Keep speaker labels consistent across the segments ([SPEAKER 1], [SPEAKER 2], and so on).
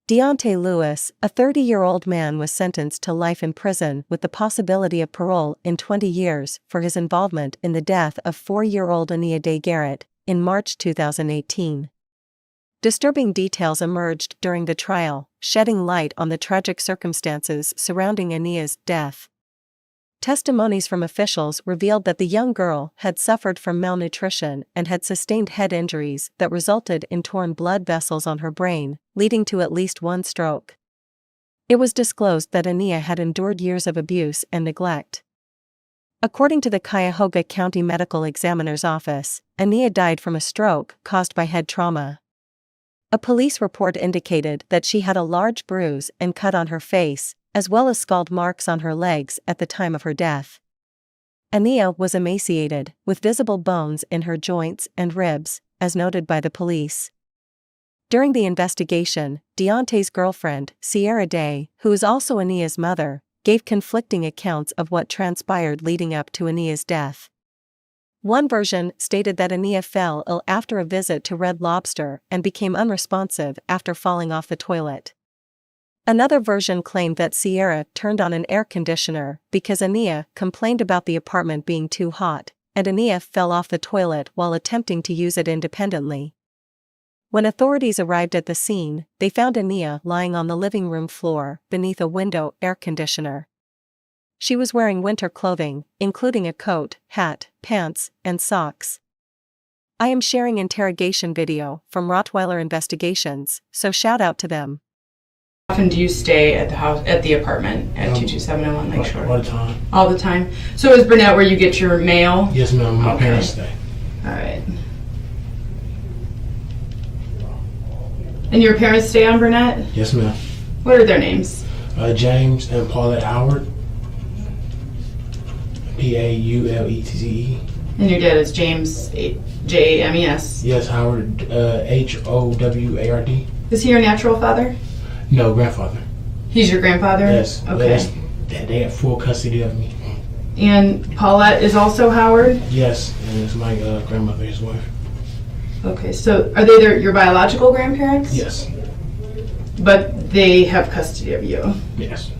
[SPEAKER 1] Deonte Lewis, a 30-year-old man, was sentenced to life in prison with the possibility of parole in 20 years for his involvement in the death of 4-year-old Aniya Garrett in March 2018. Disturbing details emerged during the trial, shedding light on the tragic circumstances surrounding Aniya's death. Testimonies from officials revealed that the young girl had suffered from malnutrition and had sustained head injuries that resulted in torn blood vessels on her brain, leading to at least one stroke. It was disclosed that Aniya had endured years of abuse and neglect. According to the Cuyahoga County Medical Examiner's Office, Aniya died from a stroke caused by head trauma. A police report indicated that she had a large bruise and cut on her face, as well as scald marks on her legs at the time of her death. Aniya was emaciated, with visible bones in her joints and ribs, as noted by the police. During the investigation, Deonte's girlfriend, Sierra Day, who is also Aniya's mother, gave conflicting accounts of what transpired leading up to Aniya's death. One version stated that Aniya fell ill after a visit to Red Lobster and became unresponsive after falling off the toilet. Another version claimed that Sierra turned on an air conditioner because Aniya complained about the apartment being too hot, and Aniya fell off the toilet while attempting to use it independently. When authorities arrived at the scene, they found Aniya lying on the living room floor beneath a window air conditioner. She was wearing winter clothing, including a coat, hat, pants, and socks. I am sharing interrogation video from Rottweiler Investigations, so shout out to them.
[SPEAKER 2] How often do you stay at the house, at the apartment at 22701 Lakeshore?
[SPEAKER 3] All the time.
[SPEAKER 2] All the time? So is Burnett where you get your mail?
[SPEAKER 3] Yes, ma'am. My parents stay.
[SPEAKER 2] All right. And your parents stay on Burnett?
[SPEAKER 3] Yes, ma'am.
[SPEAKER 2] What are their names?
[SPEAKER 3] James and Paulette Howard. Paulette.
[SPEAKER 2] And your dad is James, James?
[SPEAKER 3] Yes, Howard, Howard.
[SPEAKER 2] Is he your natural father?
[SPEAKER 3] No, grandfather.
[SPEAKER 2] He's your grandfather?
[SPEAKER 3] Yes.
[SPEAKER 2] Okay.
[SPEAKER 3] They have full custody of me.
[SPEAKER 2] And Paulette is also Howard?
[SPEAKER 3] Yes, and it's my grandmother's wife.
[SPEAKER 2] Okay, so are they your biological grandparents?
[SPEAKER 3] Yes.
[SPEAKER 2] But they have custody of you?
[SPEAKER 3] Yes.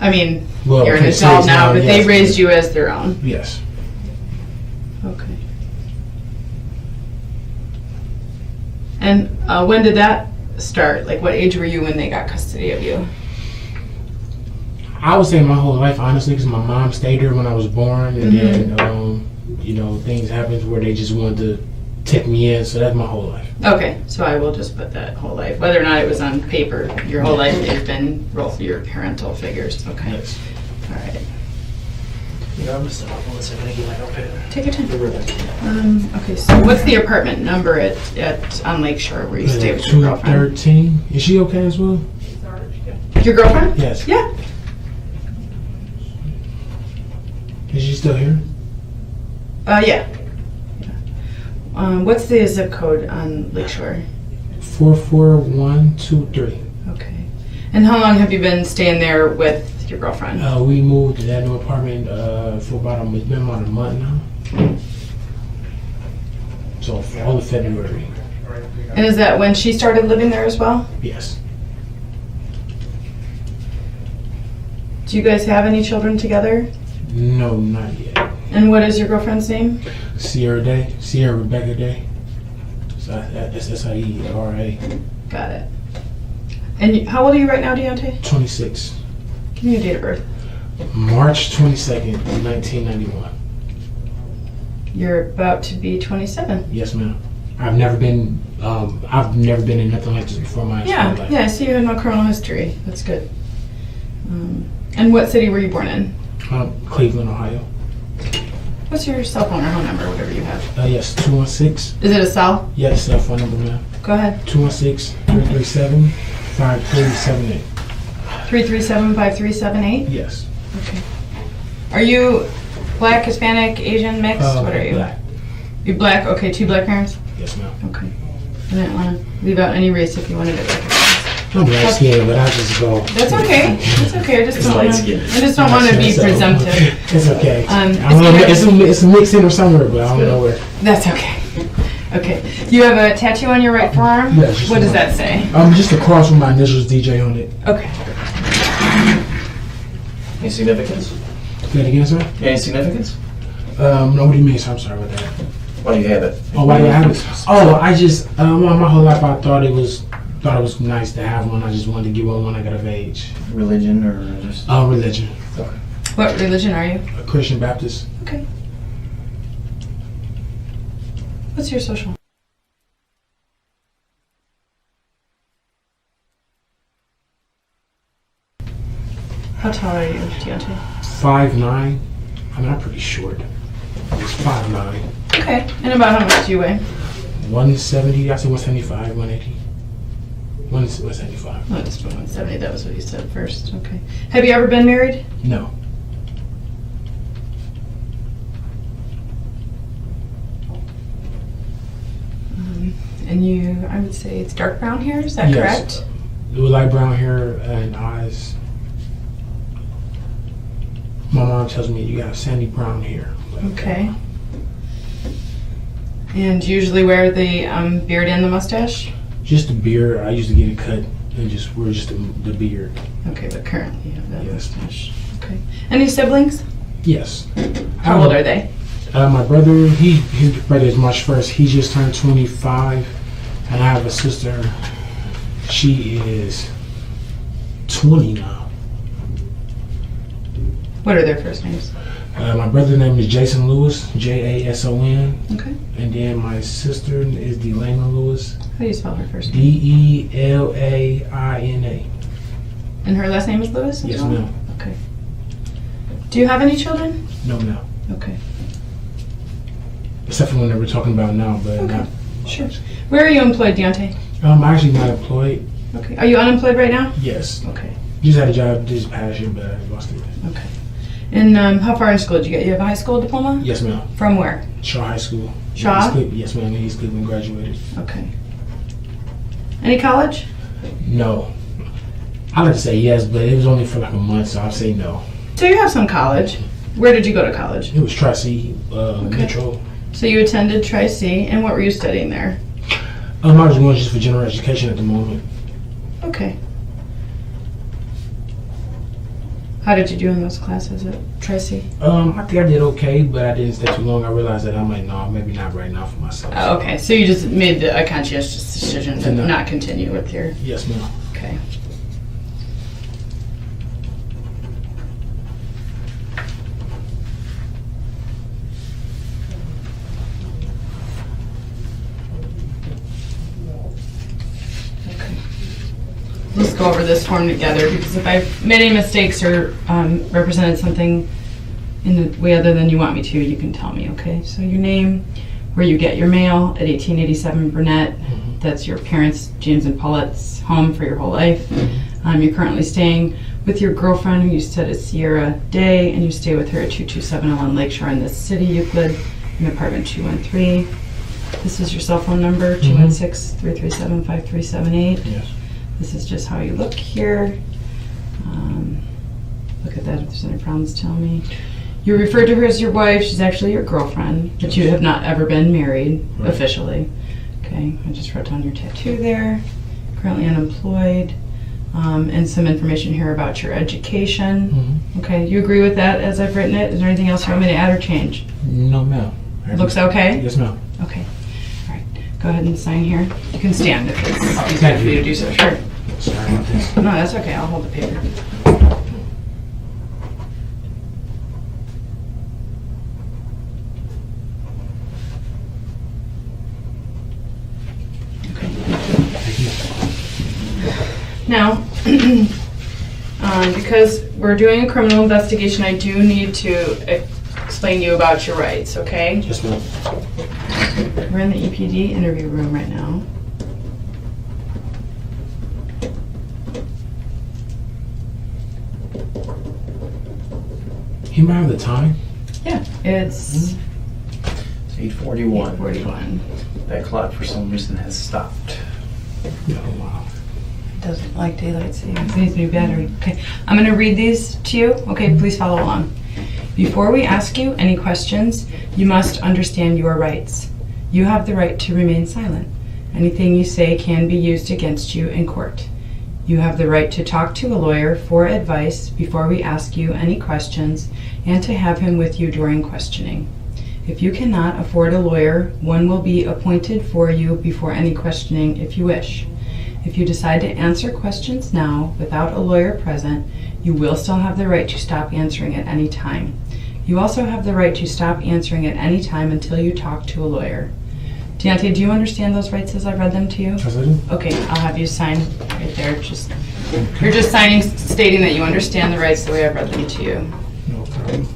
[SPEAKER 2] I mean,
[SPEAKER 3] Well,
[SPEAKER 2] you're an adult now, but
[SPEAKER 3] yes.
[SPEAKER 2] they raised you as their own?
[SPEAKER 3] Yes.
[SPEAKER 2] Okay. And when did that start? Like, what age were you when they got custody of you?
[SPEAKER 3] I would say my whole life, honestly, because my mom stayed here when I was born, and then, things happened where they just wanted to take me in, so that's my whole life.
[SPEAKER 2] Okay, so I will just put that whole life. Whether or not it was on paper, your whole life they've been your parental figures. Okay.
[SPEAKER 3] Yes.
[SPEAKER 2] All right.
[SPEAKER 4] Yeah, I'm gonna stop 1 second. I get my notepad.
[SPEAKER 2] Take your time. Okay, so what's the apartment number at on Lakeshore where you stay with your girlfriend?
[SPEAKER 3] 213. Is she okay as well?
[SPEAKER 2] Your girlfriend?
[SPEAKER 3] Yes.
[SPEAKER 2] Yeah.
[SPEAKER 3] Is she still here?
[SPEAKER 2] Yeah. What's the zip code on Lakeshore?
[SPEAKER 3] 44123.
[SPEAKER 2] Okay. And how long have you been staying there with your girlfriend?
[SPEAKER 3] We moved to that new apartment for about a month now. So for all of February.
[SPEAKER 2] And is that when she started living there as well?
[SPEAKER 3] Yes.
[SPEAKER 2] Do you guys have any children together?
[SPEAKER 3] No, not yet.
[SPEAKER 2] And what is your girlfriend's name?
[SPEAKER 3] Sierra Rebecca Day. So that's SIERA.
[SPEAKER 2] Got it. And how old are you right now, Deonte?
[SPEAKER 3] 26.
[SPEAKER 2] Give me your date of birth.
[SPEAKER 3] March 22nd, 1991.
[SPEAKER 2] You're about to be 27.
[SPEAKER 3] Yes, ma'am. I've never been in nothing like this before in my entire life.
[SPEAKER 2] Yeah, I see you have no criminal history. That's good. And what city were you born in?
[SPEAKER 3] Cleveland, Ohio.
[SPEAKER 2] What's your cell phone or home number, whatever you have?
[SPEAKER 3] Yes, 216.
[SPEAKER 2] Is it a cell?
[SPEAKER 3] Yes, cell phone number, ma'am.
[SPEAKER 2] Go ahead.
[SPEAKER 3] 216-337-5378.
[SPEAKER 2] 337-5378?
[SPEAKER 3] Yes.
[SPEAKER 2] Okay. Are you black, Hispanic, Asian, mixed? What are you?
[SPEAKER 3] Black.
[SPEAKER 2] You're black? Okay, 2 black parents?
[SPEAKER 3] Yes, ma'am.
[SPEAKER 2] Okay. I didn't want to leave out any race if you wanted it recognized.
[SPEAKER 3] I'm light skinned, but I just go.
[SPEAKER 2] That's okay. That's okay. I just don't want to. I just don't want to be
[SPEAKER 3] So,
[SPEAKER 2] presumptive.
[SPEAKER 3] It's okay. I
[SPEAKER 2] It's
[SPEAKER 3] don't know, it's a mix in or somewhere, but I don't know where.
[SPEAKER 2] That's okay. Okay. You have a tattoo on your right forearm?
[SPEAKER 3] Yes, just
[SPEAKER 2] What does
[SPEAKER 3] one.
[SPEAKER 2] that say?
[SPEAKER 3] Just a cross with my initials DJ on it.
[SPEAKER 2] Okay.
[SPEAKER 4] Any significance?
[SPEAKER 3] Say it again, sir?
[SPEAKER 4] Any significance?
[SPEAKER 3] No, what do you mean, sir? I'm sorry about that.
[SPEAKER 4] Why do you have it?
[SPEAKER 3] Oh, why do I have it? Oh, I just, my whole life I thought it was nice to have one. I just wanted to get one when I got of age.
[SPEAKER 4] Religion or just?
[SPEAKER 3] Religion.
[SPEAKER 2] What religion are you?
[SPEAKER 3] A Christian Baptist.
[SPEAKER 2] Okay. What's your social? How tall are you, Deonte?
[SPEAKER 3] 5'9". I mean, I'm pretty short. It's 5'9".
[SPEAKER 2] Okay. And about how much do you weigh?
[SPEAKER 3] 170, I say 175, 180. 175.
[SPEAKER 2] Oh, just 170. That was what you said first. Okay. Have you ever been married?
[SPEAKER 3] No.
[SPEAKER 2] And you, I would say it's dark brown hair. Is that
[SPEAKER 3] Yes.
[SPEAKER 2] correct?
[SPEAKER 3] With light brown hair and eyes. My mom tells me you got sandy brown hair.
[SPEAKER 2] Okay. And you usually wear the beard and the mustache?
[SPEAKER 3] Just the beard. I used to get it cut and just wear just the beard.
[SPEAKER 2] Okay, but currently you have that
[SPEAKER 3] Yes.
[SPEAKER 2] mustache. Okay. Any siblings?
[SPEAKER 3] Yes.
[SPEAKER 2] How old are they?
[SPEAKER 3] My brother, his birthday is March 1st. He just turned 25. And I have a sister. She is 20 now.
[SPEAKER 2] What are their first names?
[SPEAKER 3] My brother's name is Jason Lewis, Jason.
[SPEAKER 2] Okay.
[SPEAKER 3] And then my sister is Delana Lewis,
[SPEAKER 2] How do you spell her first name?
[SPEAKER 3] Delaina.
[SPEAKER 2] And her last name is Lewis? as
[SPEAKER 3] Yes,
[SPEAKER 2] well?
[SPEAKER 3] ma'am.
[SPEAKER 2] Okay. Do you have any children?
[SPEAKER 3] No, ma'am.
[SPEAKER 2] Okay.
[SPEAKER 3] Except for one that we're talking about now, but
[SPEAKER 2] Okay.
[SPEAKER 3] not.
[SPEAKER 2] Sure. Where are you employed, Deonte?
[SPEAKER 3] I'm actually not employed.
[SPEAKER 2] Okay. Are you unemployed right now?
[SPEAKER 3] Yes.
[SPEAKER 2] Okay.
[SPEAKER 3] Just had a job this past year, but I lost it.
[SPEAKER 2] Okay. And how far in school did you get? You have a high school diploma?
[SPEAKER 3] Yes, ma'am.
[SPEAKER 2] From where?
[SPEAKER 3] Shaw High School.
[SPEAKER 2] Shaw?
[SPEAKER 3] East Cleveland. Yes, ma'am. East Cleveland graduated.
[SPEAKER 2] Okay. Any college?
[SPEAKER 3] No. I like to say yes, but it was only for like a month, so I'll say no.
[SPEAKER 2] So you have some college. Where did you go to college?
[SPEAKER 3] It was Tri-C, Metro.
[SPEAKER 2] So you attended Tri-C, and what were you studying there?
[SPEAKER 3] I was going just for general education at the moment.
[SPEAKER 2] Okay. How did you do in those classes at Tri-C?
[SPEAKER 3] I think I did okay, but I didn't stay too long. I realized that I'm like, no, maybe not right now for myself.
[SPEAKER 2] Oh, okay, so you just made a conscientious decision to
[SPEAKER 3] No.
[SPEAKER 2] not continue with your...
[SPEAKER 3] Yes, ma'am.
[SPEAKER 2] Okay. Let's go over this form together, because if I've made any mistakes or represented something in a way other than you want me to, you can tell me, okay? So your name, where you get your mail at 1887 Burnett, that's your parents, James and Paulette's home for your whole life. You're currently staying with your girlfriend, who you said is Sierra Day, and you stay with her at 2271 Lakeshore in this city, Euclid, in apartment 213. This is your cell phone number, 216-337-5378.
[SPEAKER 3] Yes.
[SPEAKER 2] This is just how you look here. Look at that, if there's any problems, tell me. You refer to her as your wife. She's actually your girlfriend, but you have not ever been married
[SPEAKER 3] Right.
[SPEAKER 2] officially. Okay, I just wrote down your tattoo there. Currently unemployed. And some information here about your education. Okay, you agree with that as I've written it? Is there anything else you want me to add or change?
[SPEAKER 3] No, ma'am.
[SPEAKER 2] Looks okay?
[SPEAKER 3] Yes, ma'am.
[SPEAKER 2] Okay. All right, go ahead and sign here. You can stand if it's easier
[SPEAKER 3] Thank
[SPEAKER 2] for you
[SPEAKER 3] you.
[SPEAKER 2] to do so. Sure.
[SPEAKER 3] Sorry about this.
[SPEAKER 2] No, that's okay. I'll hold the paper. Okay. Now, because we're doing a criminal investigation, I do need to explain to you about your rights, okay?
[SPEAKER 3] Yes, ma'am.
[SPEAKER 2] We're in the EPD interview room right now.
[SPEAKER 3] You might have the time.
[SPEAKER 2] Yeah, it's
[SPEAKER 4] It's 8:41.
[SPEAKER 2] 41.
[SPEAKER 4] That clock for some reason has stopped.
[SPEAKER 3] Oh, wow.
[SPEAKER 2] Doesn't like daylight savings. Needs a new battery. Okay, I'm going to read these to you. Okay, please follow along. Before we ask you any questions, you must understand your rights. You have the right to remain silent. Anything you say can be used against you in court. You have the right to talk to a lawyer for advice before we ask you any questions and to have him with you during questioning. If you cannot afford a lawyer, one will be appointed for you before any questioning if you wish. If you decide to answer questions now without a lawyer present, you will still have the right to stop answering at any time. You also have the right to stop answering at any time until you talk to a lawyer. Deonte, do you understand those rights as I read them to you?
[SPEAKER 3] Yes, I do.
[SPEAKER 2] Okay, I'll have you sign right there. You're just signing, stating that you understand the rights the way I've read them to you.
[SPEAKER 3] No problem.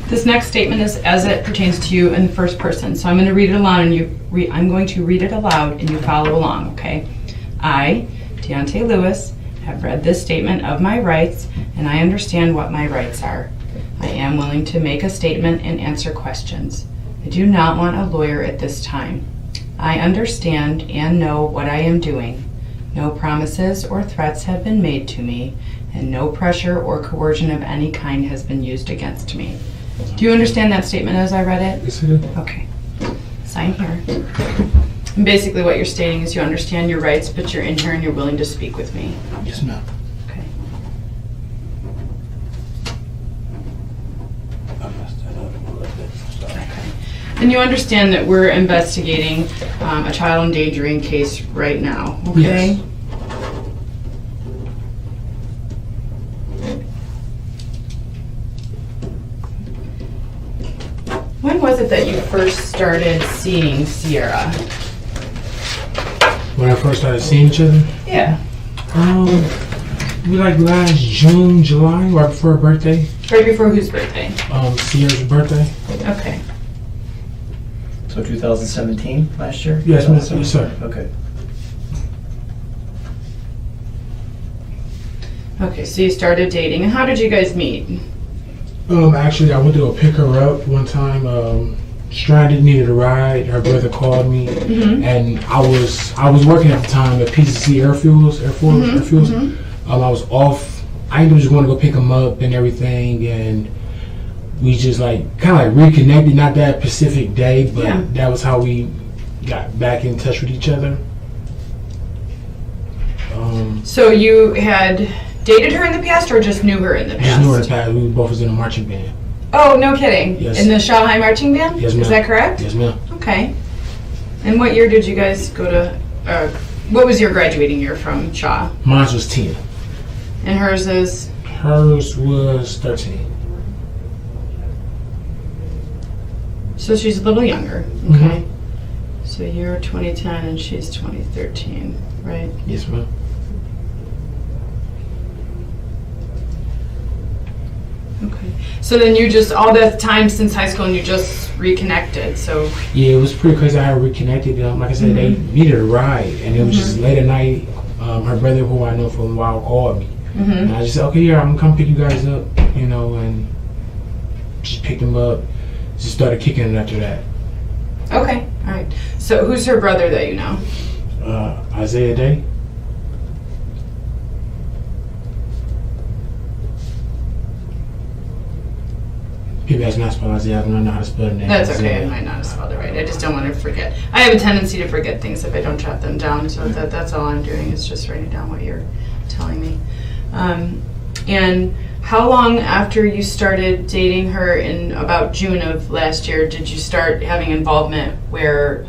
[SPEAKER 2] This next statement is as it pertains to you in the first person. So I'm going to read it aloud and I'm going to read it aloud and you follow along, okay? I, Deonte Lewis, have read this statement of my rights and I understand what my rights are. I am willing to make a statement and answer questions. I do not want a lawyer at this time. I understand and know what I am doing. No promises or threats have been made to me and no pressure or coercion of any kind has been used against me. Do you understand that statement as I read it?
[SPEAKER 3] Yes, I do.
[SPEAKER 2] Okay. Sign here. And basically what you're stating is you understand your rights, but you're in here and you're willing to speak with me.
[SPEAKER 3] Yes, ma'am.
[SPEAKER 2] Okay.
[SPEAKER 3] I messed that up a little bit. Sorry.
[SPEAKER 2] Okay. And you understand that we're investigating a child endangering case right now, okay?
[SPEAKER 3] Yes.
[SPEAKER 2] When was it that you first started seeing Sierra?
[SPEAKER 3] When I first started seeing each other,
[SPEAKER 2] Yeah.
[SPEAKER 3] we like last June, July, right before her birthday.
[SPEAKER 2] Right before whose birthday?
[SPEAKER 3] Sierra's birthday.
[SPEAKER 2] Okay.
[SPEAKER 4] So 2017, last year?
[SPEAKER 3] Yes, ma'am. Yes, sir.
[SPEAKER 4] Okay.
[SPEAKER 2] Okay, so you started dating. And how did you guys meet?
[SPEAKER 3] Actually, I went to go pick her up one time. Stranded, needed a ride. Her brother called me, and I was working at the time at PCC Airfuels. I was off. I ended up just going to go pick him up and everything, and we just kind of reconnected. Not that specific day, but that was how we got back in touch with each other.
[SPEAKER 2] So you had dated her in the past or just knew her in the past?
[SPEAKER 3] Just knew her in the past. We both was in a marching band.
[SPEAKER 2] Oh, no kidding.
[SPEAKER 3] Yes.
[SPEAKER 2] In the Shaw High Marching Band?
[SPEAKER 3] Yes, ma'am.
[SPEAKER 2] Is that correct?
[SPEAKER 3] Yes, ma'am.
[SPEAKER 2] Okay. And what year did you guys go to, what was your graduating year from Shaw?
[SPEAKER 3] Mine was 10.
[SPEAKER 2] And hers is?
[SPEAKER 3] Hers was 13.
[SPEAKER 2] So she's a little younger. Okay. So you're 2010 and she's 2013, right?
[SPEAKER 3] Yes, ma'am.
[SPEAKER 2] Okay. So then you just, all that time since high school and you just reconnected, so.
[SPEAKER 3] Yeah, it was pretty crazy how I reconnected. Like I said, they needed a ride, and it was just late at night. Her brother, who I know for a while, called me. And I just said, okay, yeah, I'm gonna come pick you guys up, and just picked them up. Just started kicking it after that.
[SPEAKER 2] Okay, all right. So who's her brother that you know?
[SPEAKER 3] Isaiah Day. People ask me how to spell Isaiah. I don't know how to spell the name.
[SPEAKER 2] That's okay, I
[SPEAKER 3] Isaiah.
[SPEAKER 2] might not have spelled it right. I just don't want to forget. I have a tendency to forget things if I don't jot them down, so that's all I'm doing is just writing down what you're telling me. And how long after you started dating her in about June of last year did you start having involvement where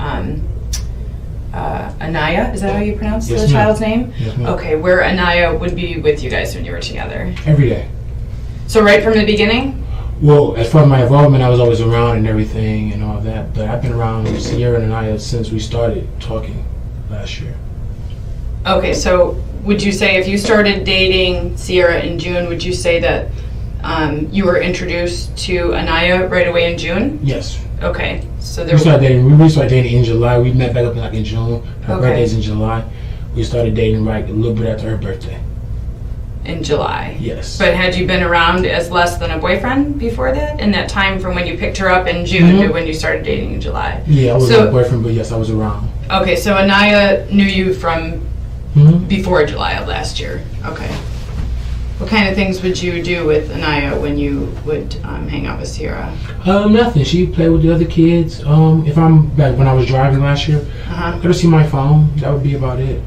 [SPEAKER 2] Aniya, is that how you pronounce
[SPEAKER 3] Yes,
[SPEAKER 2] the
[SPEAKER 3] ma'am.
[SPEAKER 2] child's name?
[SPEAKER 3] Yes, ma'am.
[SPEAKER 2] Okay, where Aniya would be with you guys when you were together.
[SPEAKER 3] Every day.
[SPEAKER 2] So right from the beginning?
[SPEAKER 3] Well, as far as my involvement, I was always around and everything and all that. But I've been around Sierra and Aniya since we started talking last year.
[SPEAKER 2] Okay, so would you say if you started dating Sierra in June, would you say that you were introduced to Aniya right away in June?
[SPEAKER 3] Yes.
[SPEAKER 2] Okay, so
[SPEAKER 3] We
[SPEAKER 2] there
[SPEAKER 3] started dating in July. We met back up in June. Her
[SPEAKER 2] Okay.
[SPEAKER 3] birthday's in July. We started dating a little bit after her birthday.
[SPEAKER 2] in July.
[SPEAKER 3] Yes.
[SPEAKER 2] But had you been around as less than a boyfriend before that? In that time from when you picked her up in June to when you started dating in July?
[SPEAKER 3] Yeah, I wasn't
[SPEAKER 2] So-
[SPEAKER 3] a boyfriend, but yes, I was around.
[SPEAKER 2] Okay, so Aniya knew you from
[SPEAKER 3] Mm-hmm.
[SPEAKER 2] before July of last year. Okay. What kind of things would you do with Aniya when you would hang out with Sierra?
[SPEAKER 3] Nothing. She played with the other kids. If I'm back when I was driving last year,
[SPEAKER 2] Uh-huh.
[SPEAKER 3] let her see my phone. That would be about it.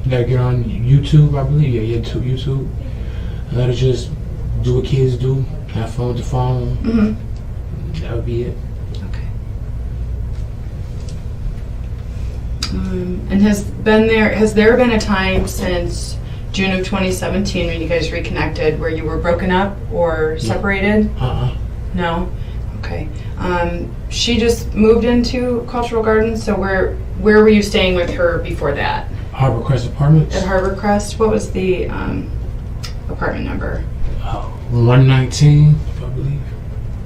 [SPEAKER 3] Let her get on YouTube, I believe. Yeah, YouTube. Let her just do what kids do. Have fun with the phone.
[SPEAKER 2] Mm-hmm.
[SPEAKER 3] That would be it.
[SPEAKER 2] Okay. And has there been a time since June of 2017 when you guys reconnected where you were broken up or separated? No? Okay. She just moved into Cultural Gardens, so where were you staying with her before that?
[SPEAKER 3] Harbor Crest Apartments.
[SPEAKER 2] At Harbor Crest? What was the apartment number?
[SPEAKER 3] 119, I believe.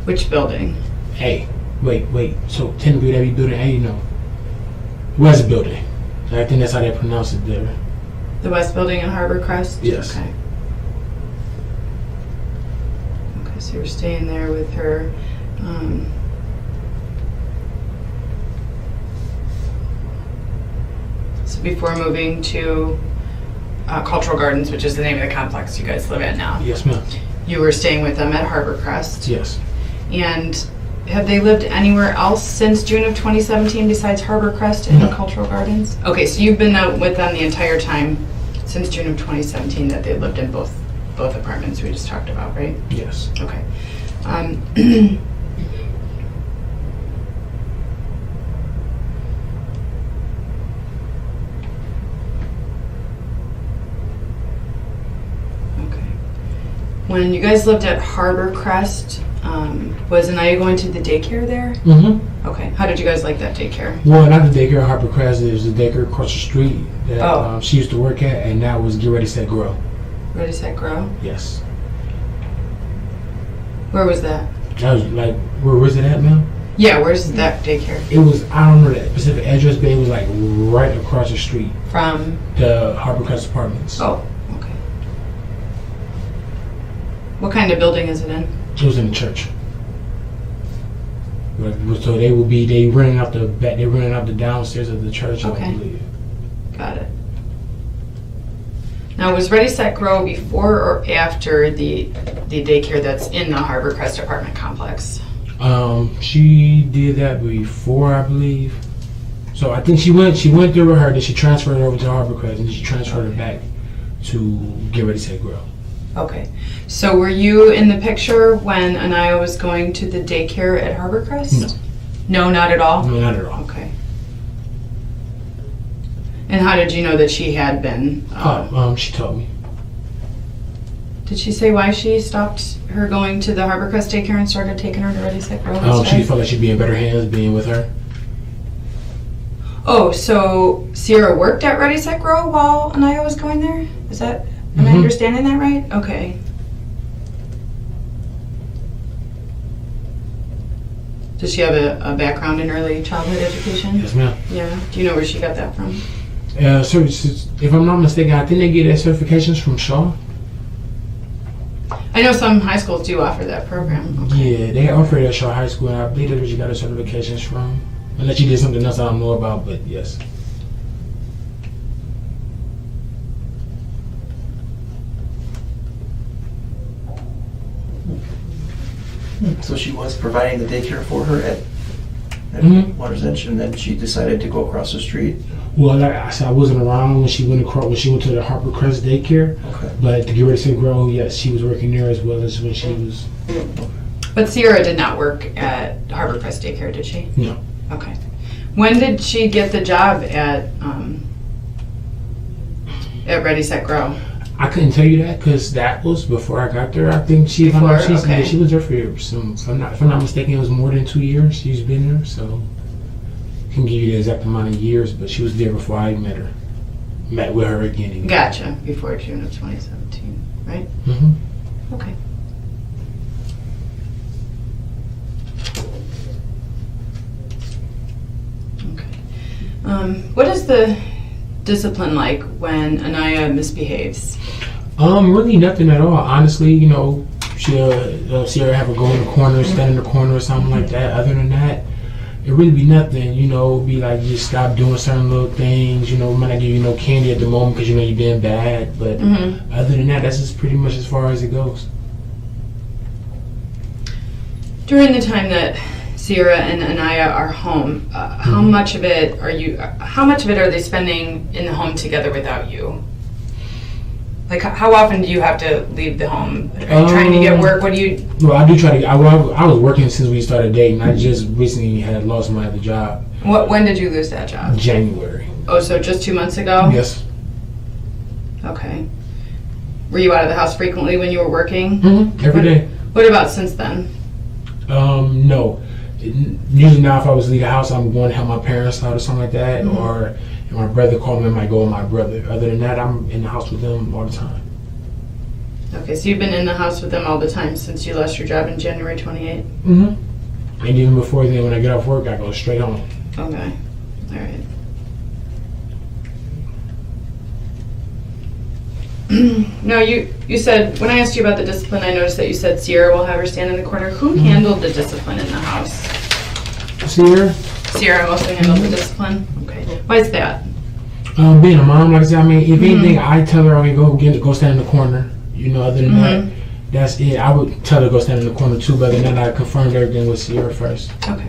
[SPEAKER 2] Which building?
[SPEAKER 3] A. Wait. So technically that'd be building A, no. West building. I think that's how they pronounce it there.
[SPEAKER 2] The West Building in Harbor Crest?
[SPEAKER 3] Yes.
[SPEAKER 2] Okay. Okay, so you're staying there with her. So before moving to Cultural Gardens, which is the name of the complex you guys live at now,
[SPEAKER 3] Yes, ma'am.
[SPEAKER 2] you were staying with them at Harbor Crest.
[SPEAKER 3] Yes.
[SPEAKER 2] And have they lived anywhere else since June of 2017 besides Harbor Crest and
[SPEAKER 3] No.
[SPEAKER 2] Cultural Gardens? Okay, so you've been out with them the entire time since June of 2017 that they lived in both apartments we just talked about, right?
[SPEAKER 3] Yes.
[SPEAKER 2] Okay. Okay. When you guys lived at Harbor Crest, was Aniya going to the daycare there?
[SPEAKER 3] Mm-hmm.
[SPEAKER 2] Okay. How did you guys like that daycare?
[SPEAKER 3] Well, not the daycare at Harbor Crest. There's the daycare across the street that
[SPEAKER 2] Oh.
[SPEAKER 3] she used to work at, and that was Get Ready, Set, Grow.
[SPEAKER 2] Ready, Set, Grow?
[SPEAKER 3] Yes.
[SPEAKER 2] Where was that?
[SPEAKER 3] That was like, where was it at, ma'am?
[SPEAKER 2] Yeah, where's that daycare?
[SPEAKER 3] It was, I don't know the specific address, but it was like right across the street.
[SPEAKER 2] From?
[SPEAKER 3] The Harbor Crest Apartments.
[SPEAKER 2] Oh, okay. What kind of building is it in?
[SPEAKER 3] It was in the church. So they renting out the back, they renting out the downstairs of the church,
[SPEAKER 2] Okay.
[SPEAKER 3] I believe.
[SPEAKER 2] Got it. Now, was Ready, Set, Grow before or after the daycare that's in the Harbor Crest apartment complex?
[SPEAKER 3] She did that before, I believe. So I think she went through with her, then she transferred her over to Harbor Crest, and then she transferred her back to Get Ready, Set, Grow.
[SPEAKER 2] Okay. So were you in the picture when Aniya was going to the daycare at Harbor Crest?
[SPEAKER 3] No.
[SPEAKER 2] No, not at all?
[SPEAKER 3] No, not at all.
[SPEAKER 2] Okay. And how did you know that she had been?
[SPEAKER 3] She told me.
[SPEAKER 2] Did she say why she stopped her going to the Harbor Crest daycare and started taking her to Ready, Set, Grow?
[SPEAKER 3] She felt like she'd be in better hands being with her.
[SPEAKER 2] Oh, so Sierra worked at Ready, Set, Grow while Aniya was going there? Am I understanding that right? Okay. Does she have a background in early childhood education?
[SPEAKER 3] Yes, ma'am.
[SPEAKER 2] Yeah. Do you know where she got that from?
[SPEAKER 3] So if I'm not mistaken, I think they get their certifications from Shaw.
[SPEAKER 2] I know some high schools do offer that program. Okay.
[SPEAKER 3] Yeah, they offer it at Shaw High School, and I believe that's where she got her certifications from. Unless she did something else I don't know about, but yes.
[SPEAKER 4] So she was providing the daycare for her at
[SPEAKER 3] Mhm.
[SPEAKER 4] Water's Edge, and then she decided to go across the street.
[SPEAKER 3] Well, like I said, I wasn't around when she went to the Harbor Crest daycare.
[SPEAKER 4] Okay.
[SPEAKER 3] But to Get Ready, Set, Grow, yes, she was working there as well as when she was.
[SPEAKER 2] But Sierra did not work at Harbor Crest daycare, did she?
[SPEAKER 3] No.
[SPEAKER 2] Okay. When did she get the job at Ready, Set, Grow?
[SPEAKER 3] I couldn't tell you that because that was before I got there. I think she
[SPEAKER 2] Before, okay.
[SPEAKER 3] she was there for some. If I'm not mistaken, it was more than 2 years. She's been there, so I can give you the exact amount of years. But she was there before I met with her again. Anyway.
[SPEAKER 2] Gotcha. Before June of 2017, right?
[SPEAKER 3] Mm-hmm.
[SPEAKER 2] Okay. Okay. What is the discipline like when Aniya misbehaves?
[SPEAKER 3] Really nothing at all. Honestly, she'll see her have her go in the corner, stand in the corner or something like that. Other than that, it really be nothing, you know. Be like you just stop doing certain little things, you know. We might not give you no candy at the moment because you know you're being bad, but other than that, that's just pretty much as far as it goes.
[SPEAKER 2] During the time that Sierra and Aniya are home, how much of it are they spending in the home together without you? Like, how often do you have to leave the home? Are you trying to get work? What do you...
[SPEAKER 3] Well, I do try to... I was working since we started dating. I just recently had lost my other job.
[SPEAKER 2] When did you lose that job?
[SPEAKER 3] January.
[SPEAKER 2] Oh, so just 2 months ago?
[SPEAKER 3] Yes.
[SPEAKER 2] Okay. Were you out of the house frequently when you were working?
[SPEAKER 3] Every day.
[SPEAKER 2] What about since then?
[SPEAKER 3] No. Usually now if I was to leave the house, I'm going to help my parents out or something like that, or if my brother called me, I might go with my brother. Other than that, I'm in the house with them all the time.
[SPEAKER 2] Okay, so you've been in the house with them all the time since you lost your job in January 28th?
[SPEAKER 3] And even before then, when I get off work, I go straight home.
[SPEAKER 2] Okay, all right. No, you said, when I asked you about the discipline, I noticed that you said Sierra will have her stand in the corner. Who handled the discipline in the house?
[SPEAKER 3] Sierra?
[SPEAKER 2] Sierra mostly handled the discipline? Okay. Why is that?
[SPEAKER 3] Being a mom, like I said, I mean, if anything, I tell her, okay, go stand in the corner. You know, other than that, that's it. I would tell her to go stand in the corner too, but then I confirmed everything with Sierra first. Okay.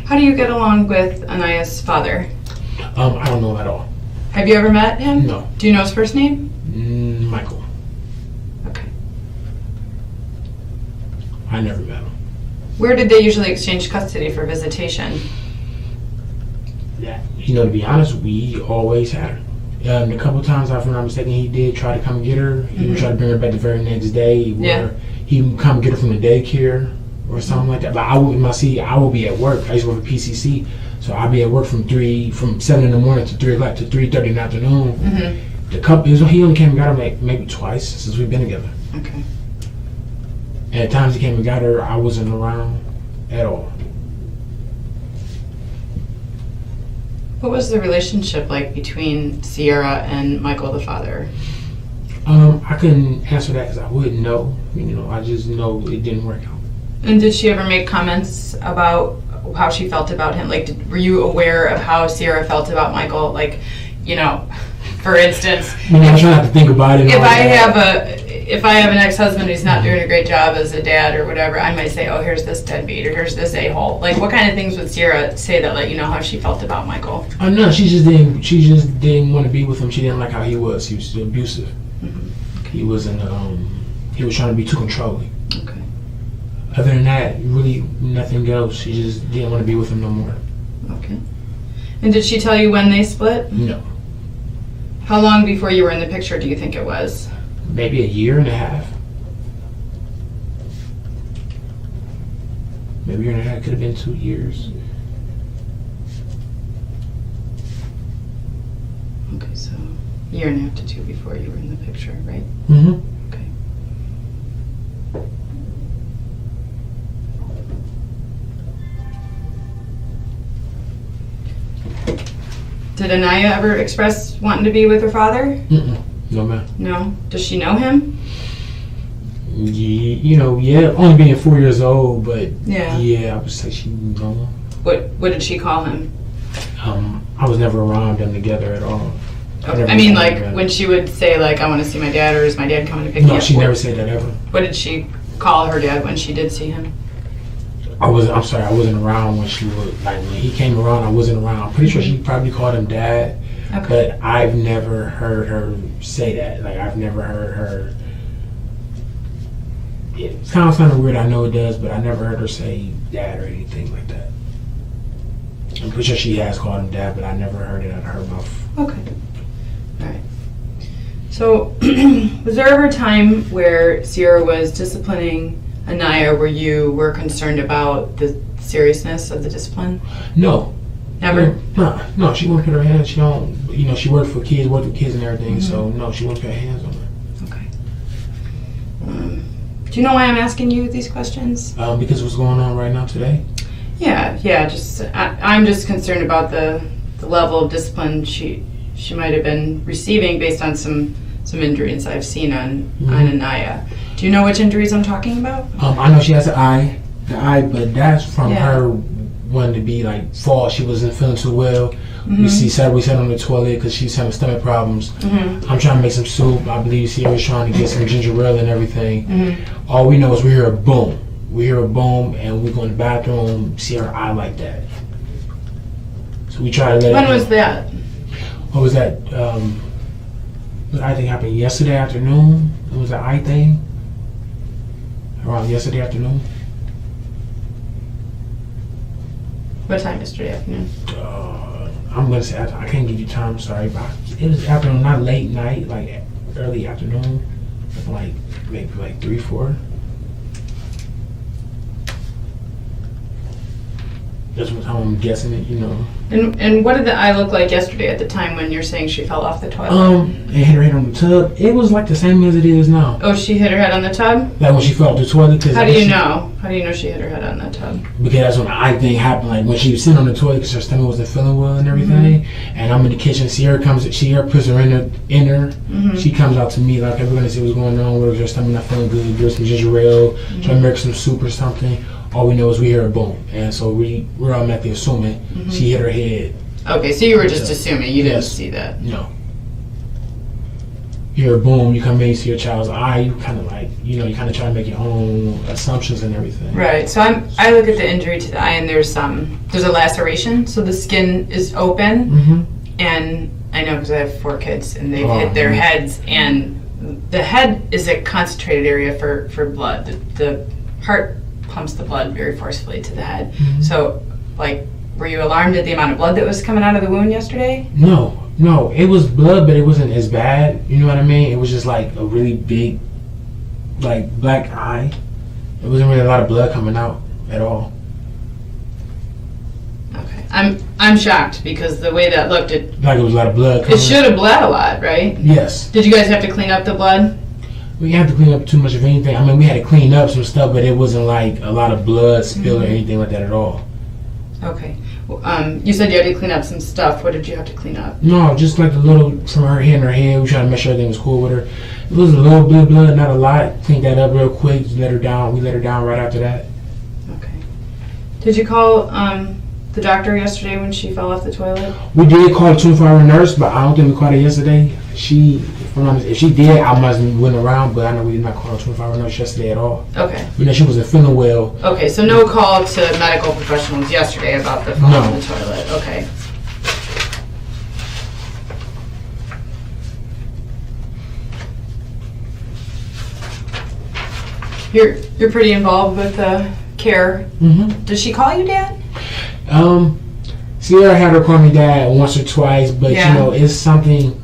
[SPEAKER 2] How do you get along with Aniya's father?
[SPEAKER 3] I don't know at all.
[SPEAKER 2] Have you ever met him?
[SPEAKER 3] No.
[SPEAKER 2] Do you know his first name?
[SPEAKER 3] Michael.
[SPEAKER 2] Okay.
[SPEAKER 3] I never met him.
[SPEAKER 2] Where did they usually exchange custody for visitation?
[SPEAKER 3] Yeah, you know, to be honest, we always had her. A couple of times, if I'm not mistaken, he did try to come get her. He would try to bring her back the very next day, where he would come get her from the daycare or something like that. But I would be at work. I used to work for PCC, so I'd be at work from 7 in the morning to 3 o'clock to 3:30 in the afternoon. He only came and got her maybe twice since we've been together.
[SPEAKER 2] Okay.
[SPEAKER 3] And at times he came and got her, I wasn't around at all.
[SPEAKER 2] What was the relationship like between Sierra and Michael, the father?
[SPEAKER 3] I couldn't answer that because I wouldn't know. You know, I just know it didn't work out.
[SPEAKER 2] And did she ever make comments about how she felt about him? Like, were you aware of how Sierra felt about Michael? Like, you know, for instance,
[SPEAKER 3] I try not to think about it.
[SPEAKER 2] If I have an ex-husband who's not doing a great job as a dad or whatever, I might say, oh, here's this deadbeat, or here's this a-hole. Like, what kind of things would Sierra say that let you know how she felt about Michael?
[SPEAKER 3] No, she just didn't want to be with him. She didn't like how he was. He was still abusive. Okay. He was trying to be too controlling.
[SPEAKER 2] Okay.
[SPEAKER 3] Other than that, really nothing else. She just didn't want to be with him no more.
[SPEAKER 2] Okay. And did she tell you when they split?
[SPEAKER 3] No.
[SPEAKER 2] How long before you were in the picture do you think it was?
[SPEAKER 3] Maybe a year and a half. Maybe a year and a half. Could have been 2 years.
[SPEAKER 2] Okay, so a year and a half to 2 before you were in the picture, right? Okay. Did Aniya ever express wanting to be with her father?
[SPEAKER 3] No, ma'am.
[SPEAKER 2] No? Does she know him?
[SPEAKER 3] Yeah, only being 4 years old, but I would say she know him.
[SPEAKER 2] What did she call him?
[SPEAKER 3] I was never around them together at all.
[SPEAKER 2] I mean, like, when she would say, like, I want to see my dad, or is my dad coming to pick me up?
[SPEAKER 3] No, she never said that ever.
[SPEAKER 2] What did she call her dad when she did see him?
[SPEAKER 3] I'm sorry, I wasn't around when when he came around, I wasn't around. I'm pretty sure she probably called him dad. Okay. But I've never heard her say that. Like, I've never heard her. It sounds kind of weird, I know it does, but I never heard her say dad or anything like that. I'm pretty sure she has called him dad, but I never heard it out of her mouth.
[SPEAKER 2] Okay. All right. So, was there ever a time where Sierra was disciplining Aniya where you were concerned about the seriousness of the discipline?
[SPEAKER 3] No.
[SPEAKER 2] Never?
[SPEAKER 3] No, she wouldn't put her hands. She don't, she worked with kids and everything, so no, she wouldn't put her hands on her.
[SPEAKER 2] Okay. Do you know why I'm asking you these questions?
[SPEAKER 3] Because what's going on right now today?
[SPEAKER 2] Yeah, I'm just concerned about the level of discipline she might have been receiving based on some injuries I've seen on Aniya. Do you know which injuries I'm talking about?
[SPEAKER 3] I know she has the eye, but that's from her wanted to be like fall. She wasn't feeling too well. We sat on the toilet because she's having stomach problems. I'm trying to make some soup. I believe Sierra was trying to get some ginger ale and everything. All we know is we hear a boom. We hear a boom and we go in the bathroom. See her eye like that. So we try to let.
[SPEAKER 2] When was that?
[SPEAKER 3] What was that? The eye thing happened yesterday afternoon. It was the eye thing around yesterday afternoon.
[SPEAKER 2] What time yesterday afternoon?
[SPEAKER 3] I'm gonna say I can't give you time. Sorry, but it was afternoon, not late night, like early afternoon, like maybe like 3, 4. That's what I'm guessing it, you know.
[SPEAKER 2] And what did the eye look like yesterday at the time when you're saying she fell off the toilet?
[SPEAKER 3] It hit her head on the tub. It was like the same as it is now.
[SPEAKER 2] Oh, she hit her head on the tub?
[SPEAKER 3] Like when she fell off the toilet.
[SPEAKER 2] How do you know? How do you know she hit her head on the tub?
[SPEAKER 3] Because that's when the eye thing happened. Like when she was sitting on the toilet because her stomach wasn't feeling well and everything. And I'm in the kitchen. Sierra puts her in her. She comes out to me like, hey, we're gonna see what's going on. Where her stomach not feeling good? Give her some ginger ale. Try to make some soup or something. All we know is we hear a boom, and so we're automatically assuming she hit her head.
[SPEAKER 2] Okay, so you were just assuming. You didn't see that.
[SPEAKER 3] No. You hear a boom, you come in, you see your child's eye, you kind of like, you know, you kind of try to make your own assumptions and everything.
[SPEAKER 2] Right. So I look at the injury to the eye, and there's a laceration, so the skin is open, and I know because I have 4 kids, and they've hit their heads, and the head is a concentrated area for blood. The heart pumps the blood very forcefully to the head. So, like, were you alarmed at the amount of blood that was coming out of the wound yesterday?
[SPEAKER 3] No, it was blood, but it wasn't as bad. You know what I mean? It was just like a really big, like, black eye. It wasn't really a lot of blood coming out at all.
[SPEAKER 2] Okay, I'm shocked because the way that looked, it
[SPEAKER 3] was a lot of blood coming.
[SPEAKER 2] It should have bled a lot, right?
[SPEAKER 3] Yes.
[SPEAKER 2] Did you guys have to clean up the blood?
[SPEAKER 3] We didn't have to clean up too much of anything. I mean, we had to clean up some stuff, but it wasn't like a lot of blood spill or anything like that at all.
[SPEAKER 2] Okay. You said you had to clean up some stuff. What did you have to clean up?
[SPEAKER 3] No, just like a little from her head and her head. We tried to make sure everything was cool with her. It was a little bit of blood, not a lot. Cleaned that up real quick. Just let her down. We let her down right after that. Okay.
[SPEAKER 2] Did you call the doctor yesterday when she fell off the toilet?
[SPEAKER 3] We did call a 24-hour nurse, but I don't think we called her yesterday. If she did, I must have went around, but I know we did not call a 24-hour nurse yesterday at all.
[SPEAKER 2] Okay.
[SPEAKER 3] We know she wasn't feeling well.
[SPEAKER 2] Okay, so no call to medical professionals yesterday about the fall on the toilet. Okay. You're pretty involved with the care. Does she call you Dad?
[SPEAKER 3] Sierra had her call me Dad once or twice, but you know, it's something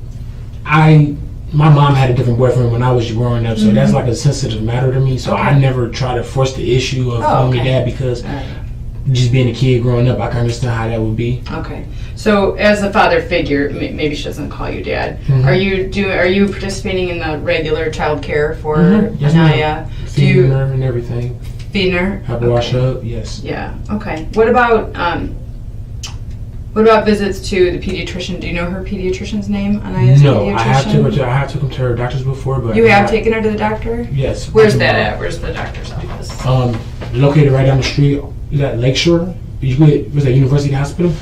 [SPEAKER 3] my mom had a different boyfriend when I was growing up, so that's like a sensitive matter to me. So I never try to force the issue of calling me Dad because just being a kid growing up, I can understand how that would be. Okay.
[SPEAKER 2] So as a father figure, maybe she doesn't call you Dad. Are you participating in the regular child care for Aniya?
[SPEAKER 3] Feeding her and everything.
[SPEAKER 2] Feeding her?
[SPEAKER 3] Have her wash up, yes.
[SPEAKER 2] Yeah. Okay. What about visits to the pediatrician? Do you know her pediatrician's name? Aniya's pediatrician?
[SPEAKER 3] I have taken her to her doctors before, but
[SPEAKER 2] you have taken her to the doctor?
[SPEAKER 3] Yes.
[SPEAKER 2] Where's that at? Where's the doctor's office?
[SPEAKER 3] Located right down the street. You got Lakeshore. Was that University Hospital?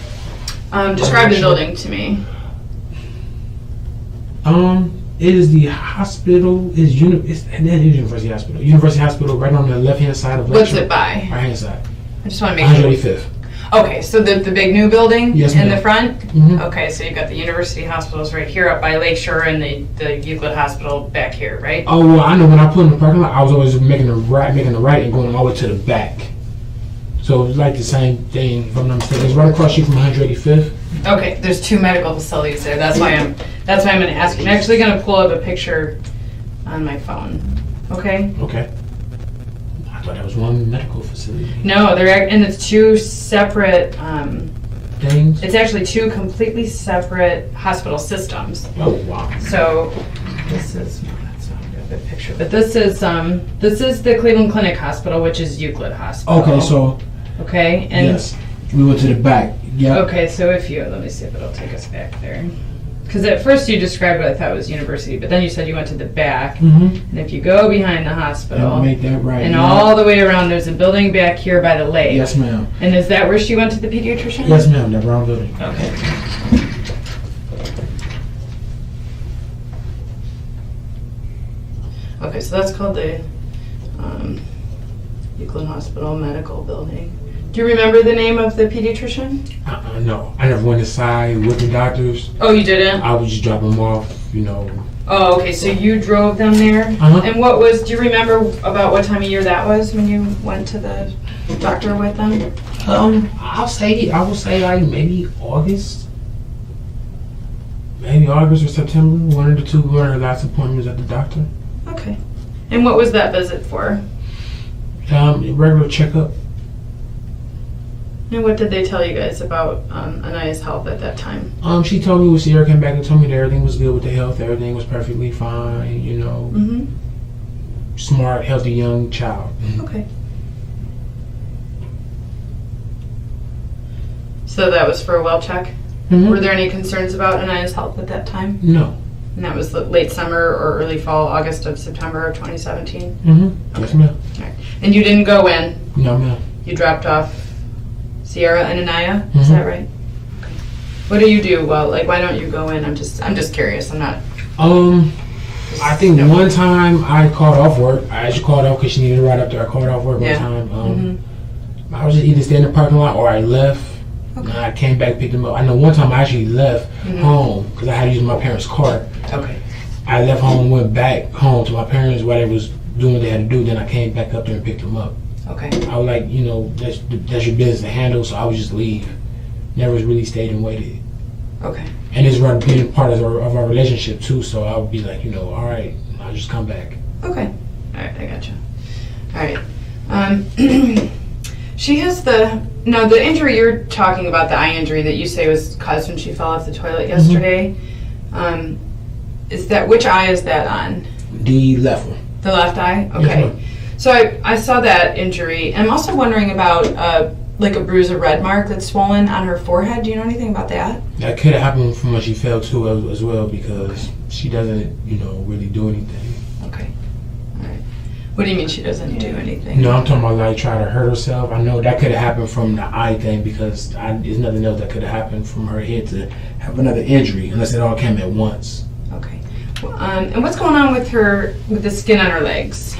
[SPEAKER 2] Describe the building to me.
[SPEAKER 3] It is the hospital. It's University Hospital. University Hospital, right on the left-hand side of Lakeshore.
[SPEAKER 2] What's it by?
[SPEAKER 3] Right-hand side.
[SPEAKER 2] I just want to make sure.
[SPEAKER 3] 185th.
[SPEAKER 2] Okay, so the big new building in the front?
[SPEAKER 3] Okay,
[SPEAKER 2] so you've got the University Hospitals right here up by Lakeshore and the Euclid Hospital back here, right?
[SPEAKER 3] Oh, well, I know when I put in the parking lot, I was always making the right and going all the way to the back. So it's like the same thing, if I'm not mistaken. It's right across the street from 185th.
[SPEAKER 2] Okay, there's 2 medical facilities there. That's why I'm going to ask you. I'm actually going to pull up a picture on my phone. Okay?
[SPEAKER 3] Okay. I thought that was one medical facility.
[SPEAKER 2] No, and it's 2 separate
[SPEAKER 3] things.
[SPEAKER 2] It's actually 2 completely separate hospital systems.
[SPEAKER 3] Oh wow.
[SPEAKER 2] So this is that's not a good picture, but this is the Cleveland Clinic Hospital, which is Euclid Hospital.
[SPEAKER 3] Okay, so
[SPEAKER 2] and
[SPEAKER 3] yes, we went to the back. Yeah.
[SPEAKER 2] Okay, so let me see if it'll take us back there. Because at first you described what I thought was university, but then you said you went to the back.
[SPEAKER 3] Mm-hmm.
[SPEAKER 2] And if you go behind the hospital,
[SPEAKER 3] Make that right.
[SPEAKER 2] and all the way around, there's a building back here by the lake.
[SPEAKER 3] Yes, ma'am.
[SPEAKER 2] And is that where she went to the pediatrician?
[SPEAKER 3] Yes, ma'am. That brown building.
[SPEAKER 2] Okay. Okay, so that's called the Euclid Hospital Medical Building. Do you remember the name of the pediatrician?
[SPEAKER 3] No, I never went inside with the doctors.
[SPEAKER 2] Oh, you didn't?
[SPEAKER 3] I would just drop them off, you know.
[SPEAKER 2] Oh, okay, so you drove them there?
[SPEAKER 3] Uh-huh.
[SPEAKER 2] And do you remember about what time of year that was when you went to the doctor with them?
[SPEAKER 3] I would say like maybe August. Maybe August or September. One of the two were her last appointments at the doctor.
[SPEAKER 2] Okay. And what was that visit for?
[SPEAKER 3] Regular checkup.
[SPEAKER 2] And what did they tell you guys about Aniya's health at that time?
[SPEAKER 3] She told me when Sierra came back and told me that everything was good with the health, everything was perfectly fine, you know.
[SPEAKER 2] Mm-hmm.
[SPEAKER 3] Smart, healthy young child.
[SPEAKER 2] Okay. So that was for a well check?
[SPEAKER 3] Mm-hmm.
[SPEAKER 2] Were there any concerns about Aniya's health at that time?
[SPEAKER 3] No.
[SPEAKER 2] And that was late summer or early fall, August of September of 2017?
[SPEAKER 3] Mm-hmm. Yes, ma'am.
[SPEAKER 2] All right. And you didn't go in?
[SPEAKER 3] No, ma'am.
[SPEAKER 2] You dropped off Sierra and Aniya?
[SPEAKER 3] Mm-hmm.
[SPEAKER 2] Is that right? Okay. What do you do? Well, like, why don't you go in? I'm just curious. I'm not.
[SPEAKER 3] I think one time I called off work. I actually called off because she needed a ride up there. I called off work one time. I was just either staying in the parking lot or I left.
[SPEAKER 2] Okay.
[SPEAKER 3] And I came back, picked them up. I know one time I actually left home because I had to use my parents' car.
[SPEAKER 2] Okay.
[SPEAKER 3] I left home, went back home to my parents while they was doing what they had to do. Then I came back up there and picked them up.
[SPEAKER 2] Okay.
[SPEAKER 3] I was like, you know, that's your business to handle, so I would just leave. Never really stayed and waited.
[SPEAKER 2] Okay.
[SPEAKER 3] And it's being part of our relationship too, so I would be like, you know, all right, I'll just come back.
[SPEAKER 2] Okay. All right, I gotcha. All right. She has the injury you're talking about, the eye injury that you say was caused when she fell off the toilet yesterday. Is that, which eye is that on?
[SPEAKER 3] The left one.
[SPEAKER 2] The left eye?
[SPEAKER 3] Yes,
[SPEAKER 2] Okay.
[SPEAKER 3] ma'am.
[SPEAKER 2] So I saw that injury. I'm also wondering about like a bruise or red mark that's swollen on her forehead. Do you know anything about that?
[SPEAKER 3] That could have happened from when she fell too as well because she doesn't, you know, really do anything.
[SPEAKER 2] Okay. All right. What do you mean she doesn't do anything?
[SPEAKER 3] No, I'm talking about like trying to hurt herself. I know that could have happened from the eye thing because there's nothing else that could have happened from her head to have another injury unless it all came at once.
[SPEAKER 2] Okay. Well, and what's going on with the skin on her legs?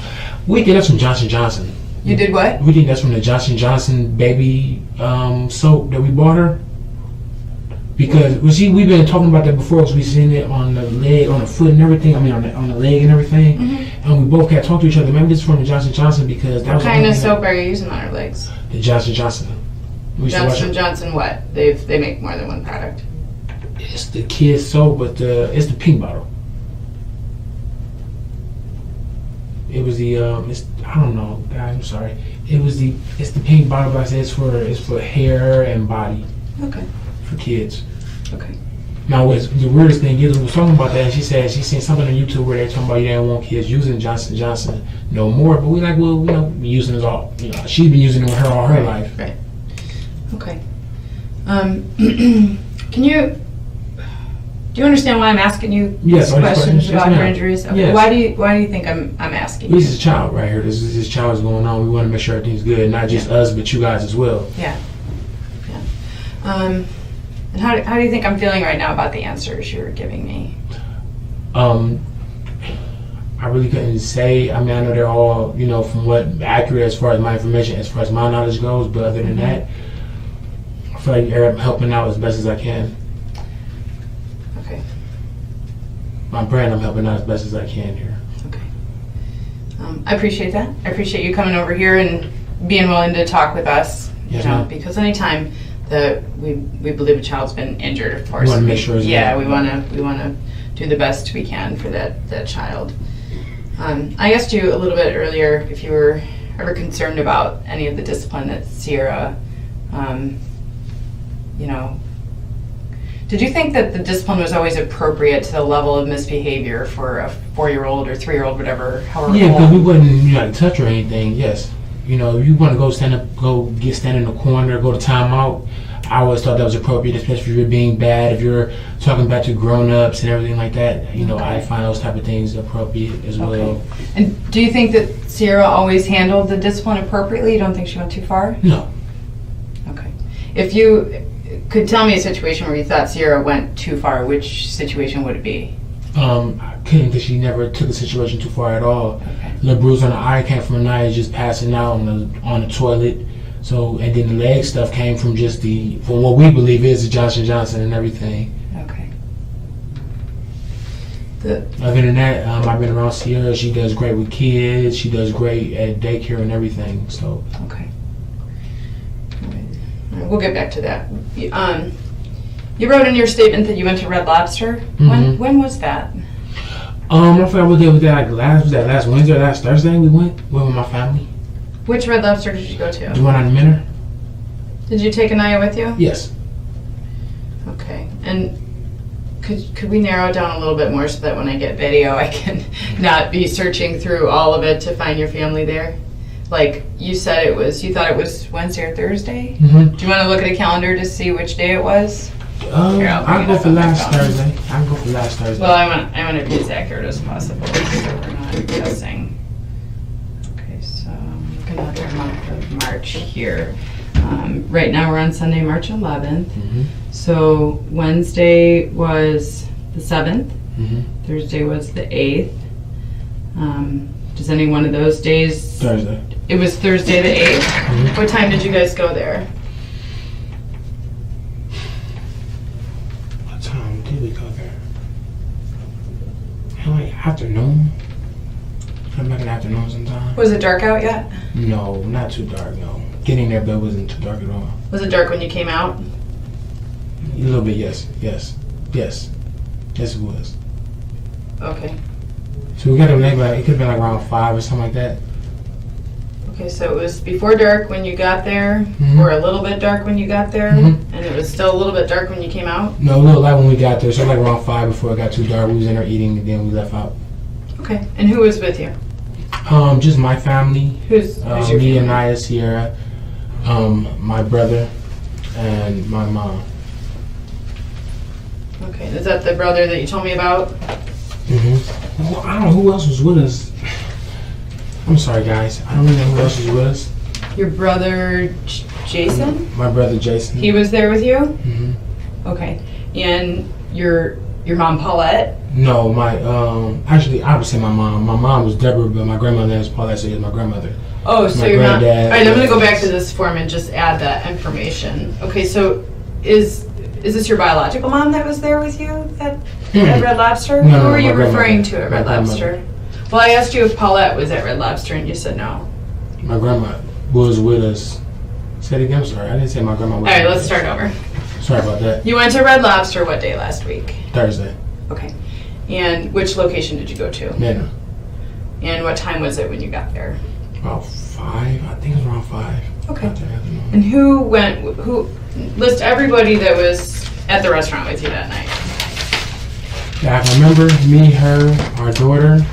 [SPEAKER 3] We did that from Johnson & Johnson.
[SPEAKER 2] You did what?
[SPEAKER 3] We think that's from the Johnson & Johnson baby soap that we bought her. Because we've been talking about that before because we've seen it on the leg, on the foot and everything. I mean on the leg and everything. Mm-hmm. And we both had talked to each other. Maybe this is from the Johnson & Johnson because that
[SPEAKER 2] what
[SPEAKER 3] was
[SPEAKER 2] kind of soap are you using on her legs?
[SPEAKER 3] The Johnson & Johnson.
[SPEAKER 2] Johnson & Johnson what? They make more than one product.
[SPEAKER 3] It's the kids soap, but it's the pink bottle. It was the I don't know, guys. I'm sorry. It's the pink bottle, but it's for hair and body.
[SPEAKER 2] Okay.
[SPEAKER 3] For kids.
[SPEAKER 2] Okay.
[SPEAKER 3] Now, the weirdest thing is, we was talking about that, and she said she seen something on YouTube where they're talking about you didn't want kids using Johnson & Johnson no more. But we like, well, you know, we using it all. You know, she's been using it all her life.
[SPEAKER 2] Right. Okay. Do you understand why I'm asking you these questions about her injuries? Okay.
[SPEAKER 3] Yes.
[SPEAKER 2] Why do you think I'm asking?
[SPEAKER 3] This is a child right here. This child is going on. We want to make sure everything's good, not just us, but you guys as well.
[SPEAKER 2] Yeah. And how do you think I'm feeling right now about the answers you're giving me?
[SPEAKER 3] I really couldn't say. I mean, I know they're all, you know, from what accurate as far as my information, as far as my knowledge goes. But other than that, I feel like I'm helping out as best as I can.
[SPEAKER 2] Okay.
[SPEAKER 3] My brand, I'm helping out as best as I can here.
[SPEAKER 2] Okay. I appreciate that. I appreciate you coming over here and being willing to talk with us.
[SPEAKER 3] Yes,
[SPEAKER 2] you know,
[SPEAKER 3] ma'am.
[SPEAKER 2] because anytime that we believe a child's been injured, of course,
[SPEAKER 3] We want to make sure.
[SPEAKER 2] we want to do the best we can for that child. I asked you a little bit earlier if you were ever concerned about any of the discipline that Sierra, you know. Did you think that the discipline was always appropriate to the level of misbehavior for a 4-year-old or 3-year-old, whatever, however
[SPEAKER 3] Yeah, because we
[SPEAKER 2] old?
[SPEAKER 3] wouldn't like touch her or anything. Yes, you know, if you want to go stand in the corner, go to timeout. I always thought that was appropriate, especially if you're being bad, if you're talking back to grown-ups and everything like that. You know, I find those type of things appropriate as well.
[SPEAKER 2] And do you think that Sierra always handled the discipline appropriately? You don't think she went too far?
[SPEAKER 3] No.
[SPEAKER 2] Okay. If you could tell me a situation where you thought Sierra went too far, which situation would it be?
[SPEAKER 3] I couldn't, because she never took the situation too far at all.
[SPEAKER 2] Okay.
[SPEAKER 3] The bruise on the eye came from Aniya just passing out on the toilet. So, and then the leg stuff came from just for what we believe is the Johnson & Johnson and everything.
[SPEAKER 2] Okay.
[SPEAKER 3] Other than that, I've been around Sierra. She does great with kids. She does great at daycare and everything. So.
[SPEAKER 2] Okay. All right. We'll get back to that. You wrote in your statement that you went to Red Lobster.
[SPEAKER 3] Mm-hmm.
[SPEAKER 2] When was that?
[SPEAKER 3] I forgot what day was that. Was that last Wednesday or last Thursday? We went with my family.
[SPEAKER 2] Which Red Lobster did you go to?
[SPEAKER 3] The one on the Minor.
[SPEAKER 2] Did you take Aniya with you?
[SPEAKER 3] Yes.
[SPEAKER 2] Okay. And could we narrow it down a little bit more so that when I get video, I can not be searching through all of it to find your family there? Like you said, you thought it was Wednesday or Thursday.
[SPEAKER 3] Mm-hmm.
[SPEAKER 2] Do you want to look at a calendar to see which day it was?
[SPEAKER 3] I'll go for last Thursday.
[SPEAKER 2] Well, I want to be as accurate as possible, so we're not guessing. Okay, so I'm looking at the month of March here. Right now we're on Sunday, March 11th.
[SPEAKER 3] Mm-hmm.
[SPEAKER 2] So Wednesday was the 7th.
[SPEAKER 3] Mm-hmm.
[SPEAKER 2] Thursday was the 8th. Does any one of those days?
[SPEAKER 3] Thursday.
[SPEAKER 2] It was Thursday the 8th.
[SPEAKER 3] Mm-hmm.
[SPEAKER 2] What time did you guys go there?
[SPEAKER 3] What time did we go there? Like afternoon. I'm like an afternoon sometime.
[SPEAKER 2] Was it dark out yet?
[SPEAKER 3] No, not too dark. No, getting there, but it wasn't too dark at all.
[SPEAKER 2] Was it dark when you came out?
[SPEAKER 3] A little bit, yes, it was.
[SPEAKER 2] Okay.
[SPEAKER 3] So we got to maybe it could have been like around 5 or something like that.
[SPEAKER 2] Okay, so it was before dark when you got there,
[SPEAKER 3] Mm-hmm.
[SPEAKER 2] or a little bit dark when you got there,
[SPEAKER 3] Mm-hmm.
[SPEAKER 2] and it was still a little bit dark when you came out?
[SPEAKER 3] No, a little light when we got there. So like around 5 before it got too dark. We was in there eating, and then we left out.
[SPEAKER 2] Okay, and who was with you?
[SPEAKER 3] Just my family.
[SPEAKER 2] Who's your
[SPEAKER 3] Me,
[SPEAKER 2] family?
[SPEAKER 3] Aniya, Sierra, my brother, and my mom.
[SPEAKER 2] Okay, is that the brother that you told me about?
[SPEAKER 3] Mm-hmm. Well, I don't know who else was with us. I'm sorry, guys. I don't really know who else was with us.
[SPEAKER 2] Your brother Jason?
[SPEAKER 3] My brother Jason.
[SPEAKER 2] He was there with you?
[SPEAKER 3] Mm-hmm.
[SPEAKER 2] Okay, and your mom Paulette?
[SPEAKER 3] No, actually, I would say my mom. My mom was Deborah, but my grandmother name was Paulette, so it's my grandmother.
[SPEAKER 2] Oh, so
[SPEAKER 3] My
[SPEAKER 2] your mom. All
[SPEAKER 3] granddad,
[SPEAKER 2] right, I'm going to go back to this form and just add that information. Okay, so is this your biological mom that was there with you at Red Lobster?
[SPEAKER 3] No,
[SPEAKER 2] Who
[SPEAKER 3] no,
[SPEAKER 2] were you
[SPEAKER 3] my
[SPEAKER 2] referring
[SPEAKER 3] grandmother.
[SPEAKER 2] to at
[SPEAKER 3] My
[SPEAKER 2] Red
[SPEAKER 3] grandmother.
[SPEAKER 2] Lobster? Well, I asked you if Paulette was at Red Lobster, and you said no.
[SPEAKER 3] My grandma was with us. Say it again. I'm sorry, I didn't say my grandma was.
[SPEAKER 2] All right,
[SPEAKER 3] with
[SPEAKER 2] let's
[SPEAKER 3] us.
[SPEAKER 2] start over.
[SPEAKER 3] Sorry about that.
[SPEAKER 2] You went to Red Lobster what day last week?
[SPEAKER 3] Thursday.
[SPEAKER 2] Okay. And which location did you go to?
[SPEAKER 3] Minna.
[SPEAKER 2] And what time was it when you got there?
[SPEAKER 3] About 5. I think it was around 5.
[SPEAKER 2] Okay.
[SPEAKER 3] Got there afternoon.
[SPEAKER 2] And who list everybody that was at the restaurant with you that night?
[SPEAKER 3] Yeah, I can remember me, her, our daughter.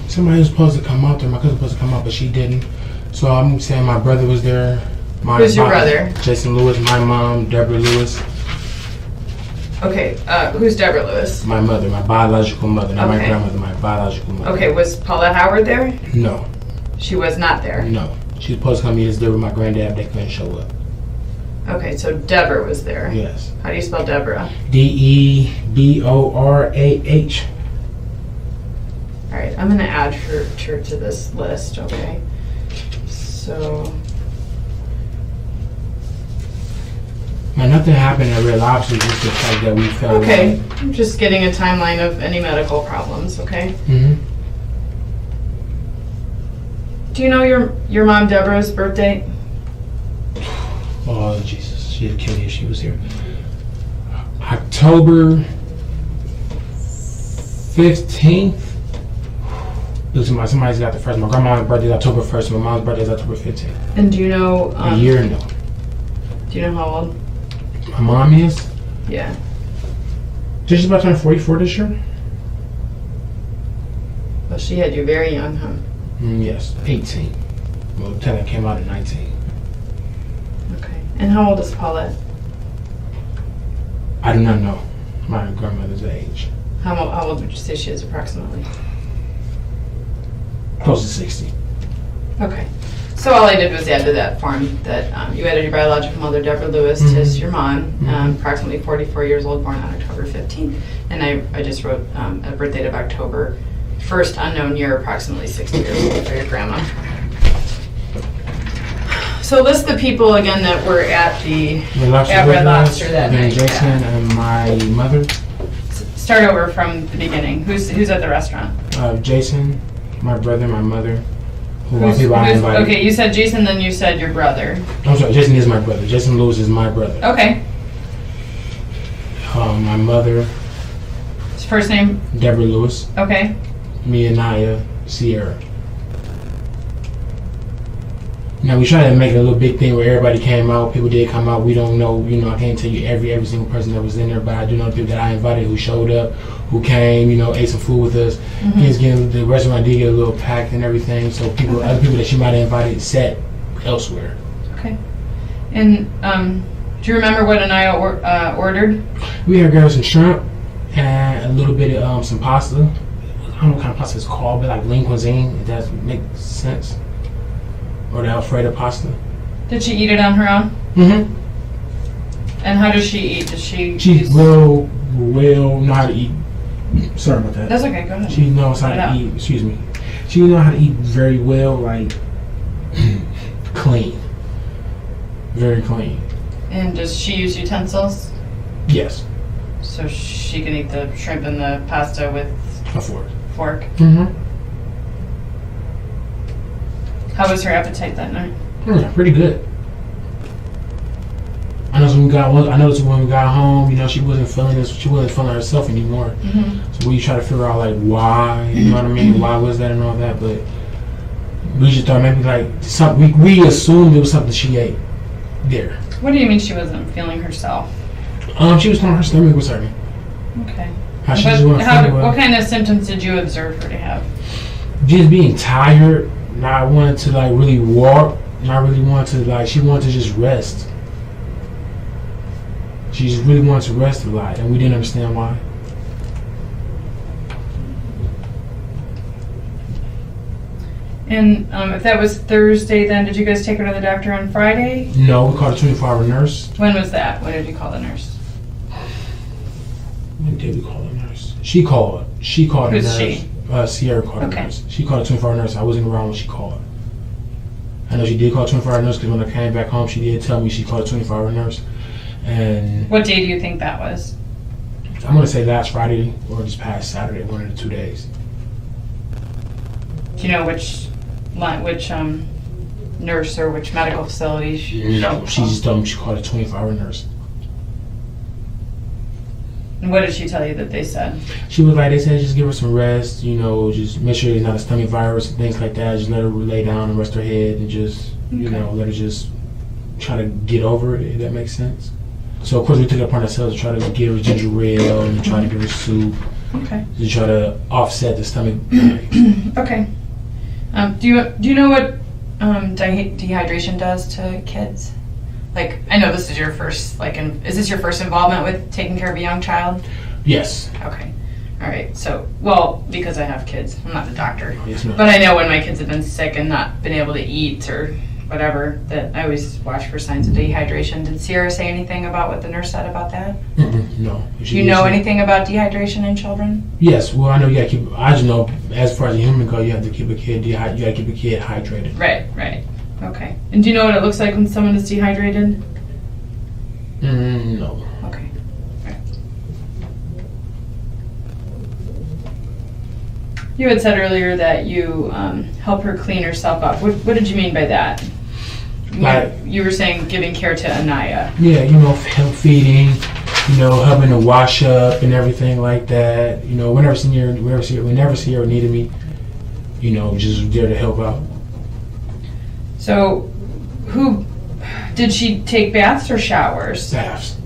[SPEAKER 3] Somebody was supposed to come out there. My cousin was supposed to come out, but she didn't. So I'm saying my brother was there.
[SPEAKER 2] Who's your brother?
[SPEAKER 3] Jason Lewis, my mom, Deborah Lewis.
[SPEAKER 2] Okay, who's Deborah Lewis?
[SPEAKER 3] My mother, my biological mother, not my
[SPEAKER 2] Okay.
[SPEAKER 3] grandmother, my biological mother.
[SPEAKER 2] Okay, was Paulette Howard there?
[SPEAKER 3] No,
[SPEAKER 2] She was not there.
[SPEAKER 3] no. She was supposed to come meet us there with my granddad, they couldn't show up.
[SPEAKER 2] Okay, so Deborah was there.
[SPEAKER 3] Yes.
[SPEAKER 2] How do you spell Deborah?
[SPEAKER 3] Deborah.
[SPEAKER 2] All right, I'm gonna add her to this list, okay? So,
[SPEAKER 3] Now, nothing happened at Red Lobster, just the fact that we felt
[SPEAKER 2] okay, I'm just getting a timeline of any medical problems, okay?
[SPEAKER 3] Mm-hmm.
[SPEAKER 2] Do you know your mom Deborah's birthday?
[SPEAKER 3] Oh, Jesus. She'd kill me if she was here. October 15th. Somebody's got the first. My grandma's birthday is October 1st. My mom's birthday is October 15th.
[SPEAKER 2] And do you know?
[SPEAKER 3] A year, no.
[SPEAKER 2] Do you know how old?
[SPEAKER 3] My mom is?
[SPEAKER 2] Yeah.
[SPEAKER 3] She's about to turn 44 this year?
[SPEAKER 2] Well, she had you very young, huh?
[SPEAKER 3] Yes, 18. Well, technically came out at 19.
[SPEAKER 2] Okay. And how old is Paulette?
[SPEAKER 3] I do not know my grandmother's age.
[SPEAKER 2] How old would you say she is approximately?
[SPEAKER 3] Close to 60.
[SPEAKER 2] Okay. So all I did was add to that form that you added your biological mother, Deborah Lewis, as your mom, approximately 44 years old, born on October 15th. And I just wrote a birth date of October 1st, unknown year, approximately 60 years old for your grandma. So list the people again that were at Red Lobster that night.
[SPEAKER 3] Jason and my mother.
[SPEAKER 2] Start over from the beginning. Who's at the restaurant?
[SPEAKER 3] Jason, my brother, my mother. Who are people I invited.
[SPEAKER 2] Okay, you said Jason, then you said your brother.
[SPEAKER 3] I'm sorry, Jason is my brother. Jason Lewis is my brother.
[SPEAKER 2] Okay.
[SPEAKER 3] My mother.
[SPEAKER 2] His first name?
[SPEAKER 3] Deborah Lewis.
[SPEAKER 2] Okay.
[SPEAKER 3] Me, Aniya, Sierra. Now we try to make it a little big thing where everybody came out. People did come out. We don't know, I can't tell you every single person that was in there, but I do know the people that I invited who showed up, who came, ate some food with us. The restaurant did get a little packed and everything, so other people that she might have invited sat elsewhere.
[SPEAKER 2] Okay. And do you remember what Aniya ordered?
[SPEAKER 3] We had girls some shrimp and a little bit of some pasta. I don't know what kind of pasta it's called, but like lean cuisine, if that makes sense. Or the Alfredo pasta.
[SPEAKER 2] Did she eat it on her own?
[SPEAKER 3] Mm-hmm.
[SPEAKER 2] And how does she eat? Does she?
[SPEAKER 3] She will know how to eat. Sorry about that.
[SPEAKER 2] That's okay. Go ahead.
[SPEAKER 3] She knows how to eat. Excuse me. She knows how to eat very well, like clean, very clean.
[SPEAKER 2] And does she use utensils?
[SPEAKER 3] Yes.
[SPEAKER 2] So she can eat the shrimp and the pasta with
[SPEAKER 3] a fork.
[SPEAKER 2] Mm-hmm. How was her appetite that night?
[SPEAKER 3] Pretty good. I noticed when we got home, she wasn't feeling this. She wasn't feeling herself anymore. Mm-hmm. So we try to figure out like why. You know what I mean? Why was that and all that? But we just thought maybe like something. We assumed it was something she ate there.
[SPEAKER 2] What do you mean she wasn't feeling herself?
[SPEAKER 3] She was feeling her stomach was hurting.
[SPEAKER 2] Okay.
[SPEAKER 3] What
[SPEAKER 2] kind of symptoms did you observe her to have?
[SPEAKER 3] Just being tired. Not wanting to like really walk. Not really wanting to she wanted to just rest. She just really wanted to rest a lot, and we didn't understand why.
[SPEAKER 2] And if that was Thursday, then did you guys take her to the doctor on Friday?
[SPEAKER 3] No, we called a 24-hour nurse.
[SPEAKER 2] When was that? When did you call the nurse?
[SPEAKER 3] When did we call the nurse? She called. Who's the nurse.
[SPEAKER 2] She?
[SPEAKER 3] Sierra called the nurse. She called a 24-hour nurse. I wasn't around when she called. I know she did call a 24-hour nurse because when I came back home, she did tell me she called a 24-hour nurse. And
[SPEAKER 2] what day do you think that was?
[SPEAKER 3] I'm going to say last Friday or this past Saturday, one of the 2 days.
[SPEAKER 2] Do you know which nurse or which medical facility?
[SPEAKER 3] No, she just told me she called a 24-hour nurse.
[SPEAKER 2] And what did she tell you that they said?
[SPEAKER 3] She was like, they said just give her some rest, just make sure there's not a stomach virus and things like that. Just let her lay down and rest her head and just, let her just try to get over it, if that makes sense. So, of course, we took it upon ourselves to try to give her ginger ale and try to give her soup.
[SPEAKER 2] Okay.
[SPEAKER 3] To try to offset the stomach.
[SPEAKER 2] Okay. Do you know what dehydration does to kids? Like, I know this is your first, is this your first involvement with taking care of a young child?
[SPEAKER 3] Yes.
[SPEAKER 2] Okay. All right. So, because I have kids, I'm not the doctor.
[SPEAKER 3] Yes, ma'am.
[SPEAKER 2] But I know when my kids have been sick and not been able to eat or whatever, that I always watch for signs of dehydration. Did Sierra say anything about what the nurse said about that?
[SPEAKER 3] No.
[SPEAKER 2] Do you know anything about dehydration in children?
[SPEAKER 3] Yes. Well, I know you got to keep. I just know as far as a human goes, you have to keep a kid. You got to keep a kid hydrated.
[SPEAKER 2] Right. Okay. And do you know what it looks like when someone is dehydrated?
[SPEAKER 3] No.
[SPEAKER 2] Okay. Right. You had said earlier that you help her clean herself up. What did you mean by that? You were saying giving care to Aniya.
[SPEAKER 3] Yeah, help feeding, helping to wash up and everything like that. Whenever Sierra needed me, just there to help out.
[SPEAKER 2] So, did she take baths or showers?
[SPEAKER 3] Baths.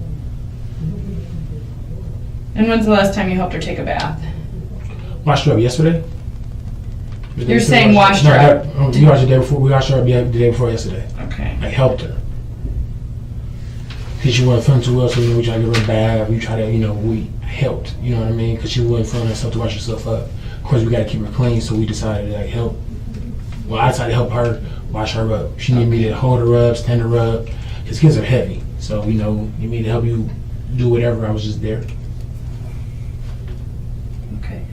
[SPEAKER 2] And when's the last time you helped her take a bath?
[SPEAKER 3] Washed her up yesterday.
[SPEAKER 2] You're saying washed her up?
[SPEAKER 3] We washed her the day before. We washed her up the day before yesterday.
[SPEAKER 2] Okay.
[SPEAKER 3] I helped her. because she wasn't feeling too well, so we tried to give her a bath. We tried to, we helped. You know what I mean? Because she wasn't feeling herself to wash herself up. Of course, we got to keep her clean, so we decided to help. Well, I decided to help her wash her up. She needed me to hold her up, stand her up. Because kids are heavy, so you need me to help you do whatever. I was just there.
[SPEAKER 2] Okay.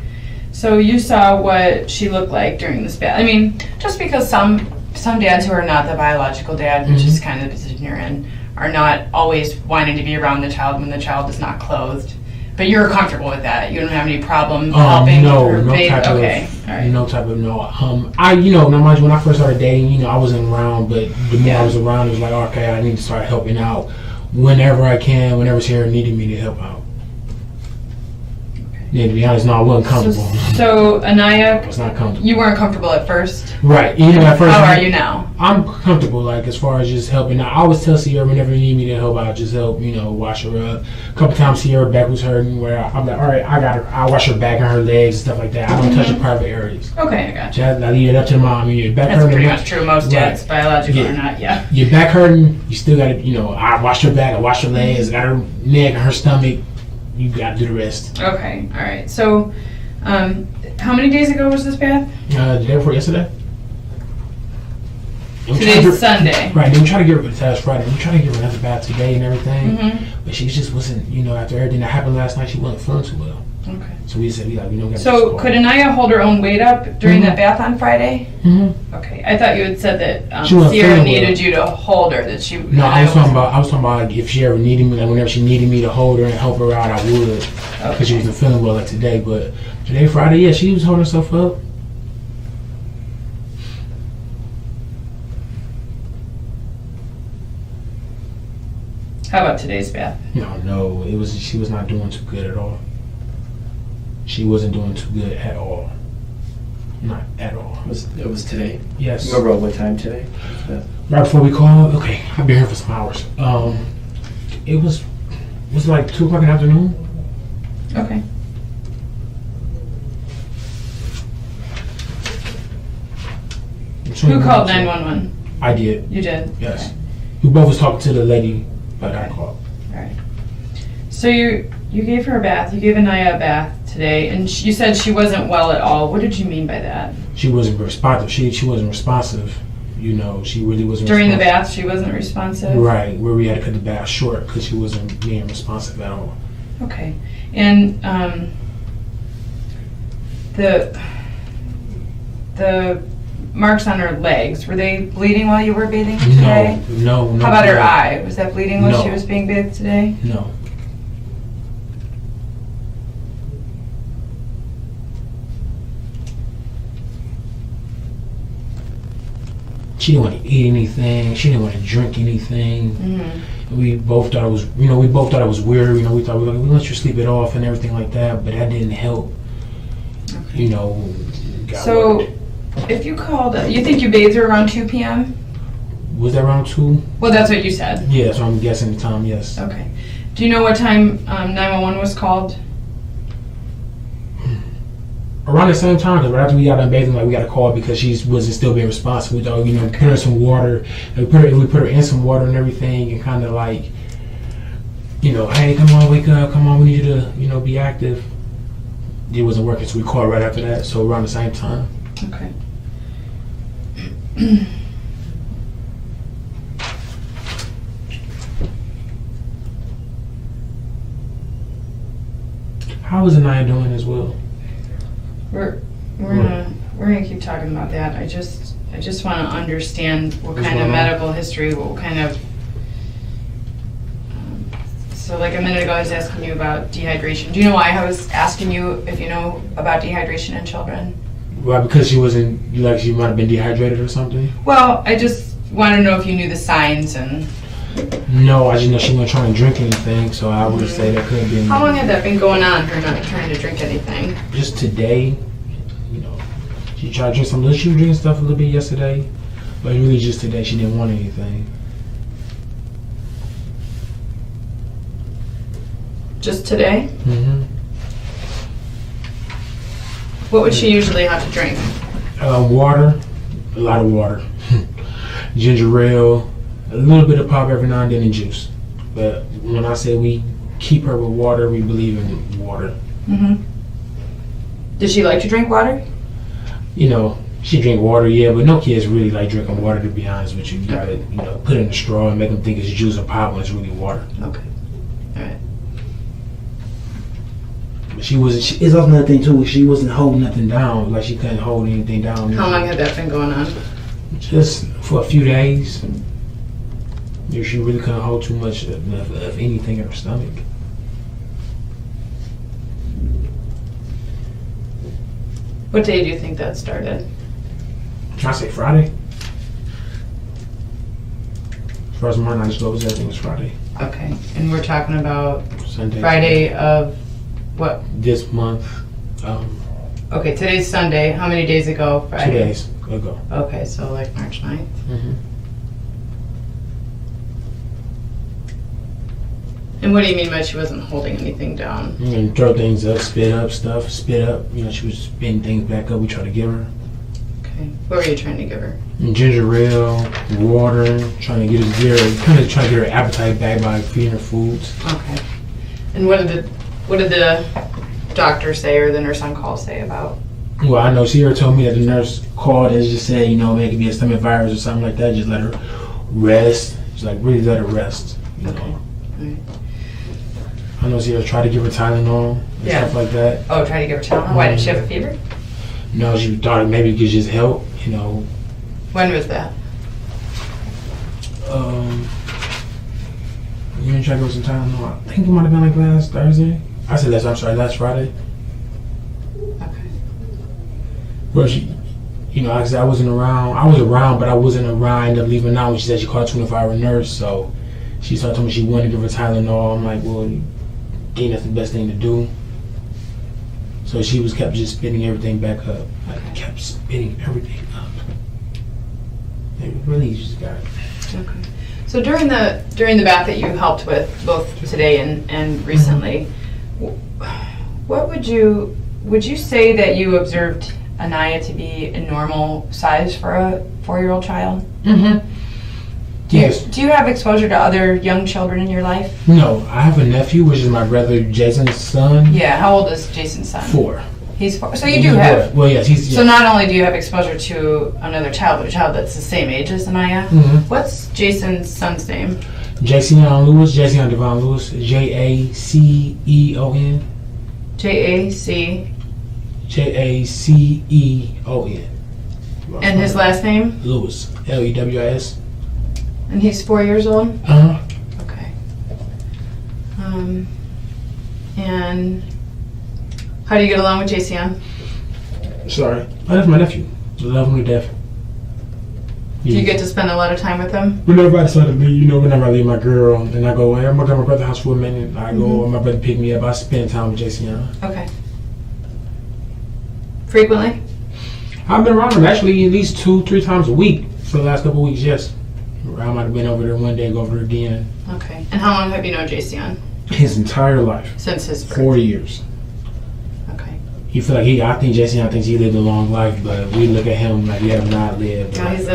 [SPEAKER 2] So you saw what she looked like during this bath. I mean, just because some dads who are not the biological dad, which is kind of the position you're in, are not always wanting to be around the child when the child is not clothed. But you're comfortable with that. You don't have any problem helping her bathe. Okay. All right.
[SPEAKER 3] No type of no. Now mind you, when I first started dating, I wasn't around, but the more I was around, it was like, okay, I need to start helping out whenever I can, whenever Sarah needed me to help out. Yeah, to be honest, no, I wasn't comfortable.
[SPEAKER 2] So Aniya,
[SPEAKER 3] I was not comfortable.
[SPEAKER 2] You weren't comfortable at first?
[SPEAKER 3] Right. At first.
[SPEAKER 2] How are you now?
[SPEAKER 3] I'm comfortable, like, as far as just helping out. I always tell Sierra whenever you need me to help out, just help, wash her up. A couple times Sierra back was hurting where I'm like, all right, I'll wash her back and her legs and stuff like that. I don't touch her private areas.
[SPEAKER 2] Okay, I got you.
[SPEAKER 3] I leave it up to the mom. Your back
[SPEAKER 2] That's
[SPEAKER 3] hurting.
[SPEAKER 2] pretty much true. Most dads, biological or not,
[SPEAKER 3] Your back hurting, you still got to, I washed her back, I washed her legs, got her neck and her stomach. You got to do the rest.
[SPEAKER 2] Okay, all right. So, how many days ago was this bath?
[SPEAKER 3] The day before yesterday.
[SPEAKER 2] Today's Sunday.
[SPEAKER 3] Right, then we try to get her last Friday. We try to get her another bath today and everything. But she just wasn't, after everything that happened last night, she wasn't feeling too well.
[SPEAKER 2] Okay.
[SPEAKER 3] So we said,
[SPEAKER 2] So could Aniya hold her own weight up during that bath on Friday? Okay. I thought you had said that Sierra needed you to hold her. That she.
[SPEAKER 3] No, I was talking about like if she ever needed me, like whenever she needed me to hold her and help her out, I would. Because she wasn't feeling well like today. But today, Friday, she was holding herself up.
[SPEAKER 2] How about today's bath?
[SPEAKER 3] No, she was not doing too good at all. She wasn't doing too good at all. Not at all.
[SPEAKER 4] It was today?
[SPEAKER 3] Yes.
[SPEAKER 4] You remember what time today?
[SPEAKER 3] Right before we called? Okay, I've been here for some hours. It was like 2 o'clock in the afternoon.
[SPEAKER 2] Okay. Who called 911?
[SPEAKER 3] I did.
[SPEAKER 2] You did?
[SPEAKER 3] Yes.
[SPEAKER 2] Okay.
[SPEAKER 3] We both was talking to the lady, but I called.
[SPEAKER 2] All right. So you gave her a bath. You gave Aniya a bath today, and you said she wasn't well at all. What did you mean by that?
[SPEAKER 3] She wasn't responsive. She wasn't responsive. She really wasn't.
[SPEAKER 2] During the bath, she wasn't responsive.
[SPEAKER 3] Right, where we had to cut the bath short because she wasn't being responsive at all.
[SPEAKER 2] Okay, and the marks on her legs, were they bleeding while you were bathing her today?
[SPEAKER 3] No.
[SPEAKER 2] How about her eye? Was that bleeding while
[SPEAKER 3] No.
[SPEAKER 2] she was being bathed today?
[SPEAKER 3] No. She didn't want to eat anything. She didn't want to drink anything. We both thought it was, it was weird. We thought we let you sleep it off and everything like that, but that didn't help.
[SPEAKER 2] Okay. So, if you called, you think you bathed her around 2 p.m.?
[SPEAKER 3] Was that around 2?
[SPEAKER 2] Well, that's what you said.
[SPEAKER 3] Yeah, so I'm guessing the time, yes.
[SPEAKER 2] Okay. Do you know what time 911 was called?
[SPEAKER 3] Around the same time, because right after we got done bathing, we got a call because she wasn't still being responsive. We thought, put her in some water. We put her in some water and everything, and kind of like, hey, come on, wake up, come on, we need you to, be active. It wasn't working, so we called right after that. So around the same time.
[SPEAKER 2] Okay.
[SPEAKER 3] How is Aniya doing as well?
[SPEAKER 2] We're gonna keep talking about that. I just want to understand what kind of medical history, what kind of. So like a minute ago, I was asking you about dehydration. Do you know why I was asking you if you know about dehydration in children?
[SPEAKER 3] Well, because she wasn't, she might have been dehydrated or something?
[SPEAKER 2] Well, I just wanted to know if you knew the signs and.
[SPEAKER 3] No, I just know she wasn't trying to drink anything, so I would say that could have been.
[SPEAKER 2] How long had that been going on, her not trying to drink anything?
[SPEAKER 3] Just today, she tried to drink some, she was drinking stuff a little bit yesterday, but really just today she didn't want anything.
[SPEAKER 2] Just today?
[SPEAKER 3] Mm-hmm.
[SPEAKER 2] What would she usually have to drink?
[SPEAKER 3] Water, a lot of water. Ginger ale, a little bit of pop every now and then, and juice. But when I say we keep her with water, we believe in water.
[SPEAKER 2] Mm-hmm. Does she like to drink water?
[SPEAKER 3] You know, she drink water, yeah, but no kids really like drinking water, to be honest with you. You gotta, put it in a straw and make them think it's juice or pop when it's really water.
[SPEAKER 2] Okay. All right.
[SPEAKER 3] But she wasn't, it's also another thing too, she wasn't holding nothing down, like she couldn't hold anything down.
[SPEAKER 2] How long had that been going on?
[SPEAKER 3] Just for a few days. Yeah, she really couldn't hold too much of anything in her stomach.
[SPEAKER 2] What day do you think that started?
[SPEAKER 3] Can I say Friday? As far as my knowledge goes, I think it was Friday.
[SPEAKER 2] Okay. And we're talking about
[SPEAKER 3] Sunday.
[SPEAKER 2] Friday of what?
[SPEAKER 3] This month.
[SPEAKER 2] Okay, today's Sunday. How many days ago? Friday?
[SPEAKER 3] 2 days ago.
[SPEAKER 2] Okay, so like March 9th.
[SPEAKER 3] Mm-hmm.
[SPEAKER 2] And what do you mean by she wasn't holding anything down?
[SPEAKER 3] And throw things up, spit up stuff, spit up. She was spitting things back up. We tried to give her.
[SPEAKER 2] Okay. What were you trying to give her?
[SPEAKER 3] And ginger ale, water, trying to get her appetite back by feeding her foods.
[SPEAKER 2] Okay. And what did the doctor say or the nurse on call say about?
[SPEAKER 3] Well, I know Sierra told me that the nurse called and just said, it could be a stomach virus or something like that. Just let her rest. Just like really let her rest.
[SPEAKER 2] Okay. All right.
[SPEAKER 3] I know Sierra tried to give her Tylenol and stuff like that.
[SPEAKER 2] Oh, try to give her Tylenol? Why, did she have a fever?
[SPEAKER 3] No, she thought maybe it could just help,
[SPEAKER 2] When was that?
[SPEAKER 3] You didn't try to go some Tylenol? I think it might have been like last Thursday. Last Friday.
[SPEAKER 2] Okay.
[SPEAKER 3] Well, like I said, I wasn't around. I was around, but I wasn't around. I ended up leaving out when she said she called a 24-hour nurse, so she started telling me she wanted to give her Tylenol. I'm like, well, I think that's the best thing to do. So she kept just spitting everything back up. Kept spitting everything up. It really just got it.
[SPEAKER 2] Okay. So during the bath that you helped with both today and recently, what would you say that you observed Aniya to be a normal size for a 4-year-old child?
[SPEAKER 3] Mm-hmm. Yes.
[SPEAKER 2] Do you have exposure to other young children in your life?
[SPEAKER 3] No, I have a nephew, which is my brother Jason's son.
[SPEAKER 2] Yeah. How old is Jason's son?
[SPEAKER 3] 4.
[SPEAKER 2] He's 4. So you do have.
[SPEAKER 3] Well, yes, he's.
[SPEAKER 2] So not only do you have exposure to another child, but a child that's the same age as Aniya.
[SPEAKER 3] Mm-hmm.
[SPEAKER 2] What's Jason's son's name?
[SPEAKER 3] Jason Devon Lewis, Jaceon.
[SPEAKER 2] Jac.
[SPEAKER 3] Jaceon.
[SPEAKER 2] And his last name?
[SPEAKER 3] Lewis, Lewis.
[SPEAKER 2] And he's 4 years old?
[SPEAKER 3] Uh-huh.
[SPEAKER 2] Okay. And how do you get along with Jason?
[SPEAKER 3] Sorry. Oh, that's my nephew. I love him to death.
[SPEAKER 2] Do you get to spend a lot of time with him?
[SPEAKER 3] Whenever I decide to leave, whenever I leave my girl and I go away, I'm going to my brother's house for a minute. I go, my brother pick me up. I spend time with Jason.
[SPEAKER 2] Okay. Frequently?
[SPEAKER 3] I've been around him actually at least 2-3 times a week for the last couple of weeks, yes. I might have been over there one day and go over there again.
[SPEAKER 2] Okay. And how long have you known Jason?
[SPEAKER 3] His entire life.
[SPEAKER 2] Since his birth?
[SPEAKER 3] 4 years.
[SPEAKER 2] Okay.
[SPEAKER 3] You feel like I think Jason thinks he lived a long life, but we look at him like he have not lived.
[SPEAKER 2] Yeah, he's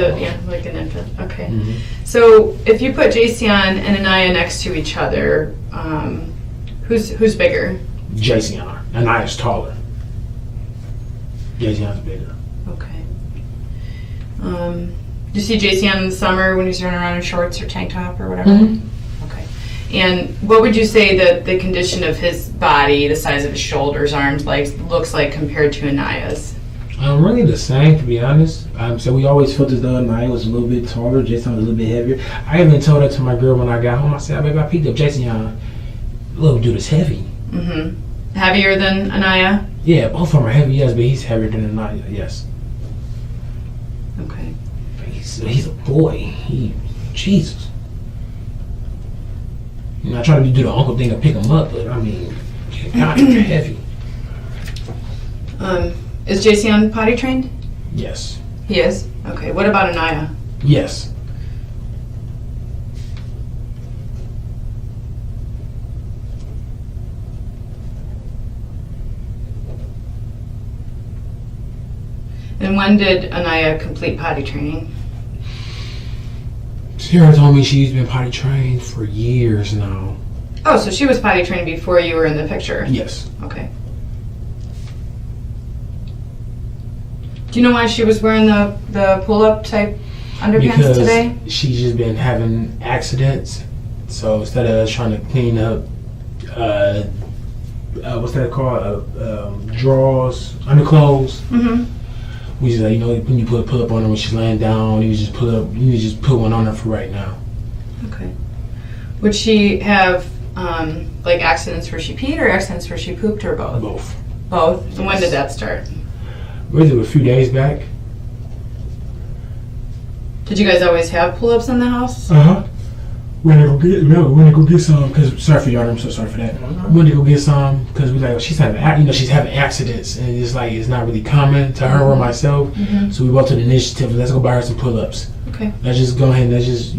[SPEAKER 2] like an infant. Okay.
[SPEAKER 3] Mm-hmm.
[SPEAKER 2] So if you put Jason and Aniya next to each other, who's bigger?
[SPEAKER 3] Jason. Aniya's taller. Jason's bigger.
[SPEAKER 2] Okay. Do you see Jason in the summer when he's running around in shorts or tank top or whatever?
[SPEAKER 3] Mm-hmm.
[SPEAKER 2] Okay. And what would you say that the condition of his body, the size of his shoulders, arms, legs, looks like compared to Aniya's?
[SPEAKER 3] Really the same, to be honest. So we always felt as though Aniya was a little bit taller, Jason was a little bit heavier. I even told that to my girl when I got home. I said, baby, I picked up Jason. Little dude is heavy.
[SPEAKER 2] Mm-hmm. Heavier than Aniya?
[SPEAKER 3] Yeah, both of them are heavy, yes, but he's heavier than Aniya, yes.
[SPEAKER 2] Okay.
[SPEAKER 3] He's a boy. Jesus. I try to do the uncle thing and pick him up, but God, you're heavy.
[SPEAKER 2] Is Jason potty trained?
[SPEAKER 3] Yes.
[SPEAKER 2] He is? Okay. What about Aniya?
[SPEAKER 3] Yes.
[SPEAKER 2] And when did Aniya complete potty training?
[SPEAKER 3] Sierra told me she's been potty trained for years now.
[SPEAKER 2] Oh, so she was potty trained before you were in the picture?
[SPEAKER 3] Yes.
[SPEAKER 2] Okay. Do you know why she was wearing the pull-up type underpants
[SPEAKER 3] Because
[SPEAKER 2] today?
[SPEAKER 3] she's just been having accidents. So instead of us trying to clean up, what's that called? Drawers, underclothes.
[SPEAKER 2] Mm-hmm.
[SPEAKER 3] We just like, when you put a pull up on her when she's laying down, you just put one on her for right now.
[SPEAKER 2] Okay. Would she have like accidents where she peed or accidents where she pooped or both?
[SPEAKER 3] Both.
[SPEAKER 2] Both? And when did that start?
[SPEAKER 3] Was it a few days back?
[SPEAKER 2] Did you guys always have pull-ups in the house?
[SPEAKER 3] Uh-huh. When to go get some, cause sorry for y'all, I'm so sorry for that. When to go get some, cause we like she's having accidents, and it's like it's not really common to her or myself.
[SPEAKER 2] Mm-hmm.
[SPEAKER 3] So we both took the initiative. Let's go buy her some pull-ups.
[SPEAKER 2] Okay.
[SPEAKER 3] Let's just go ahead and let's just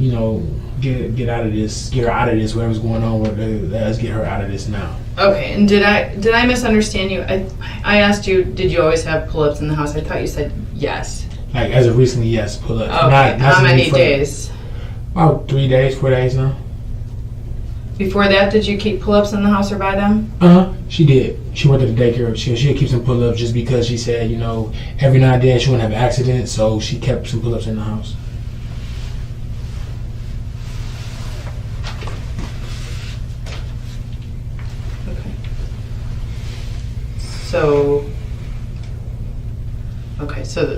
[SPEAKER 3] get out of this, get her out of this. Whatever's going on with her, let's get her out of this now.
[SPEAKER 2] Okay. And did I misunderstand you? I asked you, did you always have pull-ups in the house? I thought you said yes.
[SPEAKER 3] Like as of recently, yes, pull-ups.
[SPEAKER 2] Okay. How many days?
[SPEAKER 3] About 3 days, 4 days now.
[SPEAKER 2] Before that, did you keep pull-ups in the house or buy them?
[SPEAKER 3] She did. She went to the daycare. She'd keep some pull-ups just because she said, every now and then she wouldn't have accidents, so she kept some pull-ups in the house.
[SPEAKER 2] Okay. So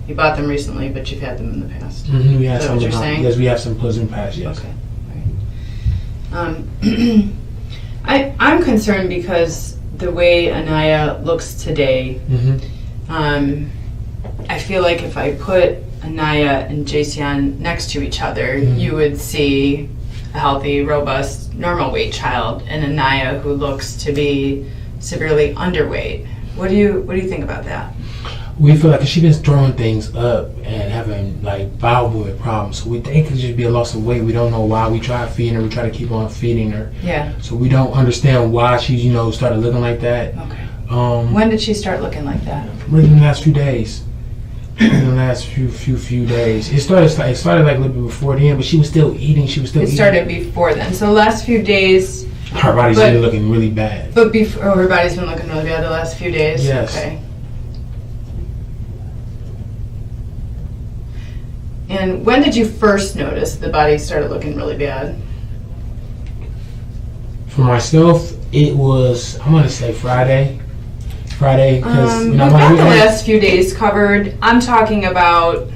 [SPEAKER 2] you bought them recently, but you've had them in the past.
[SPEAKER 3] Mm-hmm. We have
[SPEAKER 2] Is that
[SPEAKER 3] some
[SPEAKER 2] what you're saying?
[SPEAKER 3] Yes, we have some pull-ups in the past, yes.
[SPEAKER 2] Okay. All right. I'm concerned because the way Aniya looks today,
[SPEAKER 3] Mm-hmm.
[SPEAKER 2] I feel like if I put Aniya and Jason next to each other,
[SPEAKER 3] Mm-hmm.
[SPEAKER 2] you would see a healthy, robust, normal weight child and Aniya who looks to be severely underweight. What do you think about that?
[SPEAKER 3] We feel like she's been throwing things up and having like bowel movement problems. So we think it could just be a loss of weight. We don't know why. We try feeding her. We try to keep on feeding her.
[SPEAKER 2] Yeah.
[SPEAKER 3] So we don't understand why she's started looking like that.
[SPEAKER 2] Okay.
[SPEAKER 3] When
[SPEAKER 2] did she start looking like that?
[SPEAKER 3] Really in the last few days. In the last few days. It started like a little bit before then, but she was still eating.
[SPEAKER 2] It started before then. So the last few days.
[SPEAKER 3] Her body's been looking really bad.
[SPEAKER 2] But her body's been looking really bad the last few days.
[SPEAKER 3] Yes.
[SPEAKER 2] Okay. And when did you first notice the body started looking really bad?
[SPEAKER 3] For myself, it was, I'm going to say Friday. Because
[SPEAKER 2] we've got the last few days covered. I'm talking about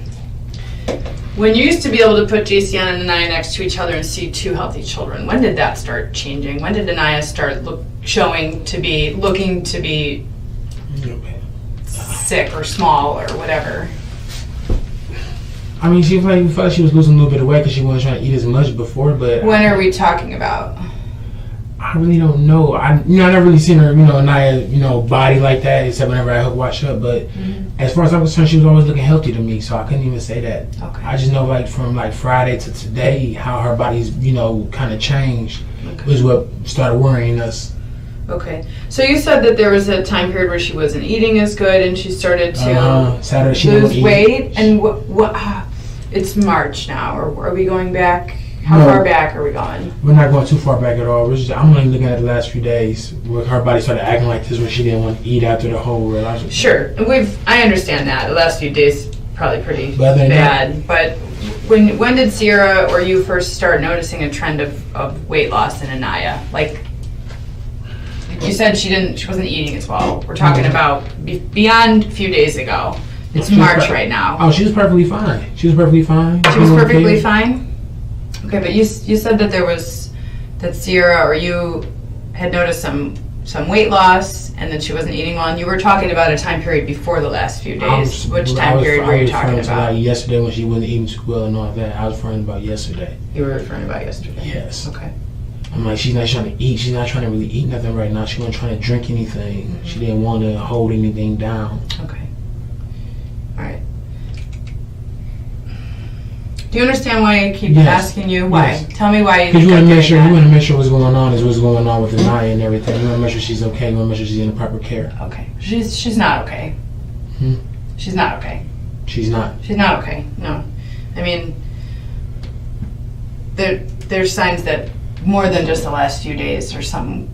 [SPEAKER 2] when you used to be able to put JCN and Aniya next to each other and see two healthy children. When did that start changing? When did Aniya start looking to be sick or small or whatever?
[SPEAKER 3] I mean, we felt like she was losing a little bit of weight because she wasn't trying to eat as much before, but...
[SPEAKER 2] When are we talking about?
[SPEAKER 3] I really don't know. I never really seen her, Aniya, body like that, except whenever I help watch up, but as far as I'm concerned, she was always looking healthy to me, so I couldn't even say that.
[SPEAKER 2] Okay.
[SPEAKER 3] I just know, from Friday to today, how her body's, kind of changed was what started worrying us.
[SPEAKER 2] Okay. So you said that there was a time period where she wasn't eating as good and she started to
[SPEAKER 3] Saturday, she
[SPEAKER 2] lose weight. And what? It's March now, or are we going back? How far back are we going?
[SPEAKER 3] We're not going too far back at all. I'm only looking at the last few days where her body started acting like this when she didn't want to eat after the whole relationship.
[SPEAKER 2] Sure. I understand that. The last few days probably pretty
[SPEAKER 3] bad.
[SPEAKER 2] But when did Sierra or you first start noticing a trend of weight loss in Aniya? Like you said she wasn't eating as well. We're talking about beyond a few days ago. It's March right now.
[SPEAKER 3] Oh, she was perfectly fine. She was perfectly fine.
[SPEAKER 2] She was perfectly fine? Okay, but you said that that Sierra or you had noticed some weight loss and that she wasn't eating well, and you were talking about a time period before the last few days. Which time period were you talking about?
[SPEAKER 3] Yesterday when she wasn't eating too well and all that. I was referring about yesterday.
[SPEAKER 2] You were referring about yesterday?
[SPEAKER 3] Yes.
[SPEAKER 2] Okay.
[SPEAKER 3] I'm like, she's not trying to eat. She's not trying to really eat nothing right now. She wasn't trying to drink anything. Mm-hmm. She didn't want to hold anything down.
[SPEAKER 2] Okay. All right. Do you understand why I keep asking you? Why?
[SPEAKER 3] Yes.
[SPEAKER 2] Tell me why.
[SPEAKER 3] Because you want to make sure. You want to make sure what's going on is what's going on with Aniya and everything. You want to make sure she's okay. You want to make sure she's in the proper care.
[SPEAKER 2] Okay. She's not okay.
[SPEAKER 3] Hmm?
[SPEAKER 2] She's not okay.
[SPEAKER 3] She's not.
[SPEAKER 2] She's not okay. No. I mean, there's signs that more than just the last few days there's something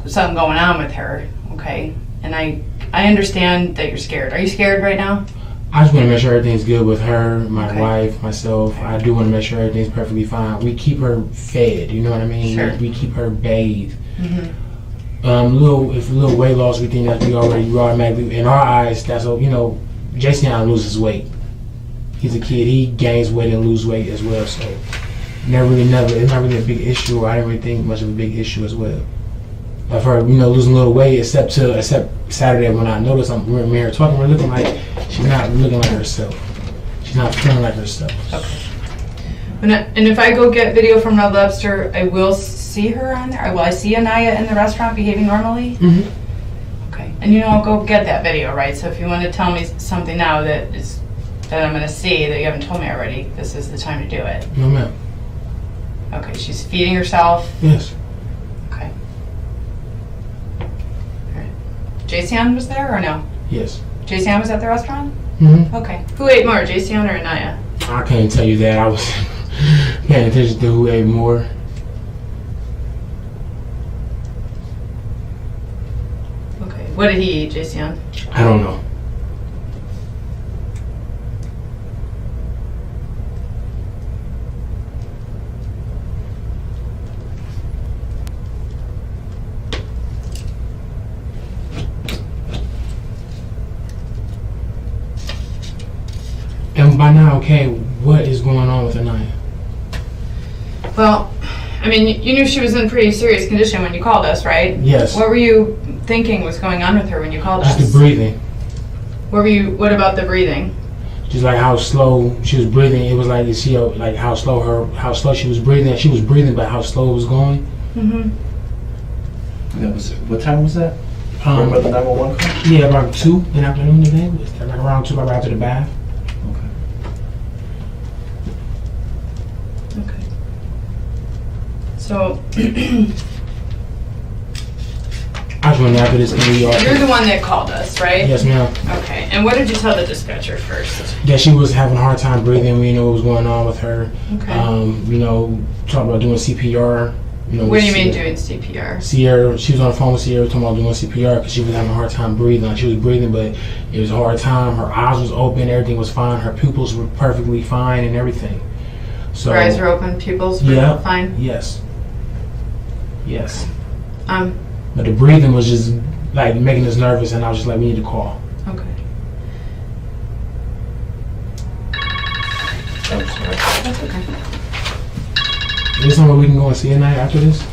[SPEAKER 2] going on with her, okay? And I understand that you're scared. Are you scared right now?
[SPEAKER 3] I just want to make sure everything's good with her, my
[SPEAKER 2] Okay.
[SPEAKER 3] wife, myself. I do want to make sure everything's perfectly fine. We keep her fed, you know what I mean?
[SPEAKER 2] Sure.
[SPEAKER 3] We keep her bathed.
[SPEAKER 2] Mm-hmm.
[SPEAKER 3] If little weight loss, we think that we automatically, in our eyes, that's, you know, Jason loses weight. He's a kid, he gains weight and loses weight as well, so it's not really a big issue. I didn't really think much of a big issue as well. Of her, you know, losing a little weight, except Saturday when I noticed we're here talking, we're looking like she's not looking like herself. She's not feeling like herself.
[SPEAKER 2] Okay. And if I go get video from Red Lobster, I will see her on there? Will I see Aniya in the restaurant behaving normally?
[SPEAKER 3] Mm-hmm.
[SPEAKER 2] Okay. And you know I'll go get that video, right? So if you want to tell me something now that I'm going to see that you haven't told me already, this is the time to do it.
[SPEAKER 3] No, ma'am.
[SPEAKER 2] Okay, she's feeding herself.
[SPEAKER 3] Yes.
[SPEAKER 2] Okay. Alright. Jason was there or no?
[SPEAKER 3] Yes.
[SPEAKER 2] Jason was at the restaurant?
[SPEAKER 3] Mm-hmm.
[SPEAKER 2] Okay. Who ate more, Jason or Aniya?
[SPEAKER 3] I can't tell you that. I was paying attention to who ate more.
[SPEAKER 2] Okay. What did he eat, Jason?
[SPEAKER 3] I don't know. And by now, okay, what is going on with Aniya?
[SPEAKER 2] Well, I mean, you knew she was in pretty serious condition when you called us, right?
[SPEAKER 3] Yes.
[SPEAKER 2] What were you thinking was going on with her when you called us?
[SPEAKER 3] Just the breathing.
[SPEAKER 2] What about the breathing?
[SPEAKER 3] Just like how slow she was breathing. It was like, you see, like how slow she was breathing. She was breathing, but how slow it was going.
[SPEAKER 2] Mm-hmm.
[SPEAKER 4] What time was that? Right about the 911 call?
[SPEAKER 3] Yeah, around 2 in the afternoon today. Was that like around 2, right after the bath.
[SPEAKER 2] Okay. So,
[SPEAKER 3] I just went after this
[SPEAKER 2] you're the one that called us, right?
[SPEAKER 3] Yes, ma'am.
[SPEAKER 2] Okay. And what did you tell the dispatcher first?
[SPEAKER 3] That she was having a hard time breathing. We know what was going on with her.
[SPEAKER 2] Okay.
[SPEAKER 3] You know, talking about doing CPR. You know,
[SPEAKER 2] What do you mean doing CPR?
[SPEAKER 3] Sierra, she was on the phone with Sierra talking about doing CPR because she was having a hard time breathing. Like she was breathing, but it was a hard time. Her eyes was open, everything was fine. Her pupils were perfectly fine and everything. So
[SPEAKER 2] Her eyes were open, pupils were fine?
[SPEAKER 3] Yes. Yes.
[SPEAKER 2] But
[SPEAKER 3] the breathing was just like making us nervous, and I was just like, we need to call.
[SPEAKER 2] Okay.
[SPEAKER 4] I'm sorry.
[SPEAKER 2] That's okay.
[SPEAKER 3] Is there somewhere we can go and see a night after this?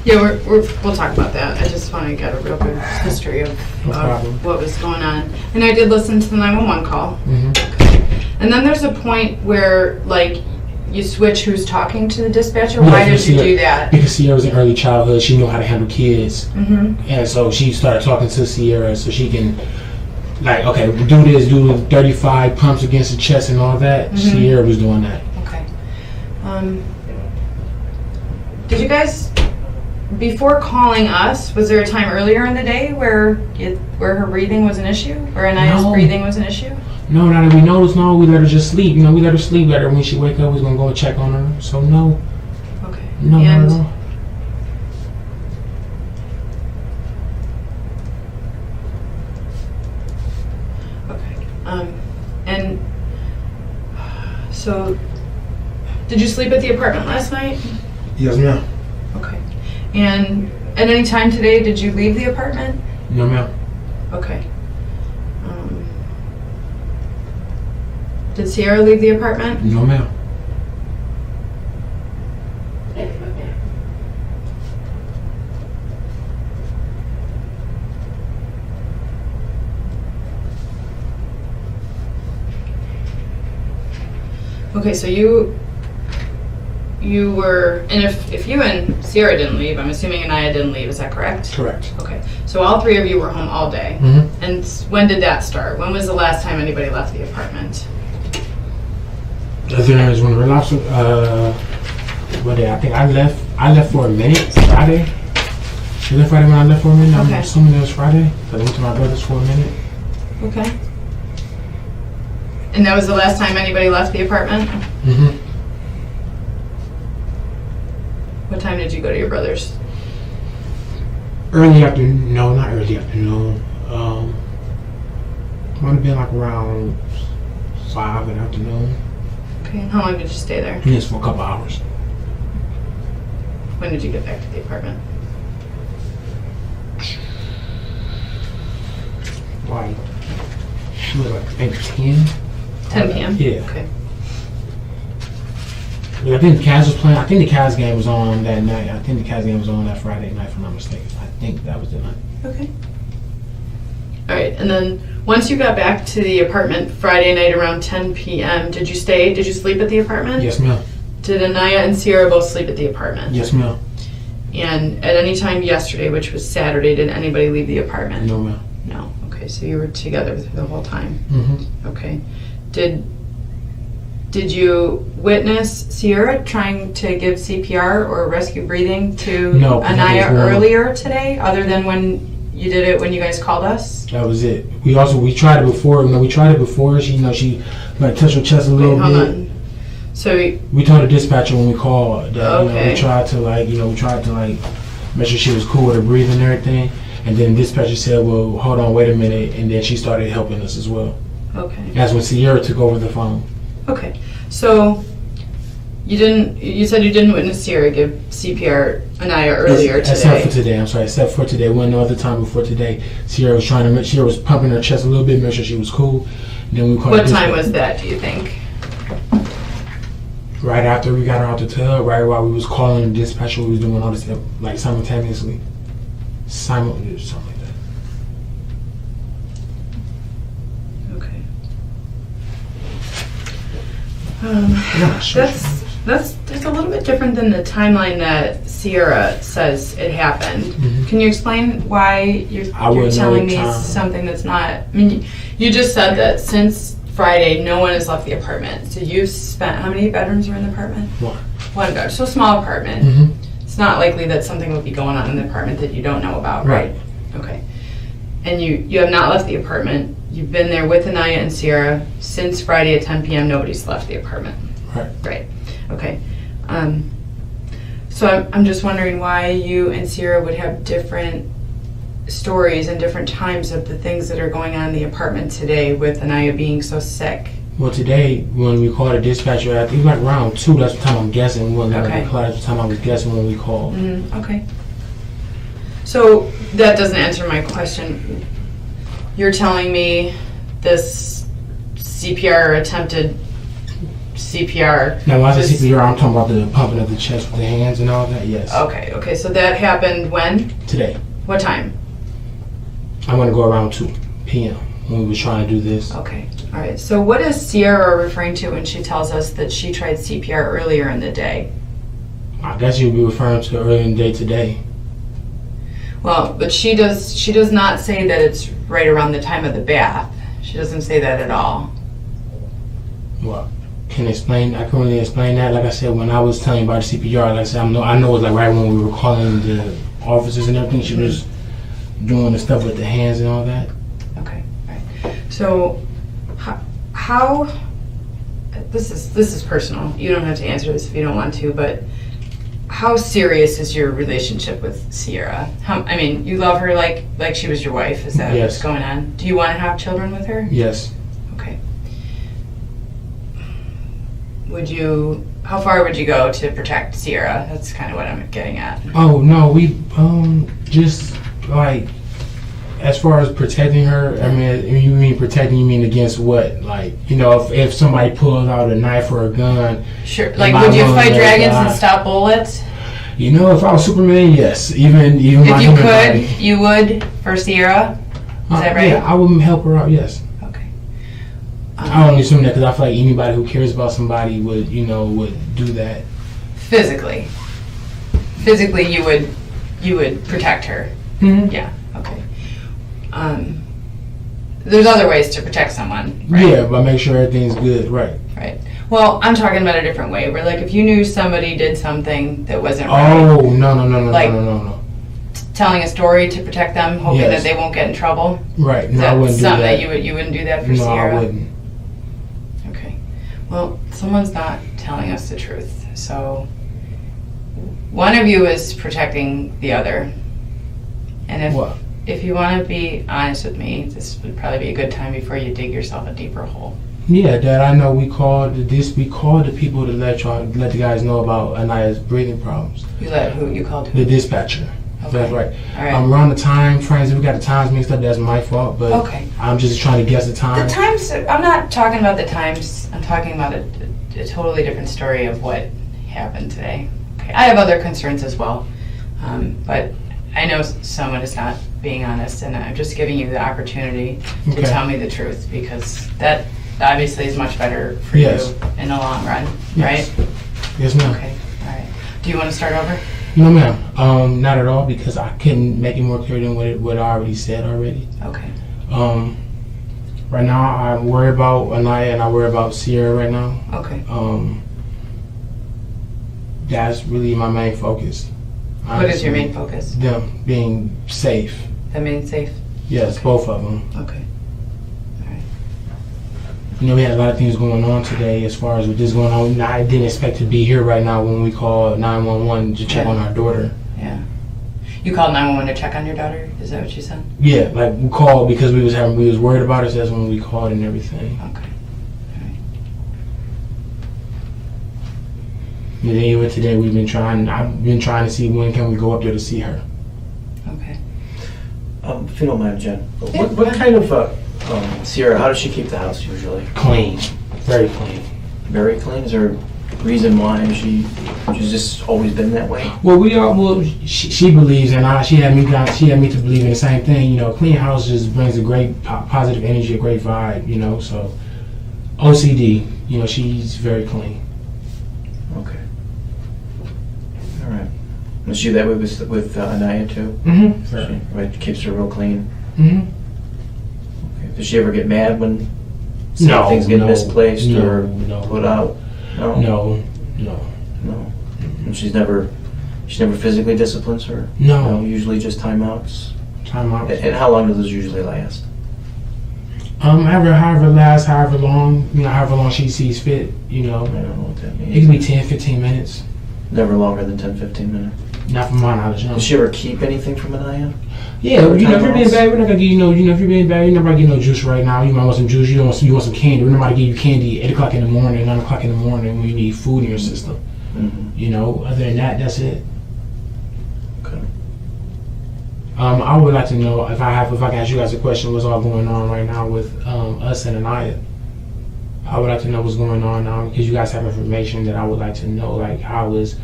[SPEAKER 2] Yeah, we'll talk about that. I just want to get a real good history of
[SPEAKER 3] No problem.
[SPEAKER 2] what was going on. And I did listen to the 911 call.
[SPEAKER 3] Mm-hmm.
[SPEAKER 2] And then there's a point where, like, you switch who's talking to the dispatcher. Why did you do that?
[SPEAKER 3] Because Sierra was in early childhood. She knew how to handle kids.
[SPEAKER 2] Mm-hmm.
[SPEAKER 3] And so she started talking to Sierra so she can, like, okay, do this, do 35 pumps against the chest and all that.
[SPEAKER 2] Mm-hmm.
[SPEAKER 3] Sierra was doing that.
[SPEAKER 2] Okay. Did you guys, before calling us, was there a time earlier in the day where her breathing was an issue? Or Aniya's breathing was an issue?
[SPEAKER 3] No, not that we noticed. No, we let her just sleep. You know, we let her sleep. Let her, when she wake up, we was going to go and check on her. So, no.
[SPEAKER 2] Okay.
[SPEAKER 3] No, not at all.
[SPEAKER 2] Okay. And so, did you sleep at the apartment last night?
[SPEAKER 3] Yes, ma'am.
[SPEAKER 2] Okay. And at any time today, did you leave the apartment?
[SPEAKER 3] No, ma'am.
[SPEAKER 2] Okay. Did Sierra leave the apartment?
[SPEAKER 3] No, ma'am.
[SPEAKER 2] Okay, so you were, and if you and Sierra didn't leave, I'm assuming Aniya didn't leave, is that correct?
[SPEAKER 3] Correct.
[SPEAKER 2] Okay, so all three of you were home all day.
[SPEAKER 3] Mm-hmm.
[SPEAKER 2] And when did that start? When was the last time anybody left the apartment?
[SPEAKER 3] There is when the relapse. What day? I think I left for a minute Friday. Was it Friday when I left for a minute?
[SPEAKER 2] Okay.
[SPEAKER 3] I'm assuming it was Friday. I went to my brother's for a minute.
[SPEAKER 2] Okay. And that was the last time anybody left the apartment?
[SPEAKER 3] Mm-hmm.
[SPEAKER 2] did you go to your brother's?
[SPEAKER 3] Early afternoon. No, not early afternoon. Might have been like around 5 in the afternoon.
[SPEAKER 2] Okay, and how long did you stay there?
[SPEAKER 3] Just for a couple hours.
[SPEAKER 2] When did you get back to the apartment?
[SPEAKER 3] Like, she was like maybe 10.
[SPEAKER 2] 10 p.m.?
[SPEAKER 3] Yeah.
[SPEAKER 2] Okay.
[SPEAKER 3] Yeah, I think the Cavs was playing. I think the Cavs game was on that night. I think the Cavs game was on that Friday night, if I'm not mistaken. I think that was the night.
[SPEAKER 2] Okay. All right, and then once you got back to the apartment Friday night around 10 p.m., did you stay? Did you sleep at the apartment?
[SPEAKER 3] Yes, ma'am.
[SPEAKER 2] Did Aniya and Sierra both sleep at the apartment?
[SPEAKER 3] Yes, ma'am.
[SPEAKER 2] And at any time yesterday, which was Saturday, did anybody leave the apartment?
[SPEAKER 3] No, ma'am.
[SPEAKER 2] No. Okay, so you were together the whole time.
[SPEAKER 3] Mm-hmm.
[SPEAKER 2] Okay. Did you witness Sierra trying to give CPR or rescue breathing to
[SPEAKER 3] No,
[SPEAKER 2] Aniya earlier today, other than when you did it when you guys called us?
[SPEAKER 3] That was it. We tried it before. We tried it before. She like touched her chest a little bit.
[SPEAKER 2] Hold on. So
[SPEAKER 3] We told the dispatcher when we called that
[SPEAKER 2] Okay.
[SPEAKER 3] we tried to make sure she was cool with her breathing and everything. And then the dispatcher said, "Well, hold on, wait a minute," and then she started helping us as well.
[SPEAKER 2] okay.
[SPEAKER 3] That's when Sierra took over the phone.
[SPEAKER 2] Okay. So you said you didn't witness Sierra give CPR Aniya earlier
[SPEAKER 3] Except
[SPEAKER 2] today.
[SPEAKER 3] for today. I'm sorry. Except for today. One other time before today, Sierra was pumping her chest a little bit, make sure she was cool. And then we called.
[SPEAKER 2] What time was that, do you think?
[SPEAKER 3] Right after we got her out the tub, right while we was calling the dispatcher, we was doing all this like simultaneously. Something like that.
[SPEAKER 2] Okay.
[SPEAKER 3] Yeah, sure.
[SPEAKER 2] That's a little bit different than the timeline that Sierra says it happened.
[SPEAKER 3] Mhm.
[SPEAKER 2] Can you explain why you're
[SPEAKER 3] wouldn't know
[SPEAKER 2] telling
[SPEAKER 3] the
[SPEAKER 2] me
[SPEAKER 3] time.
[SPEAKER 2] something that's not? I mean, you just said that since Friday, no one has left the apartment. So you've spent, how many bedrooms are in the apartment?
[SPEAKER 3] One.
[SPEAKER 2] One bedroom. So small apartment.
[SPEAKER 3] Mm-hmm.
[SPEAKER 2] It's not likely that something would be going on in the apartment that you don't know about, right? Okay. And you have not left the apartment. You've been there with Aniya and Sierra since Friday at 10 p.m. Nobody's left the apartment.
[SPEAKER 3] Right.
[SPEAKER 2] Right. Okay. So I'm just wondering why you and Sierra would have different stories and different times of the things that are going on in the apartment today with Aniya being so sick.
[SPEAKER 3] Well, today when we called the dispatcher, I think like around 2. That's the time I'm guessing.
[SPEAKER 2] Okay.
[SPEAKER 3] That's the time I was guessing when we called.
[SPEAKER 2] Okay. So that doesn't answer my question. You're telling me this CPR attempted CPR.
[SPEAKER 3] Now, when I say CPR, I'm talking about the pumping of the chest with the hands and all that. Yes.
[SPEAKER 2] Okay. So that happened when?
[SPEAKER 3] Today.
[SPEAKER 2] What time?
[SPEAKER 3] I'm gonna go around 2 p.m. when we were trying to do this.
[SPEAKER 2] Okay. All right. So what is Sierra referring to when she tells us that she tried CPR earlier in the day?
[SPEAKER 3] I guess you'd be referring to early in the day today.
[SPEAKER 2] Well, but she does not say that it's right around the time of the bath. She doesn't say that at all.
[SPEAKER 3] Well, I can really explain that. Like I said, when I was telling you about the CPR, like I said, I know it was like right when we were calling the officers and everything. She was doing the stuff with the hands and all that.
[SPEAKER 2] Okay. All right. So how this is personal. You don't have to answer this if you don't want to, but how serious is your relationship with Sierra? I mean, you love her like she was your wife. Is that
[SPEAKER 3] Yes.
[SPEAKER 2] what's going on? Do you want to have children with her?
[SPEAKER 3] Yes.
[SPEAKER 2] Okay. How far would you go to protect Sierra? That's kind of what I'm getting at.
[SPEAKER 3] Oh no, we just like as far as protecting her. I mean, you mean protecting? You mean against what? Like, if somebody pulls out a knife or a gun.
[SPEAKER 2] Sure. Like, would you fight dragons and stop bullets?
[SPEAKER 3] If I was Superman, yes. Even
[SPEAKER 2] If
[SPEAKER 3] my
[SPEAKER 2] you
[SPEAKER 3] human
[SPEAKER 2] could,
[SPEAKER 3] body.
[SPEAKER 2] you would for Sierra. Is that right?
[SPEAKER 3] Yeah, I would help her out. Yes.
[SPEAKER 2] Okay.
[SPEAKER 3] I only assume that because I feel like anybody who cares about somebody would do that.
[SPEAKER 2] Physically, you would protect her.
[SPEAKER 3] Mm-hmm.
[SPEAKER 2] Yeah. Okay. There's other ways to protect someone, right?
[SPEAKER 3] Yeah, but make sure everything's good, right?
[SPEAKER 2] Right. Well, I'm talking about a different way. Where, like, if you knew somebody did something that wasn't right,
[SPEAKER 3] Oh no!
[SPEAKER 2] Like-
[SPEAKER 3] No!
[SPEAKER 2] telling a story to protect them, hoping
[SPEAKER 3] Yes.
[SPEAKER 2] that they won't get in trouble.
[SPEAKER 3] Right?
[SPEAKER 2] Is
[SPEAKER 3] No, I
[SPEAKER 2] that
[SPEAKER 3] wouldn't do
[SPEAKER 2] something
[SPEAKER 3] that.
[SPEAKER 2] that you wouldn't do that for
[SPEAKER 3] No,
[SPEAKER 2] Sierra?
[SPEAKER 3] I wouldn't.
[SPEAKER 2] Okay. Well, someone's not telling us the truth. So one of you is protecting the other. And
[SPEAKER 3] What?
[SPEAKER 2] if you want to be honest with me, this would probably be a good time before you dig yourself a deeper hole.
[SPEAKER 3] Yeah, Dad, I know we called the people to let the guys know about Aniya's breathing problems.
[SPEAKER 2] You called who?
[SPEAKER 3] The dispatcher.
[SPEAKER 2] Okay.
[SPEAKER 3] That's right.
[SPEAKER 2] All right.
[SPEAKER 3] Around the time frames, if we got the times mixed up, that's my fault, but
[SPEAKER 2] Okay.
[SPEAKER 3] I'm just trying to guess the time.
[SPEAKER 2] The times, I'm not talking about the times, I'm talking about a totally different story of what happened today. Okay. I have other concerns as well, but I know someone is not being honest, and I'm just giving you the opportunity to
[SPEAKER 3] Okay.
[SPEAKER 2] tell me the truth, because that obviously is much better for
[SPEAKER 3] Yes.
[SPEAKER 2] you in the long run,
[SPEAKER 3] Yes.
[SPEAKER 2] right?
[SPEAKER 3] Yes, ma'am.
[SPEAKER 2] Okay, all right. Do you want to start over?
[SPEAKER 3] No, ma'am. Not at all, because I couldn't make it more clear than what I already said already.
[SPEAKER 2] Okay.
[SPEAKER 3] Right now, I'm worried about Aniya and I worry about Sierra right now.
[SPEAKER 2] Okay.
[SPEAKER 3] That's really my main focus.
[SPEAKER 2] What is your main focus?
[SPEAKER 3] Them being safe.
[SPEAKER 2] The main safe?
[SPEAKER 3] Yes,
[SPEAKER 2] Okay.
[SPEAKER 3] both of them.
[SPEAKER 2] Okay. All right.
[SPEAKER 3] You know, we had a lot of things going on today as far as with this going on. I didn't expect to be here right now when we called 911 to check
[SPEAKER 2] Yeah.
[SPEAKER 3] on our daughter.
[SPEAKER 2] Yeah. You called 911 to check on your daughter? Is that what you said?
[SPEAKER 3] Yeah, like we called because we was worried about her, so that's when we called and everything.
[SPEAKER 2] Okay.
[SPEAKER 3] And then even today I've been trying to see when can we go up there to see her.
[SPEAKER 2] Okay.
[SPEAKER 4] If you don't mind, Jen, what kind of Sierra? How does she keep the house usually?
[SPEAKER 3] Clean. Very clean.
[SPEAKER 4] Very clean. Is there a reason why she's just always been that way?
[SPEAKER 3] Well, she believes, and she had me to believe in the same thing. You know, clean house just brings a great positive energy, a great vibe. You know, so OCD. You know, she's very clean.
[SPEAKER 4] Okay. All right. Was she that way with Aniya too?
[SPEAKER 3] Mm-hmm.
[SPEAKER 4] She, right, keeps her real clean.
[SPEAKER 3] Mm-hmm.
[SPEAKER 4] Okay. Does she ever get mad when things get misplaced or put out?
[SPEAKER 3] No.
[SPEAKER 4] No. And she never physically disciplines her?
[SPEAKER 3] No.
[SPEAKER 4] Usually just timeouts?
[SPEAKER 3] Timeouts.
[SPEAKER 4] And how long do those usually last?
[SPEAKER 3] However long she sees fit, you know.
[SPEAKER 4] I don't know what that means.
[SPEAKER 3] It can be 10, 15 minutes.
[SPEAKER 4] Never longer than 10, 15 minutes.
[SPEAKER 3] Not from my knowledge, no.
[SPEAKER 4] Does she ever keep anything from Aniya?
[SPEAKER 3] Yeah, you know, if you're being bad, we're not gonna give you if you're being bad, you're not gonna get no juice right now. You might want some juice, you want some candy. We're not gonna give you candy 8 o'clock in the morning, 9 o'clock in the morning when you need food in your system.
[SPEAKER 4] Mm-hmm.
[SPEAKER 3] You know, other than that, that's it.
[SPEAKER 4] Okay.
[SPEAKER 3] I would like to know if I can ask you guys a question, what's all going on right now with us and Aniya. I would like to know what's going on now because you guys have information that I would like to know, like how is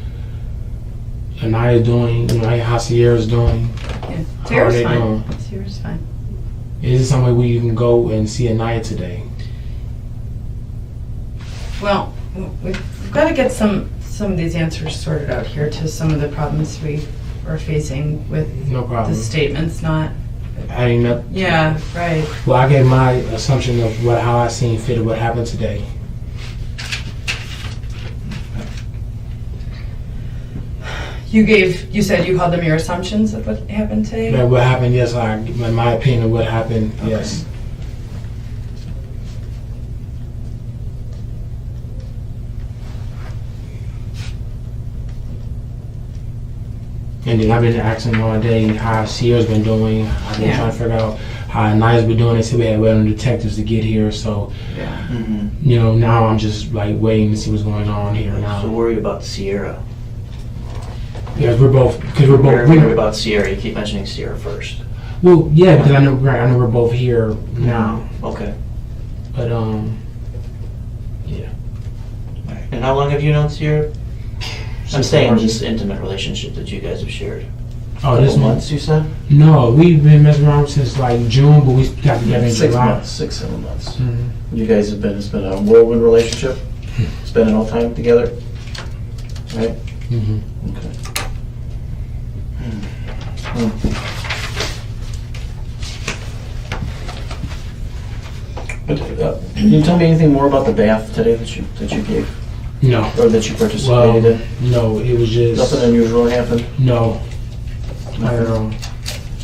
[SPEAKER 3] Aniya doing, you know, how Sierra's doing.
[SPEAKER 2] Yeah.
[SPEAKER 3] How are
[SPEAKER 2] Sierra's
[SPEAKER 3] they
[SPEAKER 2] fine.
[SPEAKER 3] doing?
[SPEAKER 2] Sierra's fine.
[SPEAKER 3] Is there some way we can go and see Aniya today?
[SPEAKER 2] Well, we've got to get some of these answers sorted out here to some of the problems we are facing with
[SPEAKER 3] No problem.
[SPEAKER 2] the statements not.
[SPEAKER 3] Adding up.
[SPEAKER 2] Yeah, right.
[SPEAKER 3] Well, I gave my assumption of how I seen fit of what happened today.
[SPEAKER 2] You said you called them your assumptions of what happened today?
[SPEAKER 3] That what happened, yes, my opinion of what happened,
[SPEAKER 2] Okay.
[SPEAKER 3] yes. And then I've been asking all day how Sierra's been doing. I've been
[SPEAKER 2] Yeah.
[SPEAKER 3] trying to figure out how Aniya's been doing. They said we had waiting on detectives to get here, so
[SPEAKER 2] Yeah.
[SPEAKER 4] Mm-hmm.
[SPEAKER 3] you know now I'm just like waiting to see what's going on here
[SPEAKER 4] So
[SPEAKER 3] now.
[SPEAKER 4] worried about Sierra.
[SPEAKER 3] Because we're both
[SPEAKER 4] Worried about Sierra. You keep mentioning Sierra first.
[SPEAKER 3] well, yeah, because I know we're both here now,
[SPEAKER 4] Okay.
[SPEAKER 3] but yeah.
[SPEAKER 4] And how long have you known Sierra? I'm
[SPEAKER 3] Since
[SPEAKER 4] saying
[SPEAKER 3] March.
[SPEAKER 4] this intimate relationship that you guys have shared.
[SPEAKER 3] Oh, this
[SPEAKER 4] Couple
[SPEAKER 3] month?
[SPEAKER 4] months, you said?
[SPEAKER 3] No, we've been messing around since like June, but we got together in
[SPEAKER 4] 6
[SPEAKER 3] July.
[SPEAKER 4] months, 6, 7 months.
[SPEAKER 3] Mhm.
[SPEAKER 4] You guys have been, it's been a whirlwind relationship, spending all time together, right?
[SPEAKER 3] Mhm.
[SPEAKER 4] Okay. Hmm. But, can you tell me anything more about the bath today that you gave,
[SPEAKER 3] No.
[SPEAKER 4] or that you participated in?
[SPEAKER 3] No, it was just
[SPEAKER 4] Nothing unusual happened?
[SPEAKER 3] no. Not at all.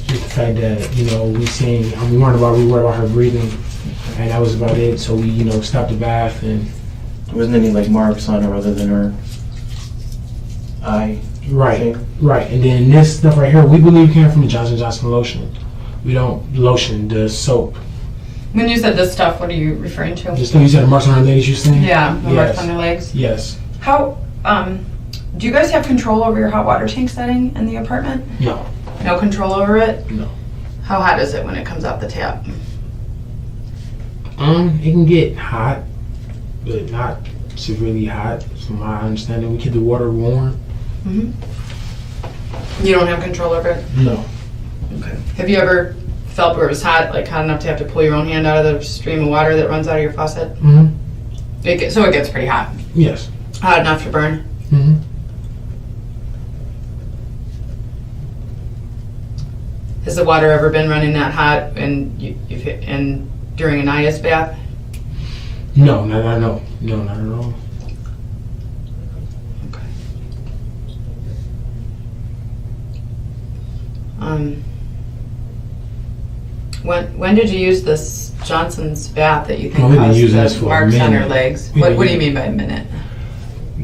[SPEAKER 3] Just the fact that we worried about her breathing, and that was about it. So we stopped the bath and
[SPEAKER 4] There wasn't any like marks on her other than her eye?
[SPEAKER 3] Right,
[SPEAKER 4] See?
[SPEAKER 3] right. And then this stuff right here, we believe came from the Johnson & Johnson lotion. We don't lotion, the soap.
[SPEAKER 2] When you said this stuff, what are you referring to?
[SPEAKER 3] The stuff you said, the marks on our ladies, you saying?
[SPEAKER 2] Yeah, the marks
[SPEAKER 3] Yes.
[SPEAKER 2] on their legs.
[SPEAKER 3] Yes.
[SPEAKER 2] How, do you guys have control over your hot water tank setting in the apartment?
[SPEAKER 3] No.
[SPEAKER 2] No control over it?
[SPEAKER 3] No.
[SPEAKER 2] How hot is it when it comes off the tap?
[SPEAKER 3] It can get hot, but not severely hot, from my understanding. We keep the water warm.
[SPEAKER 2] You don't have control over it?
[SPEAKER 3] No.
[SPEAKER 2] Okay. Have you ever felt where it was hot, like hot enough to have to pull your own hand out of the stream of water that runs out of your faucet?
[SPEAKER 3] Mm-hmm.
[SPEAKER 2] So it gets pretty hot.
[SPEAKER 3] Yes.
[SPEAKER 2] Hot enough to burn?
[SPEAKER 3] Mm-hmm.
[SPEAKER 2] Has the water ever been running that hot and during Aniya's bath?
[SPEAKER 3] No, not at all. No, not at all.
[SPEAKER 2] Okay. When did you use this Johnson's bath that you think
[SPEAKER 3] Well, we've been
[SPEAKER 2] caused
[SPEAKER 3] using this for
[SPEAKER 2] the
[SPEAKER 3] a
[SPEAKER 2] marks on her
[SPEAKER 3] minute.
[SPEAKER 2] legs?
[SPEAKER 3] We've
[SPEAKER 2] What
[SPEAKER 3] been
[SPEAKER 2] do you mean by a minute?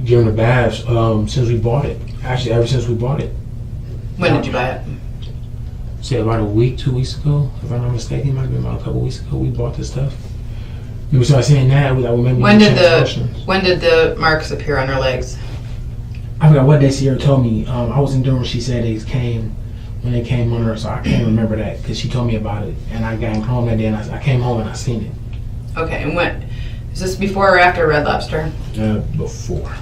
[SPEAKER 3] Giving the baths since we bought it. Actually, ever since we bought it.
[SPEAKER 2] When did you buy it?
[SPEAKER 3] Say about a week, 2 weeks ago, if I'm not mistaken. It might have been about a couple weeks ago we bought this stuff. And we started saying that. We maybe
[SPEAKER 2] When did
[SPEAKER 3] lotions.
[SPEAKER 2] the marks appear on her legs?
[SPEAKER 3] I forgot what day Sierra told me. I wasn't doing what she said when they came on her, so I can't remember that because she told me about it. And I got home that day and I came home and I seen it.
[SPEAKER 2] Okay, and when is this before or after Red Lobster?
[SPEAKER 3] Before.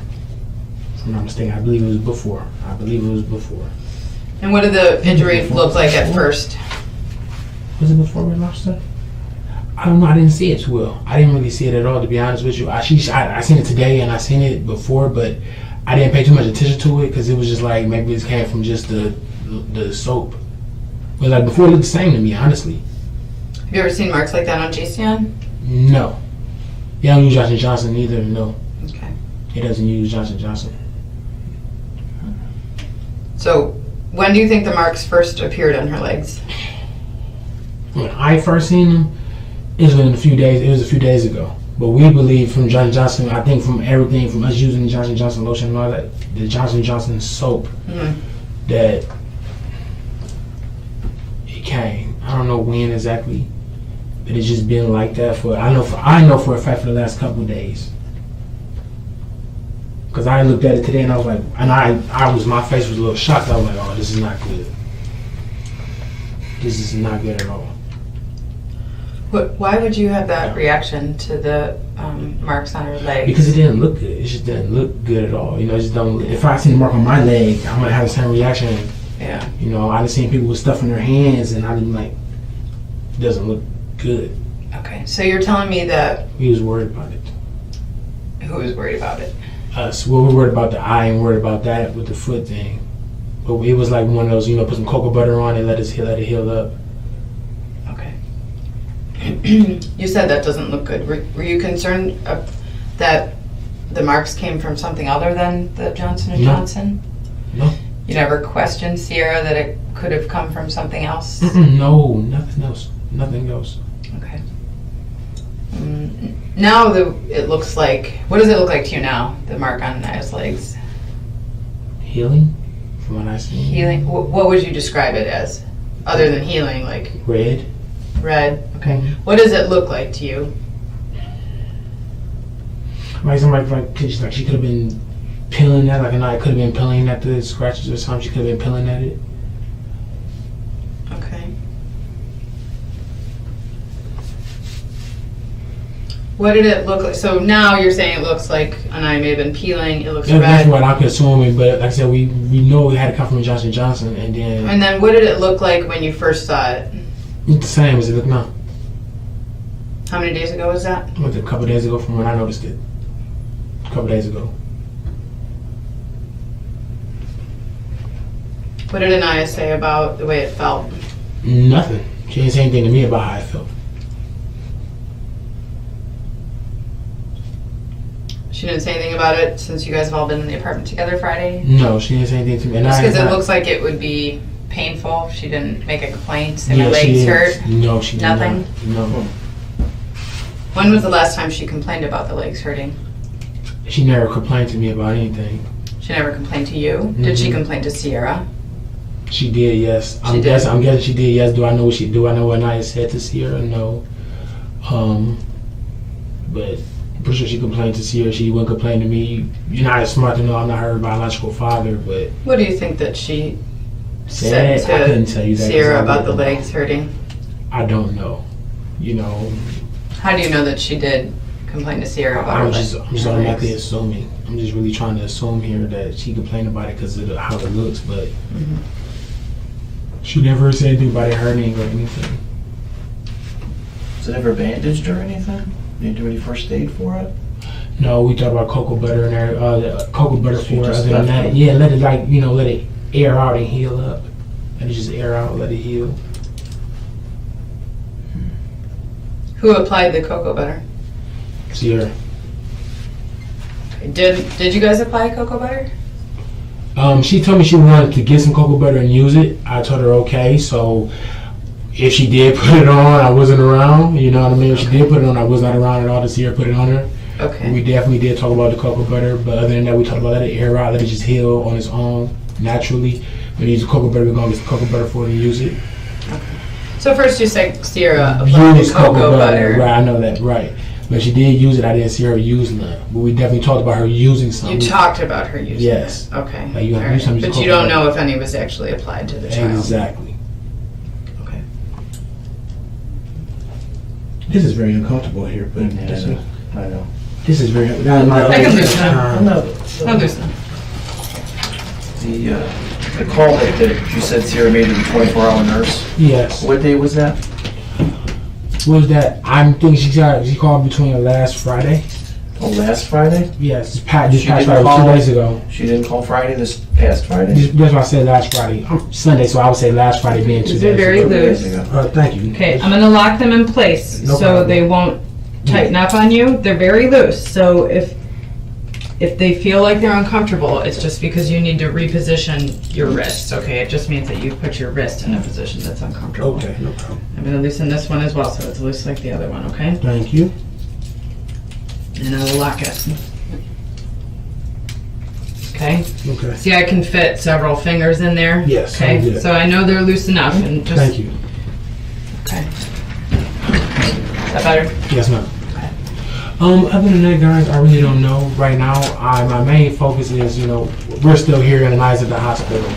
[SPEAKER 3] If I'm not mistaken, I believe it was before.
[SPEAKER 2] And what did the injury look like at first?
[SPEAKER 3] Was it before Red Lobster? I don't know. I didn't see it too well. I didn't really see it at all, to be honest with you. I seen it today and I seen it before, but I didn't pay too much attention to it because it was just like maybe it came from just the soap. But like before, it looked the same to me, honestly.
[SPEAKER 2] Have you ever seen marks like that on Jason?
[SPEAKER 3] No. He don't use Johnson & Johnson either. No.
[SPEAKER 2] Okay.
[SPEAKER 3] He doesn't use Johnson & Johnson.
[SPEAKER 2] So, when do you think the marks first appeared on her legs?
[SPEAKER 3] When I first seen them, it was a few days ago. But we believe from Johnson & Johnson, I think from everything, from us using the Johnson & Johnson lotion and all that, the Johnson & Johnson soap, that it came. I don't know when exactly, but it's just been like that I know for a fact for the last couple of days. Because I looked at it today and I was like, my face was a little shocked. I was like, oh, this is not good. This is not good at all.
[SPEAKER 2] Why would you have that reaction to the marks on her legs?
[SPEAKER 3] Because it didn't look good. It just didn't look good at all. You know, it just don't. If I seen the mark on my leg, I'm gonna have the same reaction.
[SPEAKER 2] Yeah.
[SPEAKER 3] You know, I've seen people with stuff in their hands, and I didn't it doesn't look good.
[SPEAKER 2] Okay, so you're telling me that
[SPEAKER 3] We was worried about it.
[SPEAKER 2] who was worried about it?
[SPEAKER 3] Us. Well, we're worried about the eye and worried about that with the foot thing. But it was like one of those, put some cocoa butter on it, let it heal up.
[SPEAKER 2] Okay. You said that doesn't look good. Were you concerned that the marks came from something other than the Johnson & Johnson?
[SPEAKER 3] No.
[SPEAKER 2] You never questioned Sierra that it could have come from something else?
[SPEAKER 3] No, nothing else. Nothing else.
[SPEAKER 2] Okay. Now it looks like, what does it look like to you now, the mark on Aniya's legs?
[SPEAKER 3] Healing, from what I see.
[SPEAKER 2] Healing? What would you describe it as? Other than healing, like
[SPEAKER 3] Red.
[SPEAKER 2] red? Okay.
[SPEAKER 3] Mhm.
[SPEAKER 2] What does it look like to you?
[SPEAKER 3] Like somebody she could have been peeling at, like Aniya could have been peeling at the scratches or something. She could have been peeling at it.
[SPEAKER 2] Okay. What did it look like? So now you're saying it looks like Aniya may have been peeling. It looks
[SPEAKER 3] That's
[SPEAKER 2] red.
[SPEAKER 3] what I'm assuming, but like I said, we know it had to come from Johnson & Johnson, and then
[SPEAKER 2] And then what did it look like when you first saw it?
[SPEAKER 3] it's the same as it look now.
[SPEAKER 2] How many days ago was that?
[SPEAKER 3] A couple days ago from when I noticed it. A couple days ago.
[SPEAKER 2] What did Aniya say about the way it felt?
[SPEAKER 3] Nothing. She didn't say anything to me about how I felt.
[SPEAKER 2] She didn't say anything about it since you guys have all been in the apartment together Friday?
[SPEAKER 3] No, she didn't say anything to me. And
[SPEAKER 2] Just because it
[SPEAKER 3] I-
[SPEAKER 2] looks like it would be painful. She didn't make a complaint, say
[SPEAKER 3] yeah,
[SPEAKER 2] my
[SPEAKER 3] she
[SPEAKER 2] legs
[SPEAKER 3] didn't.
[SPEAKER 2] hurt.
[SPEAKER 3] No, she did
[SPEAKER 2] Nothing?
[SPEAKER 3] not. No.
[SPEAKER 2] When was the last time she complained about the legs hurting?
[SPEAKER 3] She never complained to me about anything.
[SPEAKER 2] She never complained to you? Did she complain to Sierra?
[SPEAKER 3] She did, yes.
[SPEAKER 2] She did?
[SPEAKER 3] I'm guessing she did, yes. Do I know what Aniya said to Sierra? No. But I'm pretty sure she complained to Sierra. She wouldn't complain to me. You're not as smart to know I'm not her biological father, but...
[SPEAKER 2] What do you think that she said
[SPEAKER 3] I couldn't tell you
[SPEAKER 2] to
[SPEAKER 3] that.
[SPEAKER 2] Sierra about the legs hurting?
[SPEAKER 3] I don't know. You know...
[SPEAKER 2] How do you know that she did complain to Sierra about
[SPEAKER 3] I'm
[SPEAKER 2] her
[SPEAKER 3] just
[SPEAKER 2] legs?
[SPEAKER 3] automatically assuming. I'm just really trying to assume here that she complained about it because of how it looks, but... She never said anything about it hurting or anything.
[SPEAKER 4] Was it ever bandaged or anything? Did you do any first aid for it?
[SPEAKER 3] No, we talked about cocoa butter and the cocoa butter
[SPEAKER 4] So you
[SPEAKER 3] for it.
[SPEAKER 4] just
[SPEAKER 3] Other than
[SPEAKER 4] left
[SPEAKER 3] that,
[SPEAKER 4] it?
[SPEAKER 3] yeah, let it let it air out and heal up. Let it just air out, let it heal.
[SPEAKER 2] Who applied the cocoa butter?
[SPEAKER 3] Sierra.
[SPEAKER 2] Did you guys apply cocoa butter?
[SPEAKER 3] She told me she wanted to get some cocoa butter and use it. I told her okay, so if she did put it on, I wasn't around. You know what I mean? If she did put it on, I was not around at all to see her put it on her.
[SPEAKER 2] Okay.
[SPEAKER 3] We definitely did talk about the cocoa butter, but other than that, we talked about let it air out, let it just heal on its own naturally. When you use the cocoa butter, we're gonna get some cocoa butter for it and use it.
[SPEAKER 2] So first you said Sierra applied
[SPEAKER 3] Use
[SPEAKER 2] the cocoa butter.
[SPEAKER 3] right? I know that, right? But she did use it. I didn't see her use none. But we definitely talked about her using something.
[SPEAKER 2] You talked about her using
[SPEAKER 3] Yes.
[SPEAKER 2] it. Okay.
[SPEAKER 3] Like you have to
[SPEAKER 2] All
[SPEAKER 3] use something.
[SPEAKER 2] But you don't know if any was actually applied to the child.
[SPEAKER 3] Exactly.
[SPEAKER 2] Okay.
[SPEAKER 3] This is very uncomfortable here, but
[SPEAKER 4] Yeah, I know.
[SPEAKER 3] this is very.
[SPEAKER 2] I can loosen them.
[SPEAKER 4] No.
[SPEAKER 2] I'll loosen them.
[SPEAKER 4] The call that you said Sierra made to the 24-hour nurse.
[SPEAKER 3] Yes.
[SPEAKER 4] What day was that?
[SPEAKER 3] What was that? I'm thinking she called between last Friday.
[SPEAKER 4] Oh, last Friday?
[SPEAKER 3] Yes, just past
[SPEAKER 4] She didn't
[SPEAKER 3] Friday,
[SPEAKER 4] call?
[SPEAKER 3] 2 days ago.
[SPEAKER 4] She didn't call Friday, this past Friday?
[SPEAKER 3] That's why I said last Friday. Sunday, so I would say last Friday being 2
[SPEAKER 2] These
[SPEAKER 3] days
[SPEAKER 2] are very
[SPEAKER 3] ago.
[SPEAKER 2] loose.
[SPEAKER 3] Thank you.
[SPEAKER 2] Okay, I'm gonna lock them in place
[SPEAKER 3] No
[SPEAKER 2] so
[SPEAKER 3] problem.
[SPEAKER 2] they won't tighten up on you. They're very loose, so if they feel like they're uncomfortable, it's just because you need to reposition your wrists, okay? It just means that you put your wrist in a position that's uncomfortable.
[SPEAKER 3] Okay, no problem.
[SPEAKER 2] I'm gonna loosen this one as well, so it's loose like the other one, okay?
[SPEAKER 3] Thank you.
[SPEAKER 2] And I will lock it. Okay?
[SPEAKER 3] Okay.
[SPEAKER 2] See, I can fit several fingers in there.
[SPEAKER 3] Yes,
[SPEAKER 2] Okay,
[SPEAKER 3] sounds good.
[SPEAKER 2] so I know they're loose enough and just.
[SPEAKER 3] Thank you.
[SPEAKER 2] Okay. Is that better?
[SPEAKER 3] Yes, ma'am. Other than that, guys, I really don't know right now. My main focus is, we're still here in Aniya's at the hospital.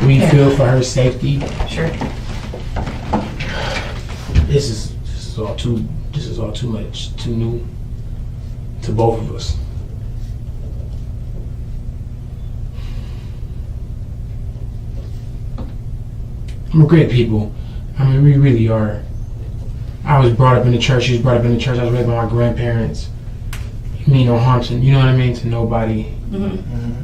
[SPEAKER 3] We feel for her safety.
[SPEAKER 2] Sure.
[SPEAKER 3] This is all too much, too new to both of us. We're great people. I mean, we really are. I was brought up in the church. She was brought up in the church. I was raised by my grandparents. You mean no harm to, you know what I mean, to nobody.
[SPEAKER 2] Mm-hmm.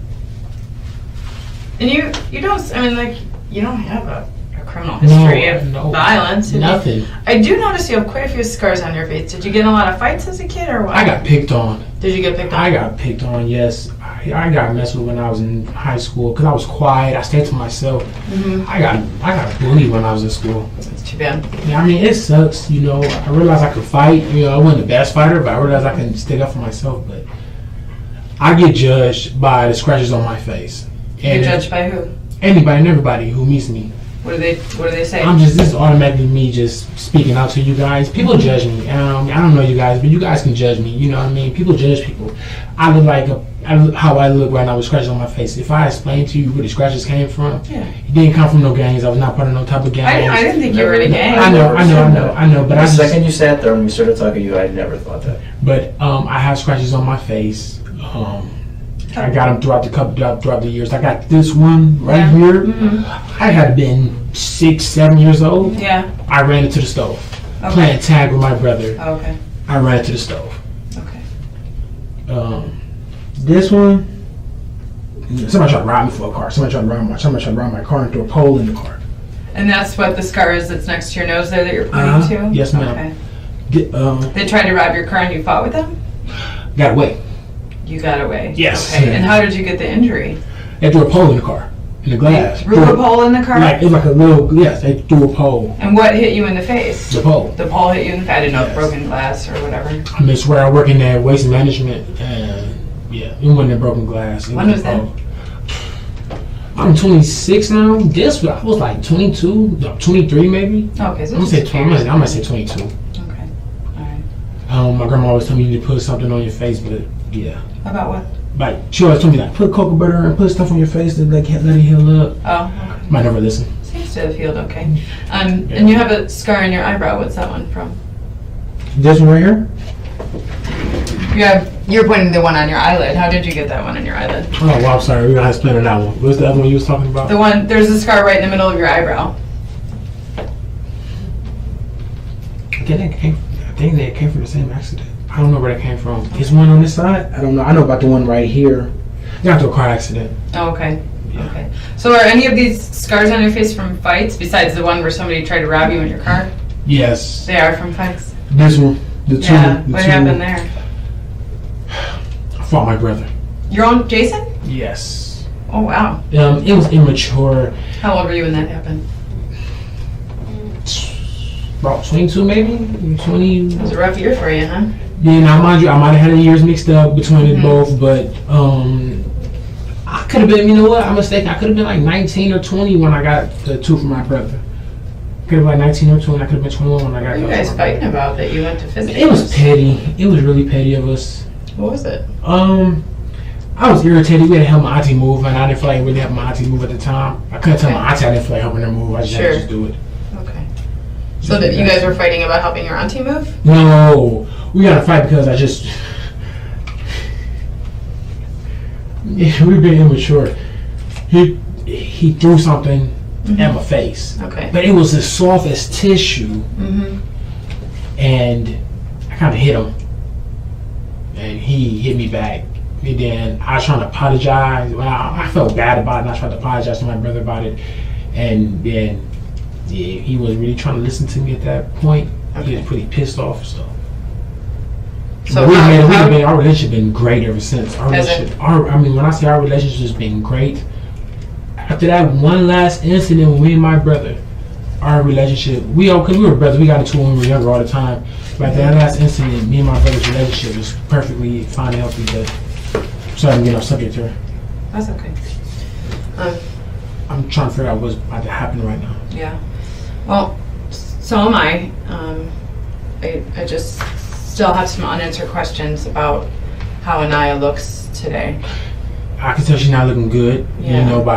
[SPEAKER 2] And you don't, I mean, like, you don't have a criminal history of violence.
[SPEAKER 3] Nothing.
[SPEAKER 2] I do notice you have quite a few scars on your face. Did you get in a lot of fights as a kid or what?
[SPEAKER 3] I got picked on.
[SPEAKER 2] Did you get picked on?
[SPEAKER 3] I got picked on, yes. I got messed with when I was in high school because I was quiet. I stayed to myself.
[SPEAKER 2] Mm-hmm.
[SPEAKER 3] I got bullied when I was in school.
[SPEAKER 2] That's too bad.
[SPEAKER 3] Yeah, I mean, it sucks, I realized I could fight. I wasn't the best fighter, but I realized I can stick up for myself. But I get judged by the scratches on my face.
[SPEAKER 2] You're judged by who?
[SPEAKER 3] Anybody and everybody who meets me.
[SPEAKER 2] What do they say?
[SPEAKER 3] This is automatically me just speaking out to you guys. People judge me. I don't know you guys, but you guys can judge me. You know what I mean? People judge people. I look like how I look right now with scratches on my face. If I explain to you where the scratches came from, it didn't come from no gangs. I was not part of no type of gang.
[SPEAKER 2] I didn't think you were in a gang.
[SPEAKER 3] I know. But
[SPEAKER 4] the second you sat there and we started talking to you, I never thought that.
[SPEAKER 3] But I have scratches on my face. I got them throughout the years. I got this one right here.
[SPEAKER 2] Mm-hmm.
[SPEAKER 3] I had been 6, 7 years old.
[SPEAKER 2] Yeah.
[SPEAKER 3] I ran into the stove.
[SPEAKER 2] Okay.
[SPEAKER 3] Playing tag with my brother.
[SPEAKER 2] Oh, okay.
[SPEAKER 3] I ran into the stove.
[SPEAKER 2] Okay.
[SPEAKER 3] This one, somebody tried to rob me for a car. Somebody tried to rob my car and threw a pole in the car.
[SPEAKER 2] And that's what the scar is that's next to your nose there that you're pointing to?
[SPEAKER 3] Yes, ma'am.
[SPEAKER 2] Okay. They tried to rob your car and you fought with them?
[SPEAKER 3] Got away.
[SPEAKER 2] You got away.
[SPEAKER 3] Yes.
[SPEAKER 2] Okay. And how did you get the injury?
[SPEAKER 3] They threw a pole in the car, in the glass.
[SPEAKER 2] Threw a pole in the car?
[SPEAKER 3] It was like a little, yes, they threw a pole.
[SPEAKER 2] And what hit you in the face?
[SPEAKER 3] The pole.
[SPEAKER 2] The pole hit you in the face? I didn't know,
[SPEAKER 3] Yes.
[SPEAKER 2] broken glass or whatever.
[SPEAKER 3] I mean, it's where I work in waste management, and yeah, it wasn't a broken glass.
[SPEAKER 2] When was that?
[SPEAKER 3] I'm 26 now. I was like 22, no, 23 maybe.
[SPEAKER 2] Okay, so
[SPEAKER 3] I'm gonna say 22.
[SPEAKER 2] Okay, all right.
[SPEAKER 3] My grandma always told me you need to put something on your face, but yeah.
[SPEAKER 2] About what?
[SPEAKER 3] Like, she always told me, like, put cocoa butter and put stuff on your face to, like, let it heal up.
[SPEAKER 2] Oh, okay.
[SPEAKER 3] Might never listen.
[SPEAKER 2] Seems to have healed okay. And you have a scar on your eyebrow. What's that one from?
[SPEAKER 3] This one right here?
[SPEAKER 2] Yeah, you're pointing the one on your eyelid. How did you get that one on your eyelid?
[SPEAKER 3] Oh, well, I'm sorry. We're going to have to explain that one. What's the other one you was talking about?
[SPEAKER 2] The one, there's a scar right in the middle of your eyebrow.
[SPEAKER 3] I think that came from the same accident. I don't know where that came from. Is one on this side? I don't know. I know about the one right here. Got into a car accident.
[SPEAKER 2] Oh, okay.
[SPEAKER 3] Yeah.
[SPEAKER 2] Okay. So are any of these scars on your face from fights, besides the one where somebody tried to rob you in your car?
[SPEAKER 3] Yes.
[SPEAKER 2] They are from fights?
[SPEAKER 3] This one. The two.
[SPEAKER 2] Yeah.
[SPEAKER 3] The
[SPEAKER 2] What
[SPEAKER 3] two.
[SPEAKER 2] happened there?
[SPEAKER 3] I fought my brother.
[SPEAKER 2] Your own Jason?
[SPEAKER 3] Yes.
[SPEAKER 2] Oh, wow.
[SPEAKER 3] It was immature.
[SPEAKER 2] How old were you when that happened?
[SPEAKER 3] About 22 maybe? 20.
[SPEAKER 2] It was a rough year for you, huh?
[SPEAKER 3] Yeah, now mind you, I might have had the years mixed up between it both, but I could have been, you know what, I'm mistaken. I could have been like 19 or 20 when I got the two from my brother. Could have been like 19 or 20. I could have been 21 when I got
[SPEAKER 2] What were you guys fighting about that you went to physics?
[SPEAKER 3] It was petty. It was really petty of us.
[SPEAKER 2] What was it?
[SPEAKER 3] I was irritated. We had to help my auntie move, and I didn't feel like really helping my auntie move at the time. I couldn't tell my auntie I didn't feel like helping her move. I just had to just do it.
[SPEAKER 2] Okay. So that you guys were fighting about helping your auntie move?
[SPEAKER 3] No, we got to fight because I just. Yeah, we've been immature. He threw something at my face.
[SPEAKER 2] Okay.
[SPEAKER 3] But it was as soft as tissue. And I kind of hit him. And he hit me back. And then I was trying to apologize. Well, I felt bad about it, and I tried to apologize to my brother about it. And then yeah, he wasn't really trying to listen to me at that point.
[SPEAKER 2] Okay.
[SPEAKER 3] He was pretty pissed off. So our relationship been great ever since. When I say our relationship has been great, after that one last incident with me and my brother, our relationship, because we were brothers, we got into it when we were younger all the time. But that last incident, me and my brother's relationship was perfectly fine and healthy. But sorry, I'm getting off subject here.
[SPEAKER 2] That's okay.
[SPEAKER 3] I'm trying to figure out what's about to happen right now.
[SPEAKER 2] Yeah. Well, so am I. I just still have some unanswered questions about how Aniya looks today.
[SPEAKER 3] I can tell she's not looking good.
[SPEAKER 2] Yeah.
[SPEAKER 3] You know,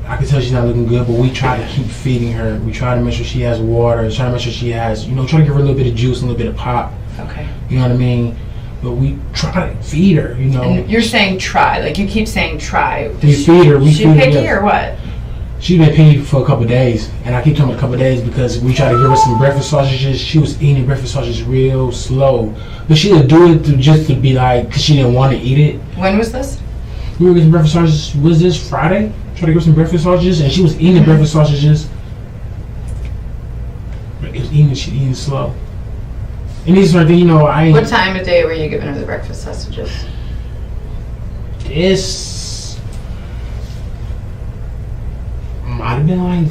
[SPEAKER 3] I can tell she's not looking good, but we try to keep feeding her. We try to make sure she has water, try to make sure she has, try to give her a little bit of juice, a little bit of pop.
[SPEAKER 2] Okay.
[SPEAKER 3] You know what I mean? But we try to feed her,
[SPEAKER 2] And you're saying try, like you keep saying try.
[SPEAKER 3] We feed her.
[SPEAKER 2] She picky or what?
[SPEAKER 3] She's been picky for a couple of days, and I keep telling her a couple of days because we try to give her some breakfast sausages. She was eating breakfast sausages real slow, but she would do it just to be like, because she didn't want to eat it.
[SPEAKER 2] When was this?
[SPEAKER 3] We were getting breakfast sausages. Was this Friday? Try to give her some breakfast sausages, and she was eating the breakfast sausages. She's eating slow. And these are the,
[SPEAKER 2] What time of day were you giving her the breakfast sausages?
[SPEAKER 3] This might have been like,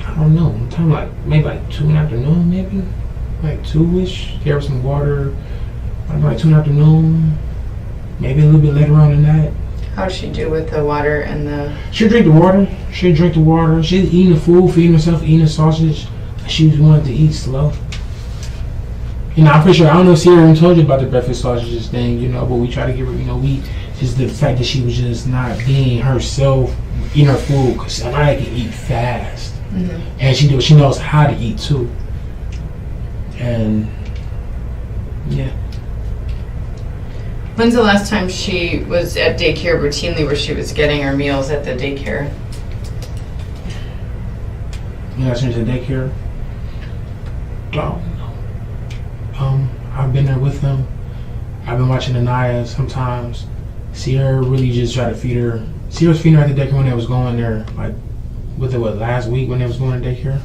[SPEAKER 3] I don't know, time maybe 2 in the afternoon, maybe like 2-ish. Gave her some water, like 2 in the afternoon, maybe a little bit later on than that.
[SPEAKER 2] How did she do with the water and the?
[SPEAKER 3] She'd drink the water. She's eating the food, feeding herself, eating the sausage. She wanted to eat slow. I'm pretty sure, I don't know if Sierra even told you about the breakfast sausages thing, but we try to give her, just the fact that she was just not being herself, eating her food, because Aniya can eat fast. And she knows how to eat too. And, yeah.
[SPEAKER 2] When's the last time she was at daycare routinely where she was getting her meals at the daycare?
[SPEAKER 3] Since the daycare? Oh, no. I've been there with them. I've been watching Aniya sometimes. Sierra really just try to feed her. Sierra was feeding her at the daycare when they was going there, last week when they was going to daycare?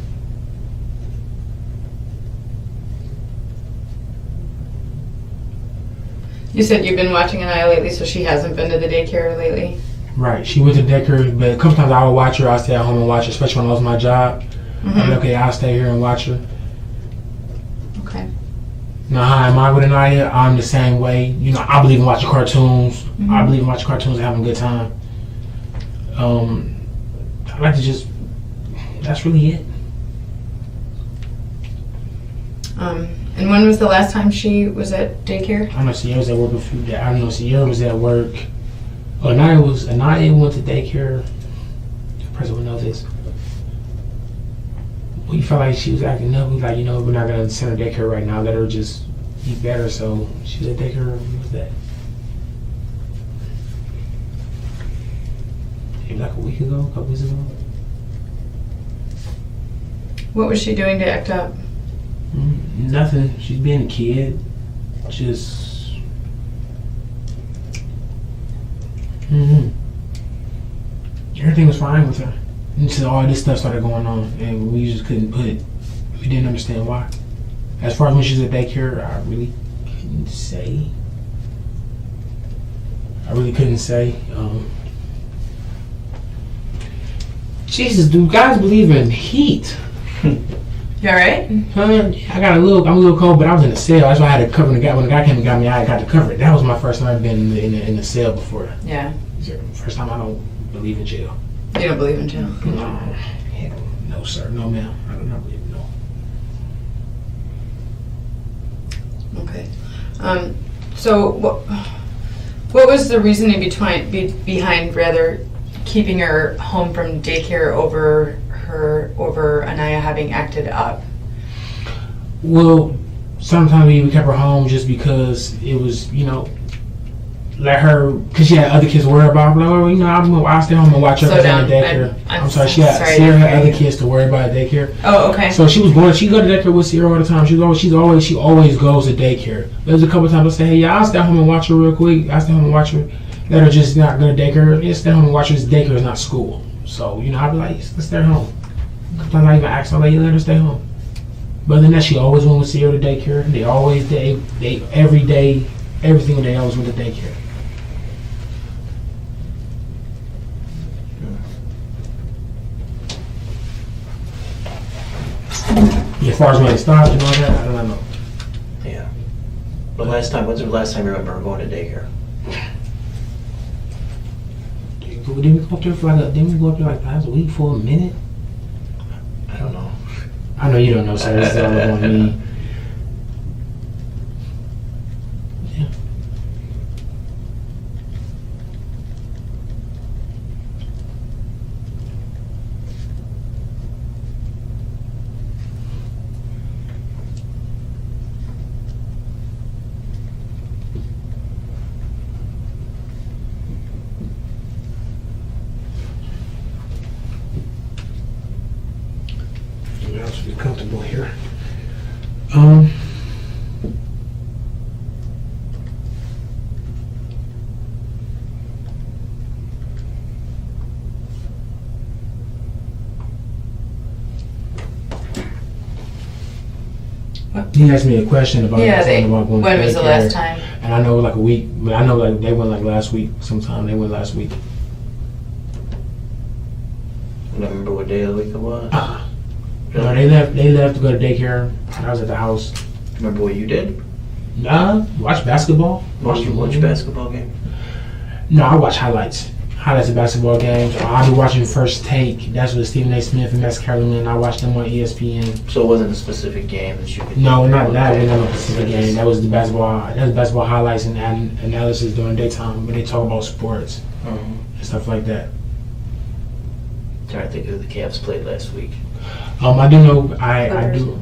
[SPEAKER 2] You said you've been watching Aniya lately, so she hasn't been to the daycare lately?
[SPEAKER 3] Right. She went to daycare, but a couple times I would watch her. I'll stay at home and watch her, especially when I lost my job. I'd be okay, I'll stay here and watch her.
[SPEAKER 2] Okay.
[SPEAKER 3] Now, how am I with Aniya? I'm the same way. You know, I believe in watching cartoons.
[SPEAKER 2] Mm-hmm.
[SPEAKER 3] I believe in watching cartoons and having a good time. I like to just. That's really it.
[SPEAKER 2] And when was the last time she was at daycare?
[SPEAKER 3] I know Sierra was at work a few days. I know Sierra was at work. Aniya went to daycare. The person would know this. We felt like she was acting up. We like, we're not gonna send her to daycare right now. Let her just eat better. So she was at daycare. What was that? Maybe like a week ago, a couple weeks ago.
[SPEAKER 2] What was she doing to act up?
[SPEAKER 3] Nothing. She's being a kid. Just. Everything was fine with her until all this stuff started going on, and we just couldn't put it. We didn't understand why. As far as when she was at daycare, I really couldn't say. Jesus, do guys believe in heat?
[SPEAKER 2] You alright?
[SPEAKER 3] I'm a little cold, but I was in the cell. That's why I had to cover the guy. When the guy came and got me, I got to cover it. That was my first time I've been in the cell before.
[SPEAKER 2] Yeah.
[SPEAKER 3] First time I don't believe in jail.
[SPEAKER 2] You don't believe in jail?
[SPEAKER 3] No, sir. No, ma'am. I do not believe in no.
[SPEAKER 2] Okay. So what was the reasoning behind rather keeping her home from daycare over Aniya having acted up?
[SPEAKER 3] Well, sometimes we kept her home just because it was, let her, because she had other kids to worry about. I'll stay home and watch her at daycare. I'm sorry, Sierra had other kids to worry about at daycare.
[SPEAKER 2] Oh, okay.
[SPEAKER 3] So she go to daycare with Sierra all the time. She always goes to daycare. There's a couple times I say, hey, yeah, I'll stay home and watch her real quick. I'll stay home and watch her. Let her just not go to daycare. Just stay home and watch her. Daycare is not school. So, I'll be like, let's stay home. Sometimes I even ask her, let her stay home. But then that she always went with Sierra to daycare. They every day, every single day, always went to daycare. As far as when it stopped and all that, I don't know.
[SPEAKER 4] Yeah. But when's the last time you remember her going to daycare?
[SPEAKER 3] Didn't we go up there like last week for a minute?
[SPEAKER 4] I don't know.
[SPEAKER 3] I know you don't know, sir. This is all on me. Yeah. I should be comfortable here. He asked me a question about about going
[SPEAKER 2] when
[SPEAKER 3] to
[SPEAKER 2] was the
[SPEAKER 3] daycare,
[SPEAKER 2] last time?
[SPEAKER 3] and I know like a week. But I know like they went like last week. Sometime they went last week.
[SPEAKER 4] I don't remember what day of the week it was.
[SPEAKER 3] No, they left to go to daycare. I was at the house.
[SPEAKER 4] Remember what you did?
[SPEAKER 3] Watch basketball.
[SPEAKER 4] Watch basketball game?
[SPEAKER 3] No, I watch highlights. Highlights of basketball games. I'll be watching First Take. That's with Stephen A. Smith and Max Kellerman. I watch them on ESPN.
[SPEAKER 4] So it wasn't a specific game that you could...
[SPEAKER 3] No, not that. It wasn't a specific game. That was the basketball. That was basketball highlights and analysis during daytime when they talk about sports and stuff like that.
[SPEAKER 4] Trying to think who the Cavs played last week.
[SPEAKER 3] I do know. I do.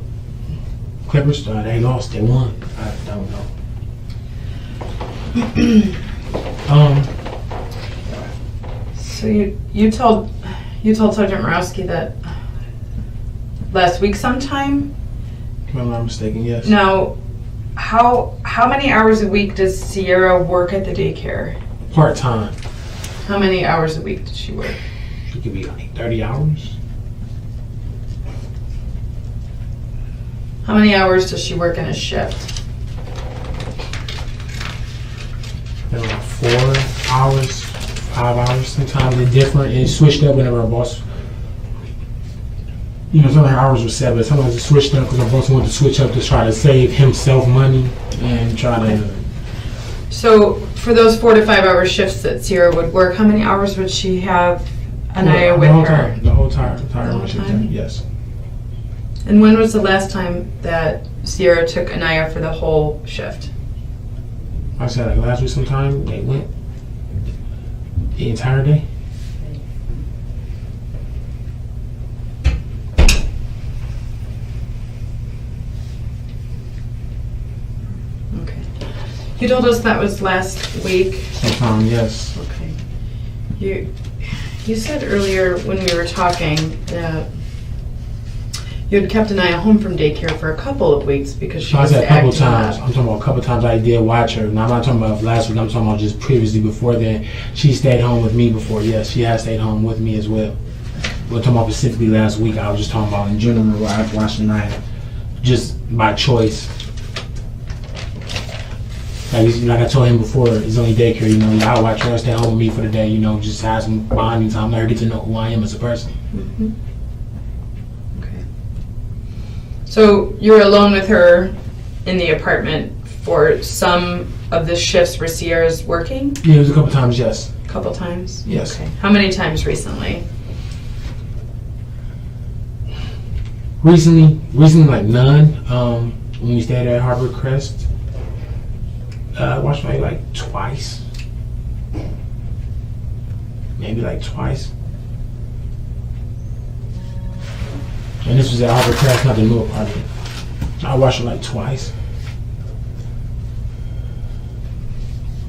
[SPEAKER 3] Clippers. They lost. They won. I don't know.
[SPEAKER 2] So you told Sergeant Morowski that last week sometime?
[SPEAKER 3] If I'm not mistaken, yes.
[SPEAKER 2] Now, how many hours a week does Sierra work at the daycare?
[SPEAKER 3] Part time.
[SPEAKER 2] How many hours a week does she work?
[SPEAKER 3] It could be like 30 hours.
[SPEAKER 2] How many hours does she work in a shift?
[SPEAKER 3] Like 4 hours, 5 hours. Sometimes it's different. It's switched up whenever our boss. some of her hours were set, but sometimes it switched up because my boss wanted to switch up to try to save himself money and try to.
[SPEAKER 2] So for those 4 to 5 hour shifts that Sierra would work, how many hours would she have Aniya with her?
[SPEAKER 3] The whole time. Yes.
[SPEAKER 2] And when was the last time that Sierra took Aniya for the whole shift?
[SPEAKER 3] I said like last week sometime they went the entire day.
[SPEAKER 2] Okay. You told us that was last week.
[SPEAKER 3] Sometime, yes.
[SPEAKER 2] Okay. You said earlier when we were talking that you had kept Aniya home from daycare for a couple of weeks because she
[SPEAKER 3] So I
[SPEAKER 2] was
[SPEAKER 3] said a couple
[SPEAKER 2] acting
[SPEAKER 3] times.
[SPEAKER 2] up.
[SPEAKER 3] I'm talking about a couple times I did watch her. Now I'm not talking about last week. I'm talking about just previously before then. She stayed home with me before. Yes, she has stayed home with me as well. We're talking about specifically last week. I was just talking about in general where I've watched Aniya just by choice. Like I told him before, it's only daycare. I watch her stay home with me for the day. Just have some bonding time. Let her get to know who I am as a person.
[SPEAKER 2] Mm-hmm. Okay. So you were alone with her in the apartment for some of the shifts where Sierra's working?
[SPEAKER 3] Yeah, it was a couple times. Yes.
[SPEAKER 2] A couple times?
[SPEAKER 3] Yes.
[SPEAKER 2] Okay. How many times recently?
[SPEAKER 3] Recently, like none. When we stayed at Harbor Crest, I watched maybe like twice. Maybe like twice. And this was at Harbor Crest, not the new apartment. I watched it like twice.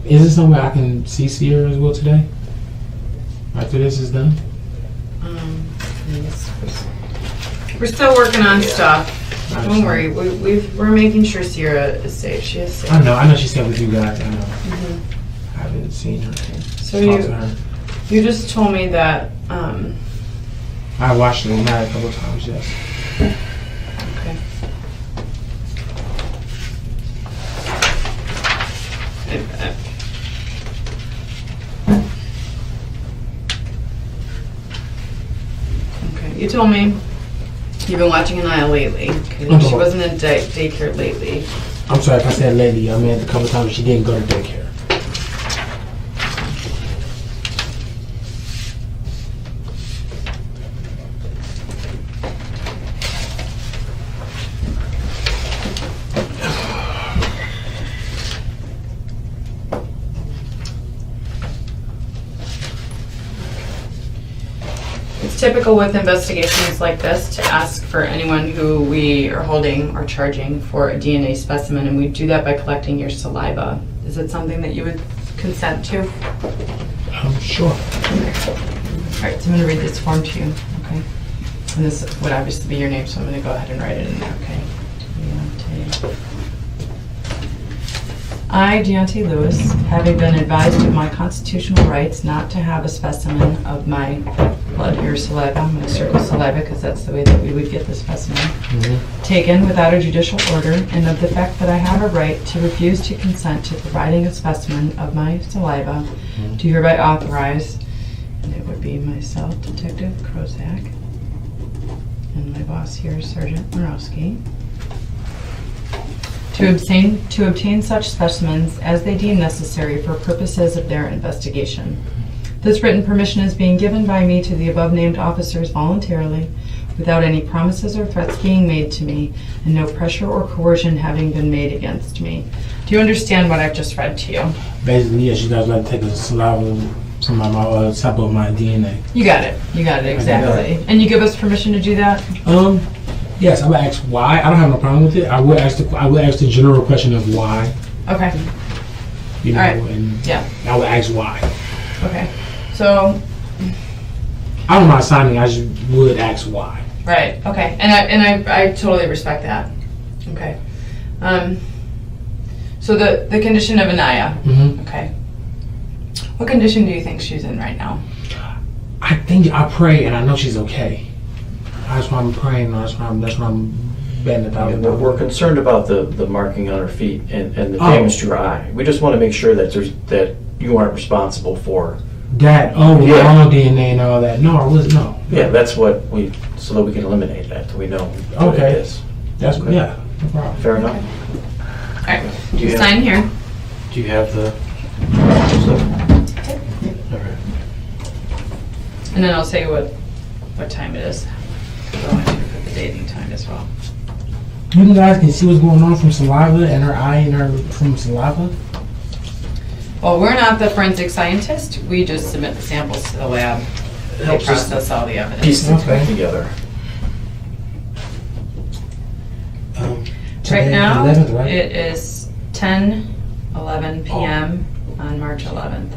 [SPEAKER 3] Is this somewhere I can see Sierra as well today? After this is done?
[SPEAKER 2] Yes. We're still working on stuff. Don't worry. We're making sure Sierra is safe. She is safe.
[SPEAKER 3] I know she stayed with you guys. I know.
[SPEAKER 2] Mhm.
[SPEAKER 3] I haven't seen her.
[SPEAKER 2] So
[SPEAKER 3] Talk to her.
[SPEAKER 2] you just told me that.
[SPEAKER 3] I watched it a couple times, yes.
[SPEAKER 2] Okay. Okay. You told me you've been watching Aniya lately. Okay. She wasn't in daycare lately.
[SPEAKER 3] I'm sorry if I said lately. I meant a couple times she didn't go to daycare.
[SPEAKER 2] It's typical with investigations like this to ask for anyone who we are holding or charging for a DNA specimen, and we do that by collecting your saliva. Is it something that you would consent to?
[SPEAKER 3] Sure.
[SPEAKER 2] All right, so I'm going to read this form to you, okay? And this would obviously be your name, so I'm going to go ahead and write it in there, okay? Deonte. I, Deonte Lewis, having been advised of my constitutional rights not to have a specimen of my blood or saliva, I'm going to circle saliva because that's the way that we would get the specimen, taken without a judicial order, and of the fact that I have a right to refuse to consent to providing a specimen of my saliva, do hereby authorize, and it would be myself, Detective Krozak, and my boss here, Sergeant Morowski, to obtain such specimens as they deem necessary for purposes of their investigation. This written permission is being given by me to the above-named officers voluntarily, without any promises or threats being made to me, and no pressure or coercion having been made against me. Do you understand what I've just read to you?
[SPEAKER 3] Basically, yes, you guys like to take a saliva from my sample of my DNA.
[SPEAKER 2] You got it, exactly. And you give us permission to do that?
[SPEAKER 3] Yes, I would ask why. I don't have no problem with it. I would ask the general question of why.
[SPEAKER 2] Okay.
[SPEAKER 3] All
[SPEAKER 2] right.
[SPEAKER 3] And
[SPEAKER 2] yeah.
[SPEAKER 3] I would ask why.
[SPEAKER 2] Okay. So.
[SPEAKER 3] I don't mind signing. I just would ask why.
[SPEAKER 2] Right. Okay. And I totally respect that. Okay. So the condition of Aniya. Okay. What condition do you think she's in right now?
[SPEAKER 3] I pray and I know she's okay. That's why I'm praying. That's why I'm betting about.
[SPEAKER 4] We're concerned about the marking on her feet and the damage to her eye. We just want to make sure that you aren't responsible for
[SPEAKER 3] that. Oh,
[SPEAKER 4] yeah.
[SPEAKER 3] All DNA and all that. No, I wasn't. No.
[SPEAKER 4] Yeah, that's what we so that we can eliminate that, so we know what
[SPEAKER 3] Okay.
[SPEAKER 4] it is.
[SPEAKER 3] That's
[SPEAKER 4] Okay.
[SPEAKER 3] yeah, no problem.
[SPEAKER 4] Fair enough?
[SPEAKER 2] All right,
[SPEAKER 4] Do you have-
[SPEAKER 2] sign here.
[SPEAKER 4] Do you have the stuff? All right.
[SPEAKER 2] And then I'll say what time it is. So I want you to put the date and time as well.
[SPEAKER 3] You guys can see what's going on from saliva and her eye and her from saliva.
[SPEAKER 2] Well, we're not the forensic scientist. We just submit the samples to the lab. They
[SPEAKER 4] Helps us
[SPEAKER 2] process all the evidence.
[SPEAKER 4] piece things back
[SPEAKER 3] Okay.
[SPEAKER 4] together.
[SPEAKER 2] Right
[SPEAKER 3] Today,
[SPEAKER 2] now,
[SPEAKER 3] 11th, right?
[SPEAKER 2] it is 10:11 p.m. on March 11th.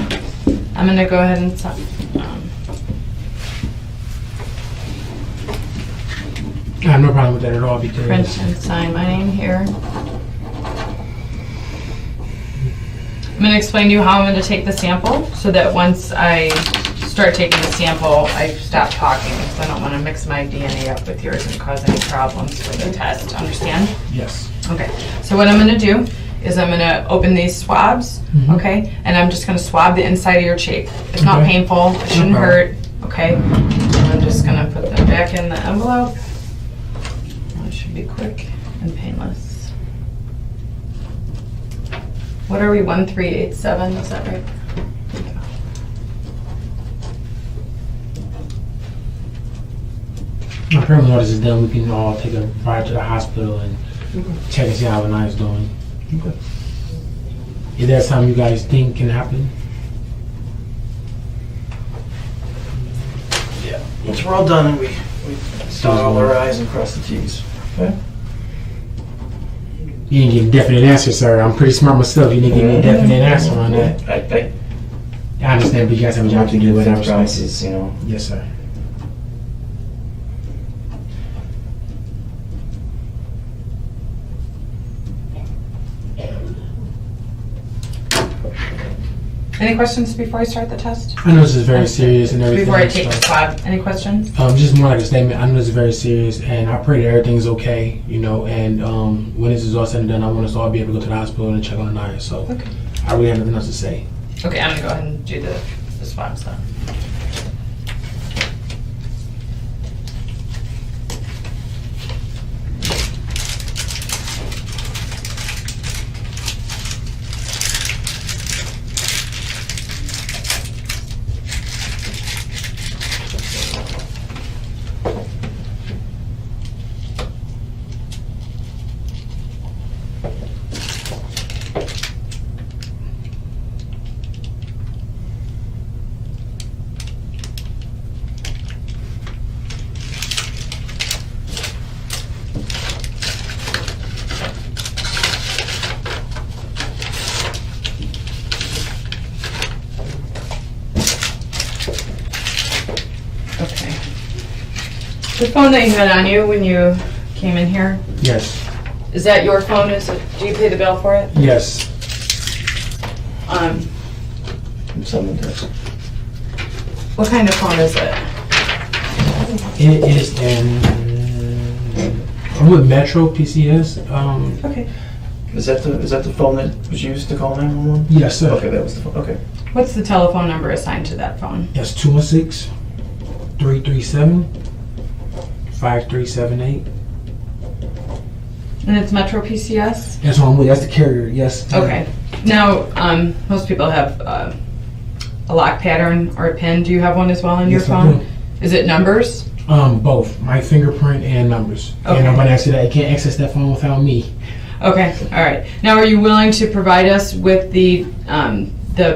[SPEAKER 2] Okay. I'm gonna go ahead and sign.
[SPEAKER 3] I have no problem with that at all because
[SPEAKER 2] Print and sign my name here. I'm going to explain to you how I'm going to take the sample so that once I start taking the sample, I stop talking because I don't want to mix my DNA up with yours and cause any problems for the test. Understand?
[SPEAKER 3] yes.
[SPEAKER 2] Okay. So what I'm going to do is I'm going to open these swabs, okay? And I'm just going to swab the inside of your cheek. It's not
[SPEAKER 3] Okay.
[SPEAKER 2] painful. It shouldn't
[SPEAKER 3] No problem.
[SPEAKER 2] hurt, okay? And I'm just going to put them back in the envelope. It should be quick and painless. What are we, 1387, is that right?
[SPEAKER 3] Apparently, all this is done. We can all take a ride to the hospital and check and see how Aniya's doing. Okay. Is there something you guys think can happen?
[SPEAKER 4] Yeah. Once we're all done, we dot all our I's and cross the T's. Okay?
[SPEAKER 3] You didn't give a definite answer, sir. I'm pretty smart myself. You didn't give me a definite answer on that.
[SPEAKER 4] I
[SPEAKER 3] I understand, but you guys have a job to do.
[SPEAKER 4] with
[SPEAKER 3] Whatever.
[SPEAKER 4] promises, you know.
[SPEAKER 3] Yes, sir.
[SPEAKER 2] Any questions before I start the test?
[SPEAKER 3] I know this is very serious and everything.
[SPEAKER 2] Before I take the
[SPEAKER 3] so-
[SPEAKER 2] swab, any questions?
[SPEAKER 3] Just more like a statement. I know this is very serious, and I pray that everything's okay, you know. And when this is all said and done, I want us to all be able to go to the hospital and check on Aniya. So
[SPEAKER 2] Okay.
[SPEAKER 3] I really have nothing else to say.
[SPEAKER 2] Okay, I'm gonna go ahead and do the swabs then. Okay. The phone that you had on you when you came in here,
[SPEAKER 3] Yes.
[SPEAKER 2] is that your phone? Do you pay the bill for it?
[SPEAKER 3] Yes.
[SPEAKER 4] Someone does.
[SPEAKER 2] What kind of phone is it?
[SPEAKER 3] It is I'm with Metro PCS.
[SPEAKER 2] Okay.
[SPEAKER 4] Is that the phone that was used to call 911?
[SPEAKER 3] Yes, sir.
[SPEAKER 4] Okay, that was the phone. Okay.
[SPEAKER 2] What's the telephone number assigned to that phone?
[SPEAKER 3] Yes, 216-337-5378.
[SPEAKER 2] And it's Metro PCS?
[SPEAKER 3] That's what I'm with. That's the carrier. Yes.
[SPEAKER 2] Okay. Now, most people have a lock pattern or a pin. Do you have one as well on your
[SPEAKER 3] Yes, I
[SPEAKER 2] phone?
[SPEAKER 3] do.
[SPEAKER 2] Is it numbers?
[SPEAKER 3] Both. My fingerprint and numbers.
[SPEAKER 2] Okay.
[SPEAKER 3] And nobody actually that can't access that phone without me.
[SPEAKER 2] Okay. All right. Now, are you willing to provide us with the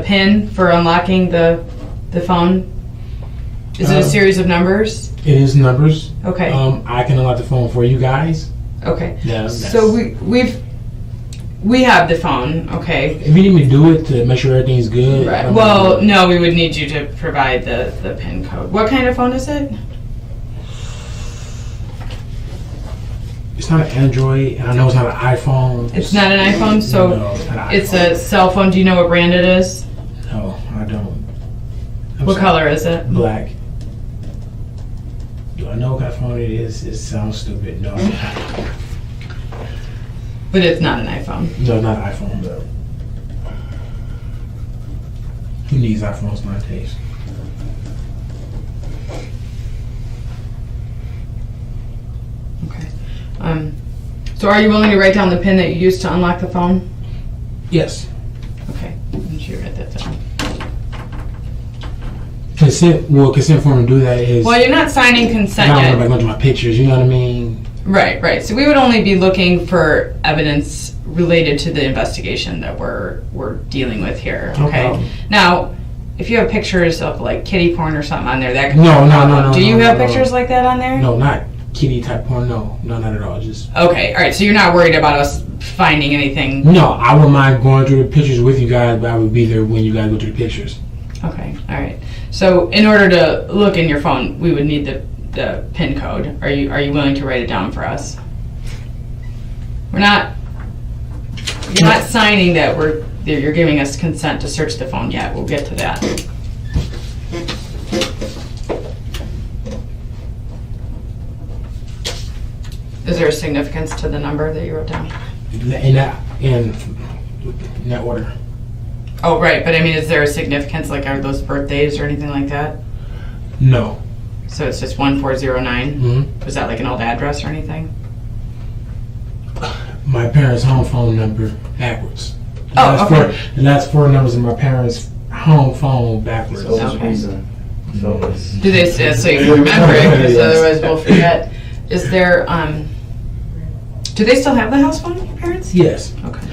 [SPEAKER 2] pin for unlocking the phone? Is it a series of numbers?
[SPEAKER 3] It is numbers.
[SPEAKER 2] Okay.
[SPEAKER 3] I can unlock the phone for you guys.
[SPEAKER 2] Okay.
[SPEAKER 3] Yeah.
[SPEAKER 2] So we have the phone. Okay.
[SPEAKER 3] If you need me to do it to make sure everything's good.
[SPEAKER 2] Right.
[SPEAKER 3] I'm
[SPEAKER 2] Well,
[SPEAKER 3] gonna do it.
[SPEAKER 2] no, we would need you to provide the PIN code. What kind of phone is it?
[SPEAKER 3] It's not an Android, and I know it's not an iPhone.
[SPEAKER 2] It's not an iPhone, so
[SPEAKER 3] No, it's not an
[SPEAKER 2] it's
[SPEAKER 3] iPhone.
[SPEAKER 2] a cell phone. Do you know what brand it is?
[SPEAKER 3] No, I don't. I'm
[SPEAKER 2] What
[SPEAKER 3] sorry.
[SPEAKER 2] color is it?
[SPEAKER 3] Black. Do I know what kind of phone it is? It sounds stupid. No,
[SPEAKER 2] But it's not an iPhone.
[SPEAKER 3] no, not an iPhone. No. can use iPhones nowadays.
[SPEAKER 2] Okay. So are you willing to write down the PIN that you used to unlock the phone?
[SPEAKER 3] Yes.
[SPEAKER 2] Okay. Why don't you write that down?
[SPEAKER 3] Consent form to do that is.
[SPEAKER 2] Well, you're not signing consent
[SPEAKER 3] I
[SPEAKER 2] yet.
[SPEAKER 3] don't know, like, my pictures. You know what I mean?
[SPEAKER 2] Right. So we would only be looking for evidence related to the investigation that we're dealing with here. Okay.
[SPEAKER 3] problem.
[SPEAKER 2] Now, if you have pictures of like kitty porn or something on there, that could
[SPEAKER 3] No,
[SPEAKER 2] be a
[SPEAKER 3] no,
[SPEAKER 2] problem.
[SPEAKER 3] no,
[SPEAKER 2] Do you
[SPEAKER 3] no,
[SPEAKER 2] have
[SPEAKER 3] no.
[SPEAKER 2] pictures like that on there?
[SPEAKER 3] No, not kitty type porn. No, not at all. Just.
[SPEAKER 2] Okay. All right. So you're not worried about us finding anything.
[SPEAKER 3] No, I wouldn't mind going through the pictures with you guys, but I would be there when you guys go through the pictures.
[SPEAKER 2] Okay. All right. So in order to look in your phone, we would need the PIN code. Are you willing to write it down for us? You're not signing that you're giving us consent to search the phone yet. We'll get to that. Is there a significance to the number that you wrote down?
[SPEAKER 3] In that order.
[SPEAKER 2] Oh, right. But I mean, is there a significance? Like, are those birthdays or anything like that?
[SPEAKER 3] No.
[SPEAKER 2] So it's just 1409?
[SPEAKER 3] Mm-hmm.
[SPEAKER 2] Was that like an old address or anything?
[SPEAKER 3] My parents' home phone number backwards.
[SPEAKER 2] Oh, okay.
[SPEAKER 3] The last four numbers of my parents' home phone backwards.
[SPEAKER 4] So there's a
[SPEAKER 2] Okay.
[SPEAKER 4] reason. So it's.
[SPEAKER 2] Do they say so you can remember it? Because otherwise we'll forget. Is there do they still have the house phone, your parents?
[SPEAKER 3] Yes.
[SPEAKER 2] Okay.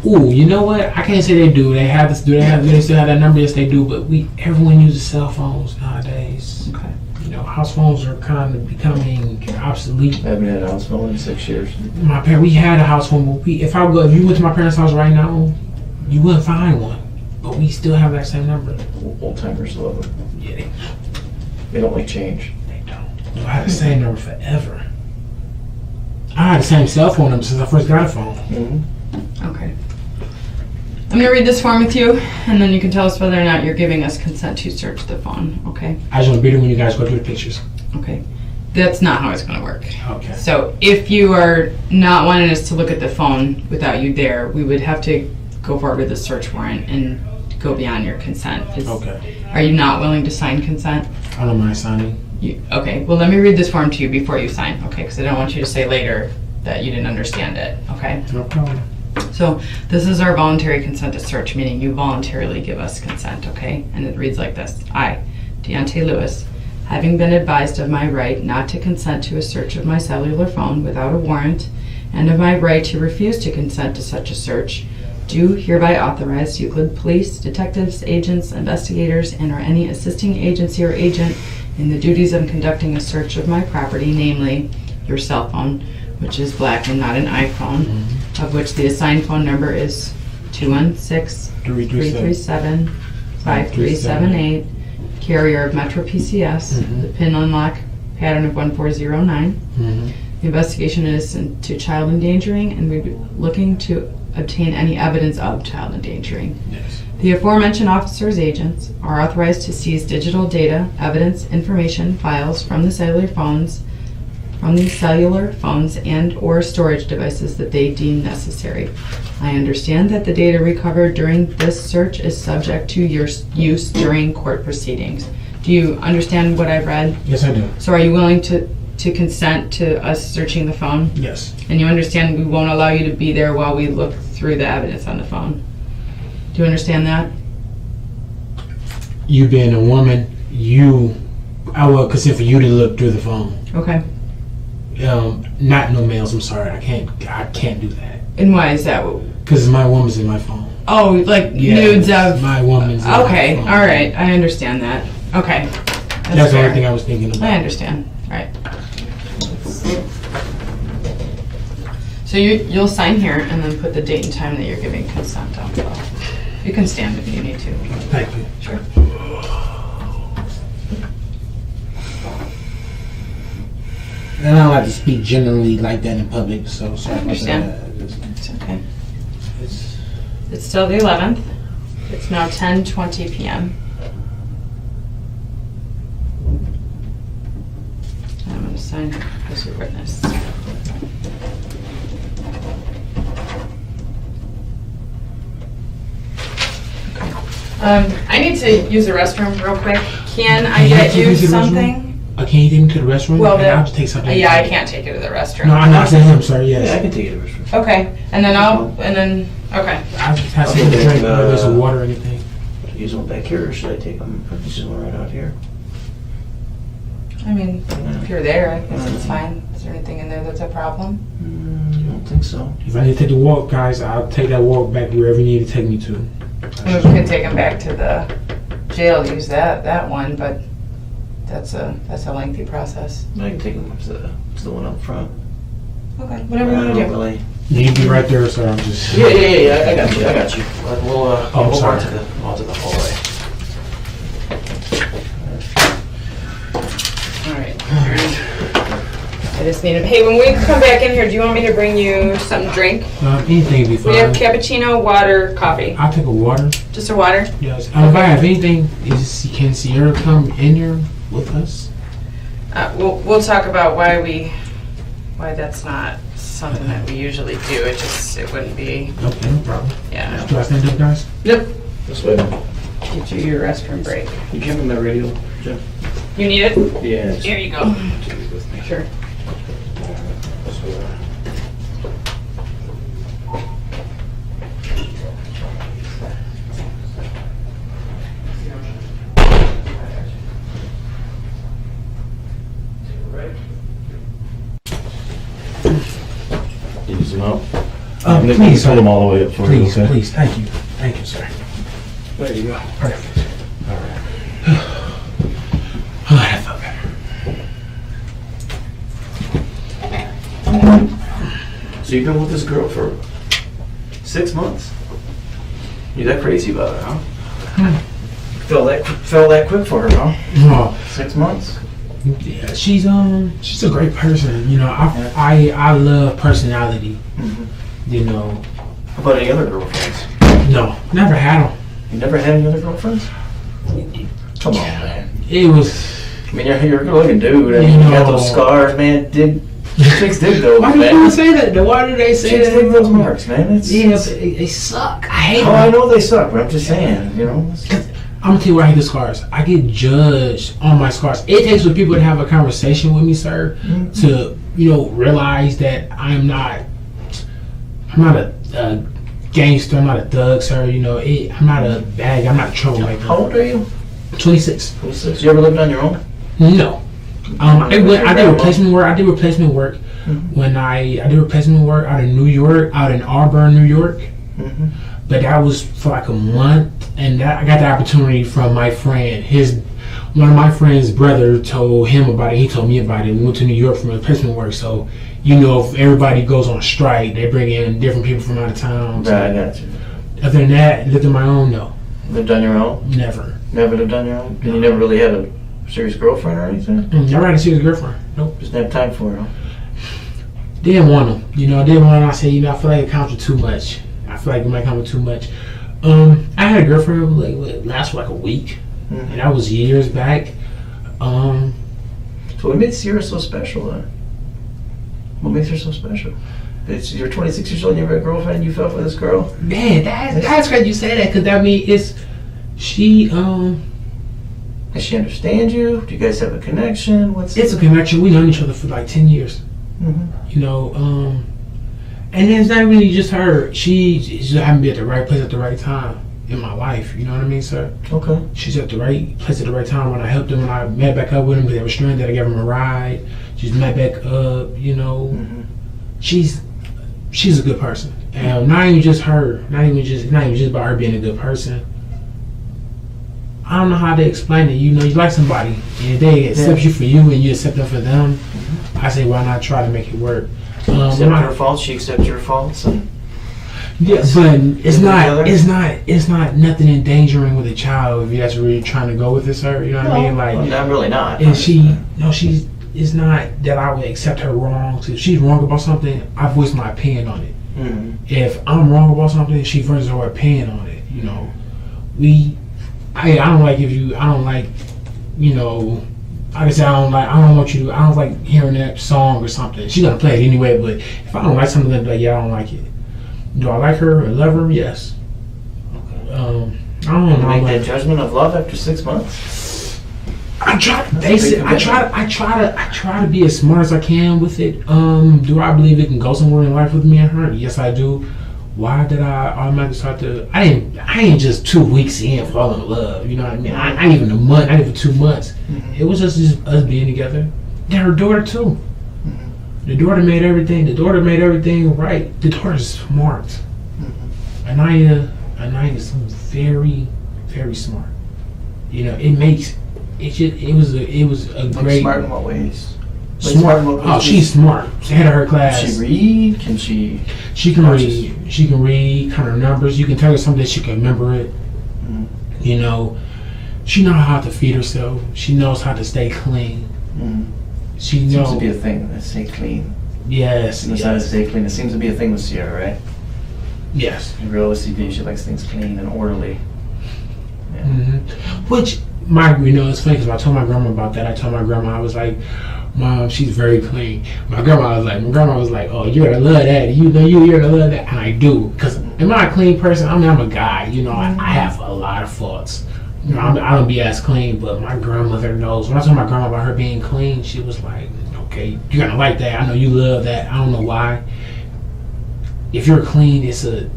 [SPEAKER 3] Ooh, you know what? I can't say they do. They have this. Do they still have that number? Yes, they do. But everyone uses cell phones nowadays.
[SPEAKER 2] Okay.
[SPEAKER 3] You know, house phones are kind of becoming obsolete.
[SPEAKER 4] I haven't had a house phone in 6 years.
[SPEAKER 3] We had a house phone, but if you went to my parents' house right now, you wouldn't find one. But we still have that same number.
[SPEAKER 4] Old timers love them.
[SPEAKER 3] Yeah,
[SPEAKER 4] They don't like change.
[SPEAKER 3] they don't. No, I had the same number forever. I had the same cell phone number since I first got a phone.
[SPEAKER 4] Mm-hmm.
[SPEAKER 2] Okay. I'm going to read this form with you, and then you can tell us whether or not you're giving us consent to search the phone, okay?
[SPEAKER 3] I just want to be there when you guys go through the pictures.
[SPEAKER 2] Okay. That's not how it's going to work.
[SPEAKER 3] Okay.
[SPEAKER 2] So if you are not wanting us to look at the phone without you there, we would have to go forward with a search warrant and go beyond your consent.
[SPEAKER 3] Okay.
[SPEAKER 2] Are you not willing to sign consent?
[SPEAKER 3] I don't mind signing.
[SPEAKER 2] Okay, well, let me read this form to you before you sign, okay? Because I don't want you to say later that you didn't understand it, okay?
[SPEAKER 3] No problem.
[SPEAKER 2] So this is our voluntary consent to search, meaning you voluntarily give us consent, okay? And it reads like this. I, Deonte Lewis, having been advised of my right not to consent to a search of my cellular phone without a warrant, and of my right to refuse to consent to such a search, do hereby authorize Euclid Police, detectives, agents, investigators, and or any assisting agency or agent in the duties of conducting a search of my property, namely your cell phone, which is black and not an iPhone, of which the assigned phone number is 216-337-5378, carrier of Metro PCS, the PIN unlock pattern of 1409. The investigation is into child endangering, and we're looking to obtain any evidence of child endangering.
[SPEAKER 3] Yes.
[SPEAKER 2] The aforementioned officers' agents are authorized to seize digital data, evidence, information, files from the cellular phones and or storage devices that they deem necessary. I understand that the data recovered during this search is subject to your use during court proceedings. Do you understand what I've read?
[SPEAKER 3] Yes, I do.
[SPEAKER 2] So are you willing to consent to us searching the phone?
[SPEAKER 3] Yes.
[SPEAKER 2] And you understand we won't allow you to be there while we look through the evidence on the phone? Do you understand that?
[SPEAKER 3] You being a woman, I will consent for you to look through the phone.
[SPEAKER 2] Okay.
[SPEAKER 3] Not no males. I'm sorry. I can't do that.
[SPEAKER 2] And why is that?
[SPEAKER 3] Because my woman's in my phone.
[SPEAKER 2] Oh, like
[SPEAKER 3] Yeah,
[SPEAKER 2] nudes of...
[SPEAKER 3] my woman's in
[SPEAKER 2] Okay,
[SPEAKER 3] my phone.
[SPEAKER 2] all right. I understand that. Okay.
[SPEAKER 3] That's the
[SPEAKER 2] fair.
[SPEAKER 3] only thing I was thinking about.
[SPEAKER 2] I understand. All right. So you'll sign here and then put the date and time that you're giving consent on. You can stand if you need to.
[SPEAKER 3] Thank you.
[SPEAKER 2] Sure.
[SPEAKER 3] And I don't like to speak generally like that in public, so sorry about
[SPEAKER 2] understand.
[SPEAKER 3] that.
[SPEAKER 2] It's okay.
[SPEAKER 3] It's-
[SPEAKER 2] It's still the 11th. It's now 10:20 p.m. I'm going to sign as your witness. Okay. I need to use the restroom real quick. Can I
[SPEAKER 3] Can you
[SPEAKER 2] get
[SPEAKER 3] take
[SPEAKER 2] you
[SPEAKER 3] me to the
[SPEAKER 2] something?
[SPEAKER 3] Can you take me to the restroom?
[SPEAKER 2] Well,
[SPEAKER 3] And I'll just take something.
[SPEAKER 2] Yeah, I can't take you to the restroom.
[SPEAKER 3] No, I'm not saying him, sorry,
[SPEAKER 4] Yeah, I
[SPEAKER 3] yes.
[SPEAKER 4] can take you to the restroom.
[SPEAKER 2] Okay, and then okay.
[SPEAKER 3] I just have
[SPEAKER 4] I'll
[SPEAKER 3] something to
[SPEAKER 4] take,
[SPEAKER 3] drink, whether there's water or anything.
[SPEAKER 4] Use one back here, or should I take them? Use one right out here.
[SPEAKER 2] I mean, if you're there, I guess it's fine. Is there anything in there that's a problem?
[SPEAKER 4] I don't think so.
[SPEAKER 3] If I need to take the walk, guys, I'll take that walk back wherever you need to take me to.
[SPEAKER 2] We could take him back to the jail, use that one, but that's a lengthy process.
[SPEAKER 4] I can take them to the one up front.
[SPEAKER 2] Okay, whatever you want to do.
[SPEAKER 4] Really.
[SPEAKER 3] You need to be right there, sir. I'm just.
[SPEAKER 4] Yeah, I got you. We'll
[SPEAKER 3] I'm
[SPEAKER 4] go
[SPEAKER 3] sorry.
[SPEAKER 4] to the hallway.
[SPEAKER 2] All right. I just need him. Hey, when we come back in here, do you want me to bring you something to drink?
[SPEAKER 3] Anything will be
[SPEAKER 2] We have
[SPEAKER 3] fine.
[SPEAKER 2] cappuccino, water, coffee.
[SPEAKER 3] I'll take a water.
[SPEAKER 2] Just a water?
[SPEAKER 3] Yes. If I have anything, can Sierra come in here with us?
[SPEAKER 2] We'll talk about why that's not something that we usually do. It wouldn't be.
[SPEAKER 3] Okay, no problem.
[SPEAKER 2] Yeah.
[SPEAKER 3] Do I stand up, guys?
[SPEAKER 2] Yep.
[SPEAKER 4] This way.
[SPEAKER 2] Get you your restroom break.
[SPEAKER 4] You give me my radio, Jim?
[SPEAKER 2] You need it?
[SPEAKER 4] Yeah.
[SPEAKER 2] Here you go.
[SPEAKER 4] With me.
[SPEAKER 2] Sure.
[SPEAKER 4] You zoom out.
[SPEAKER 3] Please,
[SPEAKER 4] pull
[SPEAKER 3] sir.
[SPEAKER 4] them all the way up for
[SPEAKER 3] Please,
[SPEAKER 4] you. Okay?
[SPEAKER 3] please. Thank you. Thank you, sir.
[SPEAKER 4] There you go.
[SPEAKER 3] Perfect. All right, that felt better.
[SPEAKER 4] So you've been with this girl for 6 months? You're that crazy about it, huh? Fell that quick for her, huh?
[SPEAKER 3] Oh,
[SPEAKER 4] 6 months?
[SPEAKER 3] yeah, she's a great person. You know, I love personality.
[SPEAKER 4] Mm-hmm.
[SPEAKER 3] You know,
[SPEAKER 4] How about any other girlfriends?
[SPEAKER 3] no, never had them.
[SPEAKER 4] You never had any other girlfriends? Come on, man.
[SPEAKER 3] It was.
[SPEAKER 4] I mean, you're a good-looking dude. I mean, you got those scars, man. Chicks dig those,
[SPEAKER 3] Why do
[SPEAKER 4] man.
[SPEAKER 3] people say that? Why do they say
[SPEAKER 4] Chicks
[SPEAKER 3] that?
[SPEAKER 4] dig those marks, man. It's,
[SPEAKER 3] Yeah, but they suck. I hate
[SPEAKER 4] Oh, I
[SPEAKER 3] them.
[SPEAKER 4] know they suck, but I'm just saying, you know.
[SPEAKER 3] I'm gonna tell you why I hate the scars. I get judged on my scars. It takes for people to have a conversation with me, sir, to realize that I'm not a gangster. I'm not a thug, sir. I'm not a bag. I'm not a troublemaker.
[SPEAKER 4] How old are you?
[SPEAKER 3] 26.
[SPEAKER 4] 26. You ever lived on your own?
[SPEAKER 3] No. I did replacement work. When I did replacement work out in New York, out in Auburn, New York.
[SPEAKER 4] Mm-hmm.
[SPEAKER 3] But that was for like a month, and I got the opportunity from my friend. One of my friend's brother told him about it. He told me about it. We went to New York for replacement work. So, if everybody goes on strike, they bring in different people from out of town. So,
[SPEAKER 4] Right, I got you.
[SPEAKER 3] other than that, lived on my own, no,
[SPEAKER 4] Lived on your own?
[SPEAKER 3] never.
[SPEAKER 4] Never lived on your own? And you never really had a serious girlfriend or anything?
[SPEAKER 3] Never had a serious girlfriend. Nope.
[SPEAKER 4] Just didn't have time for her, huh?
[SPEAKER 3] Didn't want them. Didn't want them. I said, I feel like it counts for too much. I feel like it might count for too much. I had a girlfriend who lasted for like a week, and that was years back.
[SPEAKER 4] So what makes Sierra so special, then? What makes her so special? You're 26 years old and you have a girlfriend and you fell for this girl?
[SPEAKER 3] Man, that's great you say that, because that means she
[SPEAKER 4] Does she understand you? Do you guys have a connection?
[SPEAKER 3] it's a connection. We known each other for like 10 years.
[SPEAKER 4] Mm-hmm.
[SPEAKER 3] And it's not really just her. She just happened to be at the right place at the right time in my life. You know what I mean, sir?
[SPEAKER 4] Okay.
[SPEAKER 3] She's at the right place at the right time. When I helped him, when I met back up with him because they were stranded, I gave him a ride. She's met back up.
[SPEAKER 4] Mm-hmm.
[SPEAKER 3] She's a good person. And not even just her. Not even just about her being a good person. I don't know how to explain it. You like somebody, and if they accept you for you and you accept them for them, I say, why not try to make it work?
[SPEAKER 4] Accept her faults, she accepts your faults, and
[SPEAKER 3] yeah, but it's not nothing endangering with a child if that's where you're trying to go with this, sir. You know what I mean? Like,
[SPEAKER 4] well, I'm really not.
[SPEAKER 3] and it's not that I would accept her wrong. So if she's wrong about something, I voice my opinion on it.
[SPEAKER 4] Mm-hmm.
[SPEAKER 3] If I'm wrong about something, she voices her opinion on it. I don't like like I said, I don't like hearing that song or something. She's gonna play it anyway, but if I don't like something, I don't like it. Do I like her or love her? Yes.
[SPEAKER 4] Okay.
[SPEAKER 3] I I don't know.
[SPEAKER 4] Make
[SPEAKER 3] Like,
[SPEAKER 4] that judgment of love after 6 months?
[SPEAKER 3] I try to
[SPEAKER 4] That's a
[SPEAKER 3] base
[SPEAKER 4] big
[SPEAKER 3] it. I try to be as smart as I can with it. Do I believe it can go somewhere in life with me and her? Yes, I do. Why did I automatically start to? I ain't just 2 weeks in fall in love. You know what I mean? I ain't even a month. Not even 2 months. It was just us being together. And her daughter too. The daughter made everything. The daughter made everything right. The daughter's smart. Aniya is very, very smart. You know, it was a
[SPEAKER 4] Like
[SPEAKER 3] great
[SPEAKER 4] smart in what ways? Like
[SPEAKER 3] smart.
[SPEAKER 4] in what ways?
[SPEAKER 3] Oh, she's smart. She's head of her class.
[SPEAKER 4] Can she read? Can she?
[SPEAKER 3] She can read. She can read kind of numbers. You can tell her something that she can remember it. You know, she knows how to feed herself. She knows how to stay clean. She
[SPEAKER 4] Seems
[SPEAKER 3] knows.
[SPEAKER 4] to be a thing. Stay clean.
[SPEAKER 3] Yes.
[SPEAKER 4] She knows how to stay clean. It seems to be a thing with Sierra, right?
[SPEAKER 3] Yes.
[SPEAKER 4] In real OCD, she likes things clean and orderly. Yeah.
[SPEAKER 3] Which it's funny because I told my grandma about that. I told my grandma, I was like, Mom, she's very clean. My grandma was like, oh, you're gonna love that. You know, you're gonna love that, and I do. Because am I a clean person? I mean, I'm a guy. You know, I have a lot of faults. You know, I don't be as clean, but my grandmother knows. When I told my grandma about her being clean, she was like, okay, you're gonna like that. I know you love that. I don't know why. If you're clean, it's a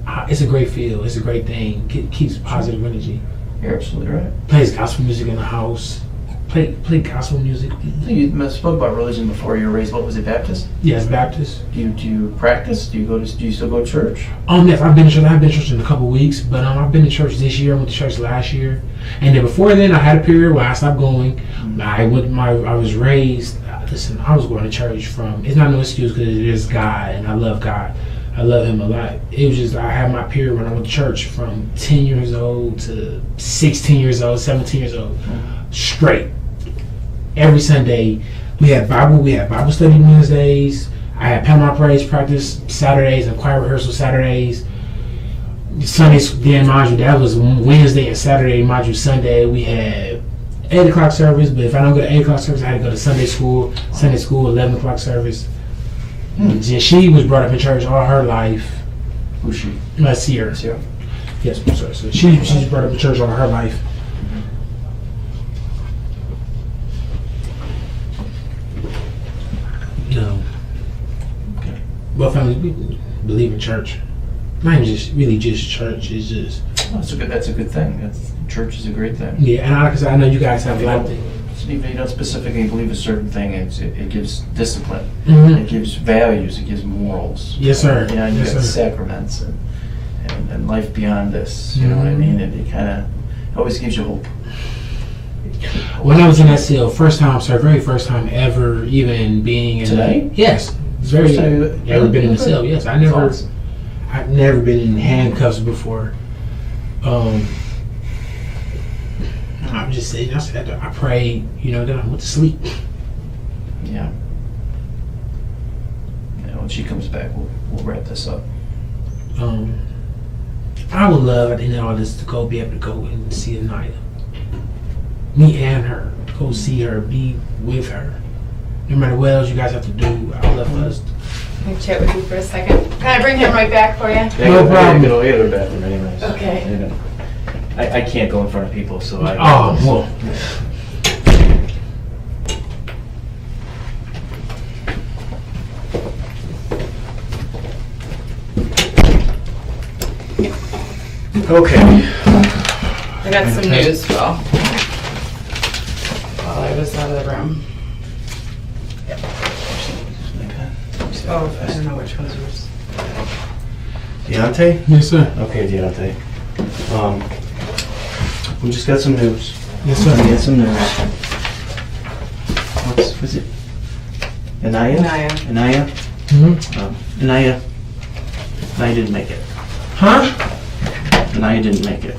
[SPEAKER 3] great feel. It's a great thing. Keeps positive energy.
[SPEAKER 4] You're absolutely right.
[SPEAKER 3] Plays gospel music in the house. Play gospel music.
[SPEAKER 4] You spoke about religion before. You were raised, what was it, Baptist?
[SPEAKER 3] Yes, Baptist.
[SPEAKER 4] Do you practice? Do you still go to church?
[SPEAKER 3] Yes, I've been to church. I haven't been to church in a couple weeks, but I've been to church this year. I went to church last year, and then before then, I had a period where I stopped going. I was raised. Listen, I was going to church from. It's not no excuse because it is God, and I love God. I love Him a lot. It was just I had my period when I went to church from 10 years old to 16 years old, 17 years old, straight. Every Sunday, we had Bible study Wednesdays. I had Panama praise practice Saturdays and choir rehearsal Saturdays. Sundays, then mind you, that was Wednesday and Saturday. Mind you, Sunday we had 8 o'clock service. But if I don't go to 8 o'clock service, I had to go to Sunday school. 11 o'clock service. And she was brought up in church all her life.
[SPEAKER 4] Who's she?
[SPEAKER 3] Sierra.
[SPEAKER 4] Sierra.
[SPEAKER 3] Yes, I'm sorry. So she's brought up in church all her life. No.
[SPEAKER 4] Okay.
[SPEAKER 3] Well, family, we believe in church. Not even just church. It's just.
[SPEAKER 4] Oh, that's a good thing. Church is a great thing.
[SPEAKER 3] Yeah, and because I know you guys have a lot of things.
[SPEAKER 4] Even if you don't specifically believe a certain thing, it gives discipline.
[SPEAKER 3] Mhm.
[SPEAKER 4] It gives values. It gives morals.
[SPEAKER 3] Yes, sir.
[SPEAKER 4] You know, and you
[SPEAKER 3] Yes,
[SPEAKER 4] got
[SPEAKER 3] sir.
[SPEAKER 4] sacraments and life beyond this. You know what I mean? And it kind of always gives you hope.
[SPEAKER 3] When I was in SEL, very first time ever even being in.
[SPEAKER 4] Today?
[SPEAKER 3] Yes.
[SPEAKER 4] First time you
[SPEAKER 3] ever been in the cell. Yes, I'd never been in handcuffs before. I'm just saying, I prayed, then I went to sleep.
[SPEAKER 4] Yeah. When she comes back, we'll wrap this up.
[SPEAKER 3] I would love at the end of all this to be able to go and see Aniya. Me and her. Go see her, be with her. No matter what else you guys have to do, I would love for us to.
[SPEAKER 2] Can I chat with you for a second? Can I bring him right back for you?
[SPEAKER 3] No problem.
[SPEAKER 4] Go to the bathroom anyways.
[SPEAKER 2] Okay.
[SPEAKER 4] I can't go in front of people, so I.
[SPEAKER 3] Oh, well.
[SPEAKER 4] Okay.
[SPEAKER 2] I got some news, Phil. While I was out of the room. Oh, I don't know which one's yours.
[SPEAKER 4] Deonte?
[SPEAKER 3] Yes, sir.
[SPEAKER 4] Okay, Deonte. We just got some news.
[SPEAKER 3] Yes, sir.
[SPEAKER 4] We got some news. What's it? Aniya?
[SPEAKER 2] Aniya.
[SPEAKER 3] Mm-hmm.
[SPEAKER 4] Aniya didn't make it.
[SPEAKER 3] Huh?
[SPEAKER 4] Aniya didn't make it.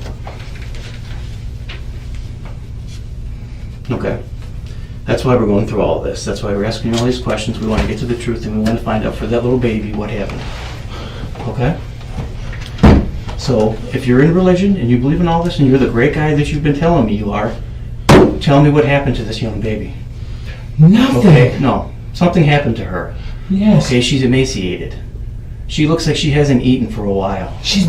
[SPEAKER 4] Okay. That's why we're going through all this. That's why we're asking you all these questions. We want to get to the truth and we want to find out for that little baby what happened. Okay? So, if you're in religion and you believe in all this and you're the great guy that you've been telling me you are, tell me what happened to this young baby.
[SPEAKER 3] Nothing.
[SPEAKER 4] Okay? No. Something happened to her.
[SPEAKER 3] Yes.
[SPEAKER 4] Okay, she's emaciated. She looks like she hasn't eaten for a while. She's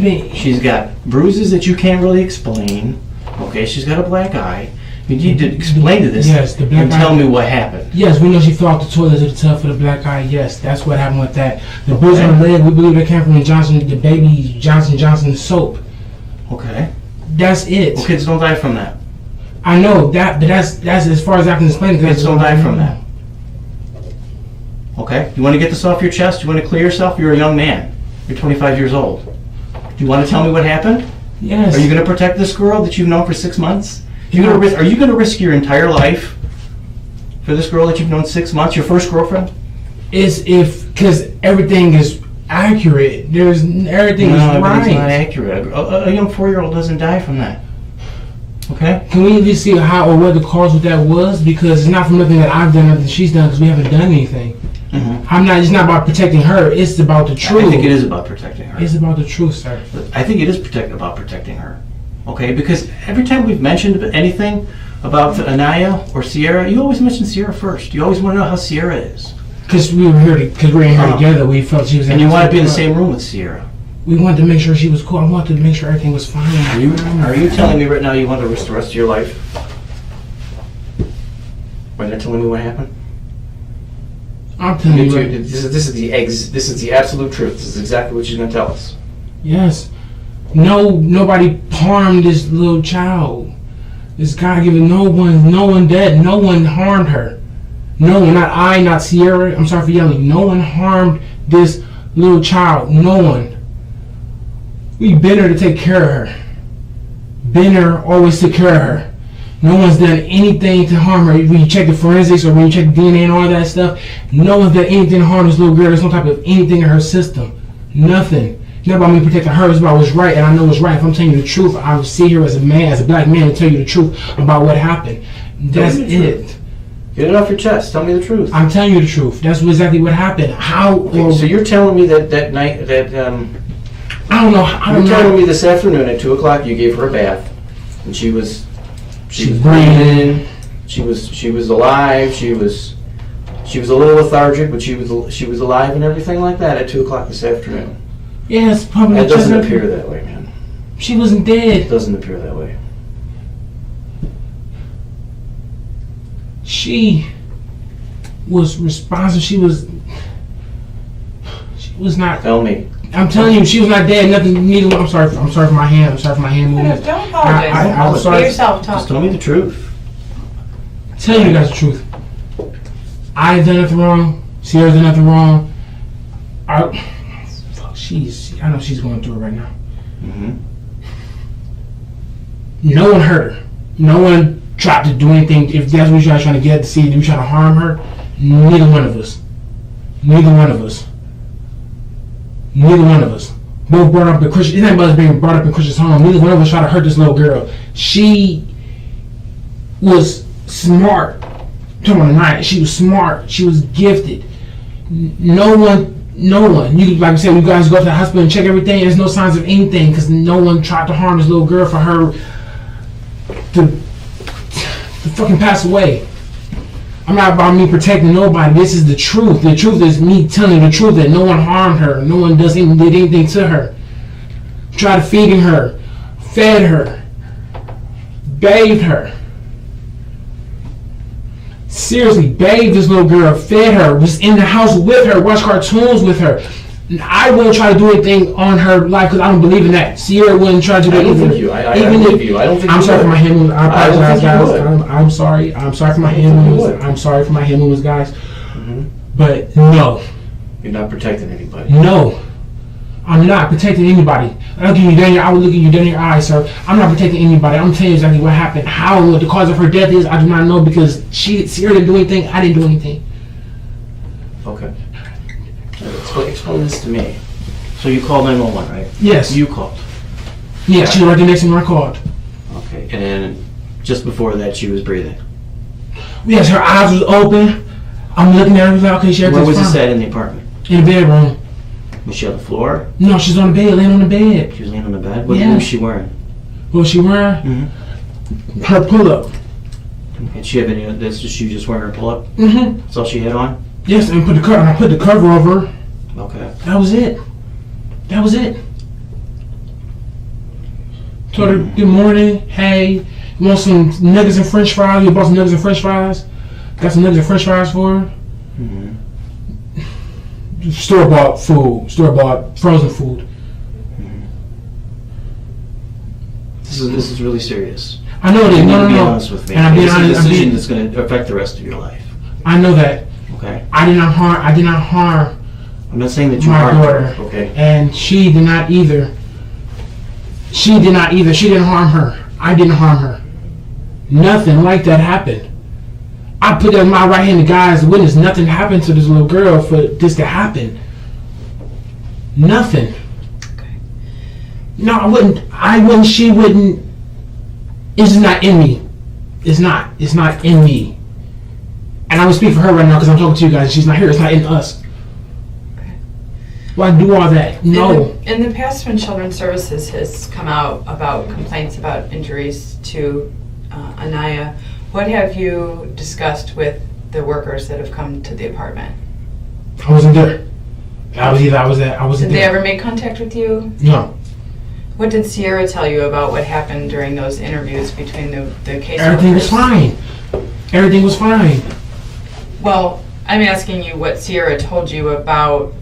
[SPEAKER 4] got bruises that you can't really explain. Okay, she's got a black eye. You need to explain to this
[SPEAKER 3] the black
[SPEAKER 4] and
[SPEAKER 3] eye.
[SPEAKER 4] tell me what happened.
[SPEAKER 3] Yes, we know she fell off the toilet to the tub for the black eye. Yes, that's what happened with that. The bruise on the leg, we believe that came from the baby Johnson soap.
[SPEAKER 4] Okay.
[SPEAKER 3] That's it.
[SPEAKER 4] Well, kids don't die from that.
[SPEAKER 3] I know that, but that's as far as I can explain it.
[SPEAKER 4] Kids don't die from that. Okay? You want to get this off your chest? You want to clear yourself? You're a young man. You're 25 years old. Do you want to tell me what happened?
[SPEAKER 3] Yes.
[SPEAKER 4] Are you going to protect this girl that you've known for 6 months? Are you going to risk your entire life for this girl that you've known 6 months, your first girlfriend?
[SPEAKER 3] Because everything is accurate. Everything is right.
[SPEAKER 4] No, it's not accurate. A young 4-year-old doesn't die from that. Okay?
[SPEAKER 3] Can we at least see how or what the cause of that was? Because it's not from nothing that I've done, nothing she's done, because we haven't done anything. Mm-hmm. It's not about protecting her. It's about the truth.
[SPEAKER 4] I think it is about protecting her.
[SPEAKER 3] It's about the truth, sir.
[SPEAKER 4] I think it is about protecting her. Okay? Because every time we've mentioned anything about Aniya or Sierra, you always mention Sierra first. You always want to know how Sierra is.
[SPEAKER 3] Because we were here, because we're in here together, we felt she was.
[SPEAKER 4] And you want to be in the same room with Sierra.
[SPEAKER 3] We wanted to make sure she was cool. I wanted to make sure everything was fine.
[SPEAKER 4] Are you telling me right now you want to risk the rest of your life? By not telling me what happened?
[SPEAKER 3] I'm telling you.
[SPEAKER 4] This is the absolute truth. This is exactly what you're going to tell us.
[SPEAKER 3] Yes. Nobody harmed this little child. This God-given, no one dead. No one harmed her. No one, not I, not Sierra. I'm sorry for yelling. No one harmed this little child. No one. We been there to take care of her. Been there, always took care of her. No one's done anything to harm her. When you check the forensics or when you check DNA and all that stuff, no one's done anything to harm this little girl. There's no type of anything in her system. Nothing. It's not about me protecting her. It's about what's right, and I know what's right. If I'm telling you the truth, I see her as a man, as a black man, to tell you the truth about what happened. That's it.
[SPEAKER 4] Get it off your chest. Tell me the truth.
[SPEAKER 3] I'm telling you the truth. That's exactly what happened.
[SPEAKER 4] So you're telling me that night
[SPEAKER 3] I don't know.
[SPEAKER 4] You're telling me this afternoon at 2:00 you gave her a bath, and she was breathing. She was alive. She was a little lethargic, but she was alive and everything like that at 2:00 this afternoon.
[SPEAKER 3] Yes, probably.
[SPEAKER 4] It doesn't appear that way, man.
[SPEAKER 3] She wasn't dead.
[SPEAKER 4] It doesn't appear that way.
[SPEAKER 3] She was responsible. She was not.
[SPEAKER 4] Tell me.
[SPEAKER 3] I'm telling you, she was not dead. Nothing. Neither. I'm sorry for my hand. I'm sorry for my hand movement.
[SPEAKER 2] Don't apologize.
[SPEAKER 3] I'm sorry.
[SPEAKER 2] Yourself, talk.
[SPEAKER 4] Just tell me the truth.
[SPEAKER 3] Tell you guys the truth. I done nothing wrong. Sierra's done nothing wrong. I know she's going through it right now.
[SPEAKER 4] Mm-hmm.
[SPEAKER 3] No one hurt her. No one tried to do anything. If that's what you guys trying to get to see, we trying to harm her. Neither one of us. Neither one of us. Neither one of us. Both brought up in Christian. It's not about us being brought up in Christian's home. Neither one of us tried to hurt this little girl. She was smart. Come on, tonight. She was smart. She was gifted. No one. You like I said, you guys go to the hospital and check everything. There's no signs of anything because no one tried to harm this little girl for her to fucking pass away. I'm not about me protecting nobody. This is the truth. The truth is me telling the truth that no one harmed her. No one did anything to her. Tried feeding her, fed her, bathed her. Seriously, bathed this little girl, fed her, was in the house with her, watched cartoons with her. I wouldn't try to do anything on her life because I don't believe in that. Sierra wouldn't try to do anything. I don't think you. I believe you. I don't think I'm sorry for my hand movements. I apologize, guys. I'm sorry. I'm sorry for my hand movements. I'm sorry for my hand movements, guys. Mm-hmm. But no.
[SPEAKER 4] You're not protecting anybody.
[SPEAKER 3] No. I'm not protecting anybody. I look at you down your. I will look at you down your eyes, sir. I'm not protecting anybody. I'm telling you exactly what happened. What the cause of her death is, I do not know because Sierra didn't do anything. I didn't do anything.
[SPEAKER 4] Okay. Explain this to me. So you called 911, right?
[SPEAKER 3] Yes.
[SPEAKER 4] You called.
[SPEAKER 3] Yes, she was right there next to me when I called.
[SPEAKER 4] Okay, and then just before that, she was breathing.
[SPEAKER 3] Yes, her eyes was open. I'm looking at her. Like, okay, she.
[SPEAKER 4] Where was this at in the apartment?
[SPEAKER 3] In the bedroom.
[SPEAKER 4] Was she on the floor?
[SPEAKER 3] No, she's on the bed, laying on the bed.
[SPEAKER 4] She was laying on the bed? What was she wearing?
[SPEAKER 3] What was she wearing? Mm-hmm. Her pull-up.
[SPEAKER 4] And she have any? She was just wearing her pull-up.
[SPEAKER 3] Mm-hmm.
[SPEAKER 4] That's all she had on.
[SPEAKER 3] Yes, and I put the cover over her.
[SPEAKER 4] Okay.
[SPEAKER 3] That was it. That was it. Told her good morning. Hey, you want some nuggets and French fries? You bought some nuggets and French fries. Got some nuggets and French fries for her. Store bought food. Store bought frozen food.
[SPEAKER 4] This is really serious.
[SPEAKER 3] I know that. No.
[SPEAKER 4] Be honest with me.
[SPEAKER 3] And I'm being honest.
[SPEAKER 4] It's a decision that's going to affect the rest of your life.
[SPEAKER 3] I know that.
[SPEAKER 4] Okay.
[SPEAKER 3] I did not harm.
[SPEAKER 4] I'm not saying that you
[SPEAKER 3] my
[SPEAKER 4] harmed
[SPEAKER 3] daughter.
[SPEAKER 4] her. Okay.
[SPEAKER 3] And she did not either. She didn't harm her. I didn't harm her. Nothing like that happened. I put that in my right hand to God as a witness. Nothing happened to this little girl for this to happen. Nothing.
[SPEAKER 2] Okay.
[SPEAKER 3] No, I wouldn't. She wouldn't. It's just not in me. It's not in me. And I would speak for her right now because I'm talking to you guys. She's not here. It's not in us. Why do all that? No.
[SPEAKER 2] In the past, when Children's Services has come out about complaints about injuries to Aniya, what have you discussed with the workers that have come to the apartment?
[SPEAKER 3] I wasn't there. I wasn't
[SPEAKER 2] Did they
[SPEAKER 3] there.
[SPEAKER 2] ever make contact with you?
[SPEAKER 3] No.
[SPEAKER 2] What did Sierra tell you about what happened during those interviews between the case
[SPEAKER 3] Everything was
[SPEAKER 2] workers?
[SPEAKER 3] fine. Everything was fine.
[SPEAKER 2] Well, I'm asking you what Sierra told you about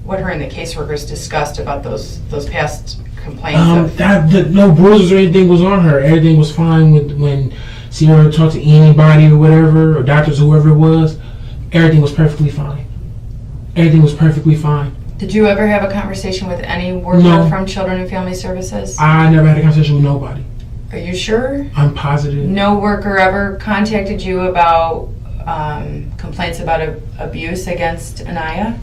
[SPEAKER 2] what her and the caseworkers discussed about those past complaints of...
[SPEAKER 3] No bruises or anything was on her. Everything was fine when Sierra talked to anybody or whatever, or doctors, whoever it was. Everything was perfectly fine. Everything was perfectly fine.
[SPEAKER 2] Did you ever have a conversation with any worker
[SPEAKER 3] No.
[SPEAKER 2] from Children and Family Services?
[SPEAKER 3] I never had a conversation with nobody.
[SPEAKER 2] Are you sure?
[SPEAKER 3] I'm positive.
[SPEAKER 2] No worker ever contacted you about complaints about abuse against Aniya?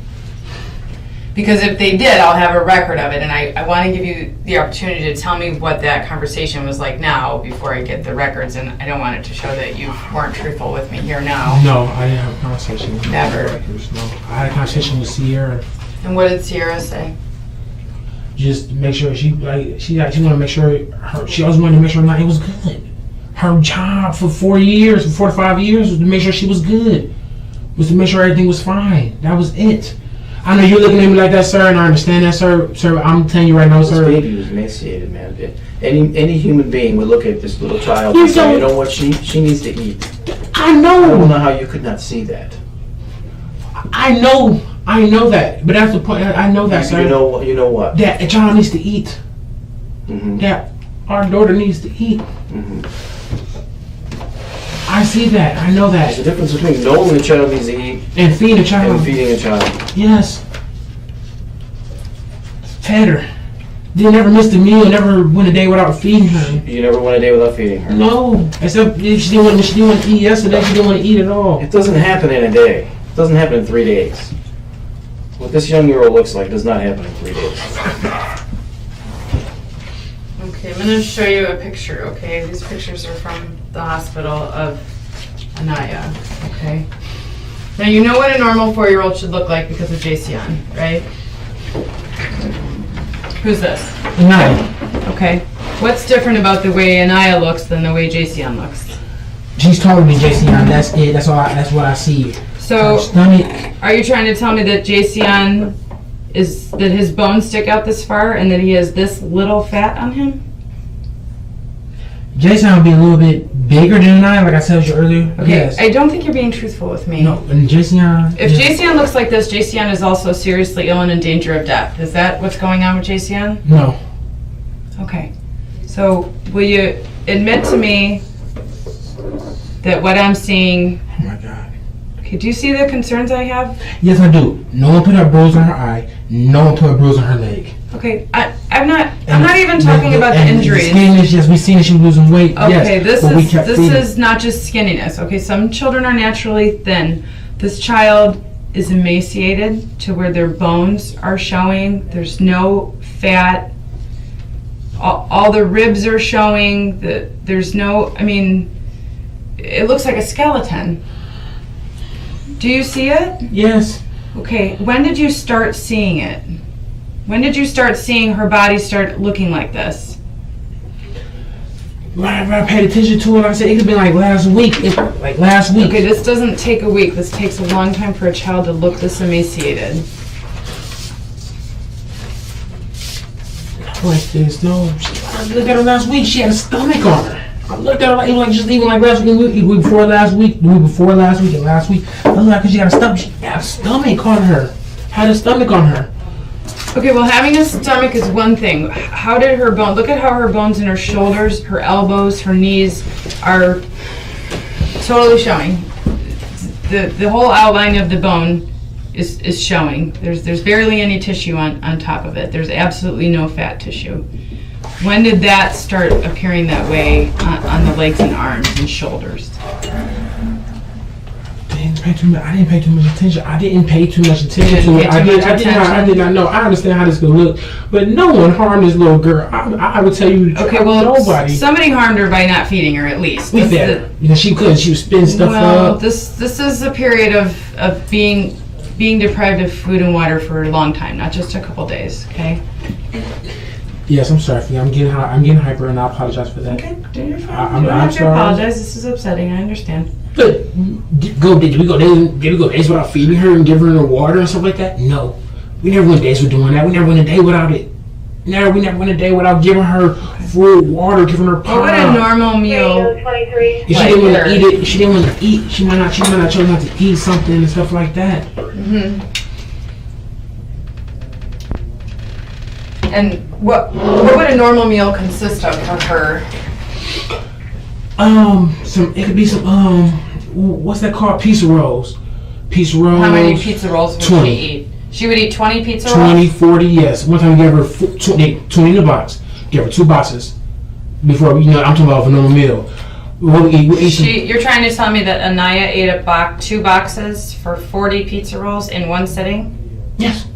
[SPEAKER 2] Because if they did, I'll have a record of it, and I want to give you the opportunity to tell me what that conversation was like now before I get the records, and I don't want it to show that you weren't truthful with me here now.
[SPEAKER 3] No, I didn't have a conversation with
[SPEAKER 2] Never.
[SPEAKER 3] workers, no. I had a conversation with Sierra.
[SPEAKER 2] And what did Sierra say?
[SPEAKER 3] Just make sure she wanted to make sure she always wanted to make sure it was good. Her job for 4 to 5 years was to make sure she was good. Was to make sure everything was fine. That was it. I know you're looking at me like that, sir, and I understand that, sir. Sir, I'm telling you right now,
[SPEAKER 4] This
[SPEAKER 3] sir.
[SPEAKER 4] baby was emaciated, man. Any human being would look at this little child and say, you know what, she needs to eat.
[SPEAKER 3] I
[SPEAKER 4] I don't
[SPEAKER 3] know.
[SPEAKER 4] know how you could not see that.
[SPEAKER 3] I know that. But that's the point. I know that, sir.
[SPEAKER 4] You know what?
[SPEAKER 3] That a child needs to eat.
[SPEAKER 4] Mm-hmm.
[SPEAKER 3] That our daughter needs to eat.
[SPEAKER 4] Mm-hmm.
[SPEAKER 3] I see that. I know
[SPEAKER 4] There's a
[SPEAKER 3] that.
[SPEAKER 4] difference between knowing a child needs to eat
[SPEAKER 3] And feed a child.
[SPEAKER 4] and feeding a child.
[SPEAKER 3] Yes. Fed her. They never missed a meal. Never went a day without feeding her.
[SPEAKER 4] You never went a day without feeding her.
[SPEAKER 3] No. Except if she didn't want to eat yesterday. She didn't want to eat at all.
[SPEAKER 4] It doesn't happen in a day. It doesn't happen in 3 days. What this young girl looks like does not happen in 3 days.
[SPEAKER 2] Okay, I'm going to show you a picture, okay? These pictures are from the hospital of Aniya, okay? Now, you know what a normal 4-year-old should look like because of JCN, right? Who's this?
[SPEAKER 3] No.
[SPEAKER 2] Okay. What's different about the way Aniya looks than the way JCN looks?
[SPEAKER 3] She's taller than JCN. That's it. That's all. That's what I see.
[SPEAKER 2] So,
[SPEAKER 3] Her stomach.
[SPEAKER 2] are you trying to tell me that JCN that his bones stick out this far and that he has this little fat on him?
[SPEAKER 3] Jason would be a little bit bigger than I, like I told you earlier.
[SPEAKER 2] Okay,
[SPEAKER 3] Yes.
[SPEAKER 2] I don't think you're being truthful with me.
[SPEAKER 3] No, and Jason.
[SPEAKER 2] If JCN looks like this, JCN is also seriously ill and in danger of death. Is that what's going on with JCN?
[SPEAKER 3] No.
[SPEAKER 2] Okay. So, will you admit to me that what I'm seeing...
[SPEAKER 3] Oh my God.
[SPEAKER 2] Okay, do you see the concerns I have?
[SPEAKER 3] Yes, I do. No one put a bruise on her eye. No one put a bruise on her leg.
[SPEAKER 2] Okay, I'm not even talking about the
[SPEAKER 3] and
[SPEAKER 2] injuries.
[SPEAKER 3] The skinniness, yes, we seen that she was losing weight.
[SPEAKER 2] Okay,
[SPEAKER 3] yes, but we kept feeding.
[SPEAKER 2] this is not just skinniness. Okay, some children are naturally thin. This child is emaciated to where their bones are showing. There's no fat. All the ribs are showing. There's no. I mean, it looks like a skeleton. Do you see it?
[SPEAKER 3] Yes.
[SPEAKER 2] Okay, when did you start seeing it? When did you start seeing her body start looking like this?
[SPEAKER 3] Whenever I paid attention to it, like I said, it could be like last week. Last week.
[SPEAKER 2] Okay, this doesn't take a week. This takes a long time for a child to look this emaciated.
[SPEAKER 3] like this. No, I looked at her last week. She had a stomach on her. I looked at her like, even like last week, the week before last week, and last week. I looked at her, she had a stomach. She had a stomach on her. Had a stomach on her.
[SPEAKER 2] Okay, well, having a stomach is one thing. How did her bone? Look at how her bones in her shoulders, her elbows, her knees are totally showing. The whole outline of the bone is showing. There's barely any tissue on top of it. There's absolutely no fat tissue. When did that start appearing that way on the legs and arms and shoulders?
[SPEAKER 3] I didn't pay too much attention. I did not know. I understand how this could look, but no one harmed this little girl. I would tell you.
[SPEAKER 2] Okay, well,
[SPEAKER 3] nobody.
[SPEAKER 2] Somebody harmed her by not feeding her, at least.
[SPEAKER 3] We better. She couldn't. She was spitting stuff
[SPEAKER 2] well,
[SPEAKER 3] up.
[SPEAKER 2] This is a period of being deprived of food and water for a long time, not just a couple days. Okay.
[SPEAKER 3] Yes, I'm sorry. I'm getting hyper, and I apologize for that.
[SPEAKER 2] Okay, you're fine.
[SPEAKER 3] I'm
[SPEAKER 2] you don't have to
[SPEAKER 3] sorry.
[SPEAKER 2] apologize. This is upsetting. I understand.
[SPEAKER 3] But did we go days without feeding her and giving her water and stuff like that? No, we never went days with doing that. We never went a day without it. We never went a day without giving her food, water, giving her pop.
[SPEAKER 2] What would a normal meal?
[SPEAKER 3] If she didn't want to eat it, she didn't want to eat. She might not choose not to eat something and stuff like that.
[SPEAKER 2] Mm-hmm. And what would a normal meal consist of for her?
[SPEAKER 3] It could be some what's that called? Pizza rolls.
[SPEAKER 2] How many pizza rolls would
[SPEAKER 3] 20.
[SPEAKER 2] she eat? She would eat 20 pizza rolls?
[SPEAKER 3] 20, 40, yes. One time we gave her 20 in the box. Gave her 2 boxes. Before, I'm talking about a normal meal.
[SPEAKER 2] You're trying to tell me that Aniya ate 2 boxes for 40 pizza rolls in one sitting?
[SPEAKER 3] Yes.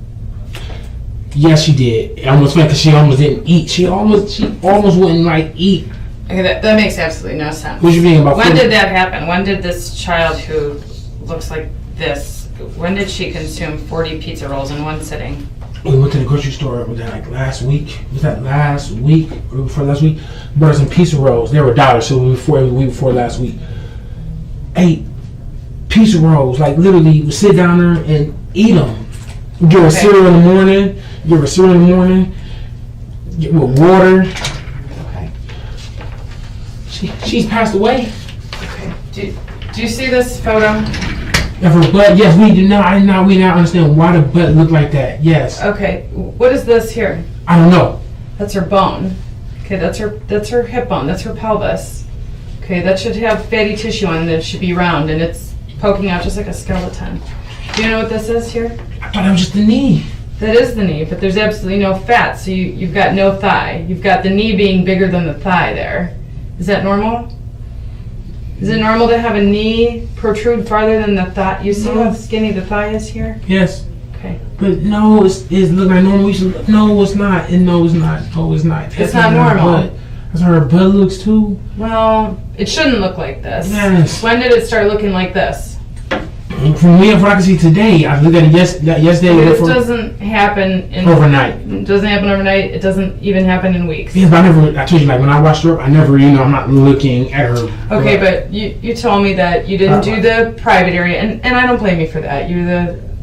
[SPEAKER 3] Yes, she did. It almost funny because she almost didn't eat. She almost wouldn't eat.
[SPEAKER 2] Okay, that makes absolutely no sense.
[SPEAKER 3] What you mean about?
[SPEAKER 2] When did that happen? When did this child who looks like this? When did she consume 40 pizza rolls in one sitting?
[SPEAKER 3] We went to the grocery store. Was that last week? Was that last week or before last week? Bought her some pizza rolls. They were $1, so the week before last week. 8 pizza rolls. Literally, would sit down there and eat them. Give her cereal in the morning. Give her water. She's passed away.
[SPEAKER 2] Okay. Do you see this photo?
[SPEAKER 3] Of her butt, yes, we do not. We now understand why the butt looked like that. Yes.
[SPEAKER 2] Okay. What is this here?
[SPEAKER 3] I don't know.
[SPEAKER 2] That's her bone. Okay, that's her hip bone. That's her pelvis. Okay, that should have fatty tissue on it. It should be round, and it's poking out just like a skeleton. Do you know what this is here?
[SPEAKER 3] I thought it was just the knee.
[SPEAKER 2] That is the knee, but there's absolutely no fat, so you've got no thigh. You've got the knee being bigger than the thigh there. Is that normal? Is it normal to have a knee protrude farther than the thigh? You see how skinny the thigh is here?
[SPEAKER 3] Yes.
[SPEAKER 2] Okay.
[SPEAKER 3] But no, it's looking like normal. No, it's not. And no, it's not. No, it's not.
[SPEAKER 2] It's not normal.
[SPEAKER 3] That's how her butt looks too.
[SPEAKER 2] Well, it shouldn't look like this.
[SPEAKER 3] Yes.
[SPEAKER 2] When did it start looking like this?
[SPEAKER 3] From what I can see today, I looked at it yesterday.
[SPEAKER 2] This doesn't happen
[SPEAKER 3] overnight.
[SPEAKER 2] It doesn't happen overnight. It doesn't even happen in weeks.
[SPEAKER 3] Yes, but I told you, when I watched her up, I'm not looking at her.
[SPEAKER 2] Okay, but you told me that you didn't do the private area, and I don't blame you for that. You're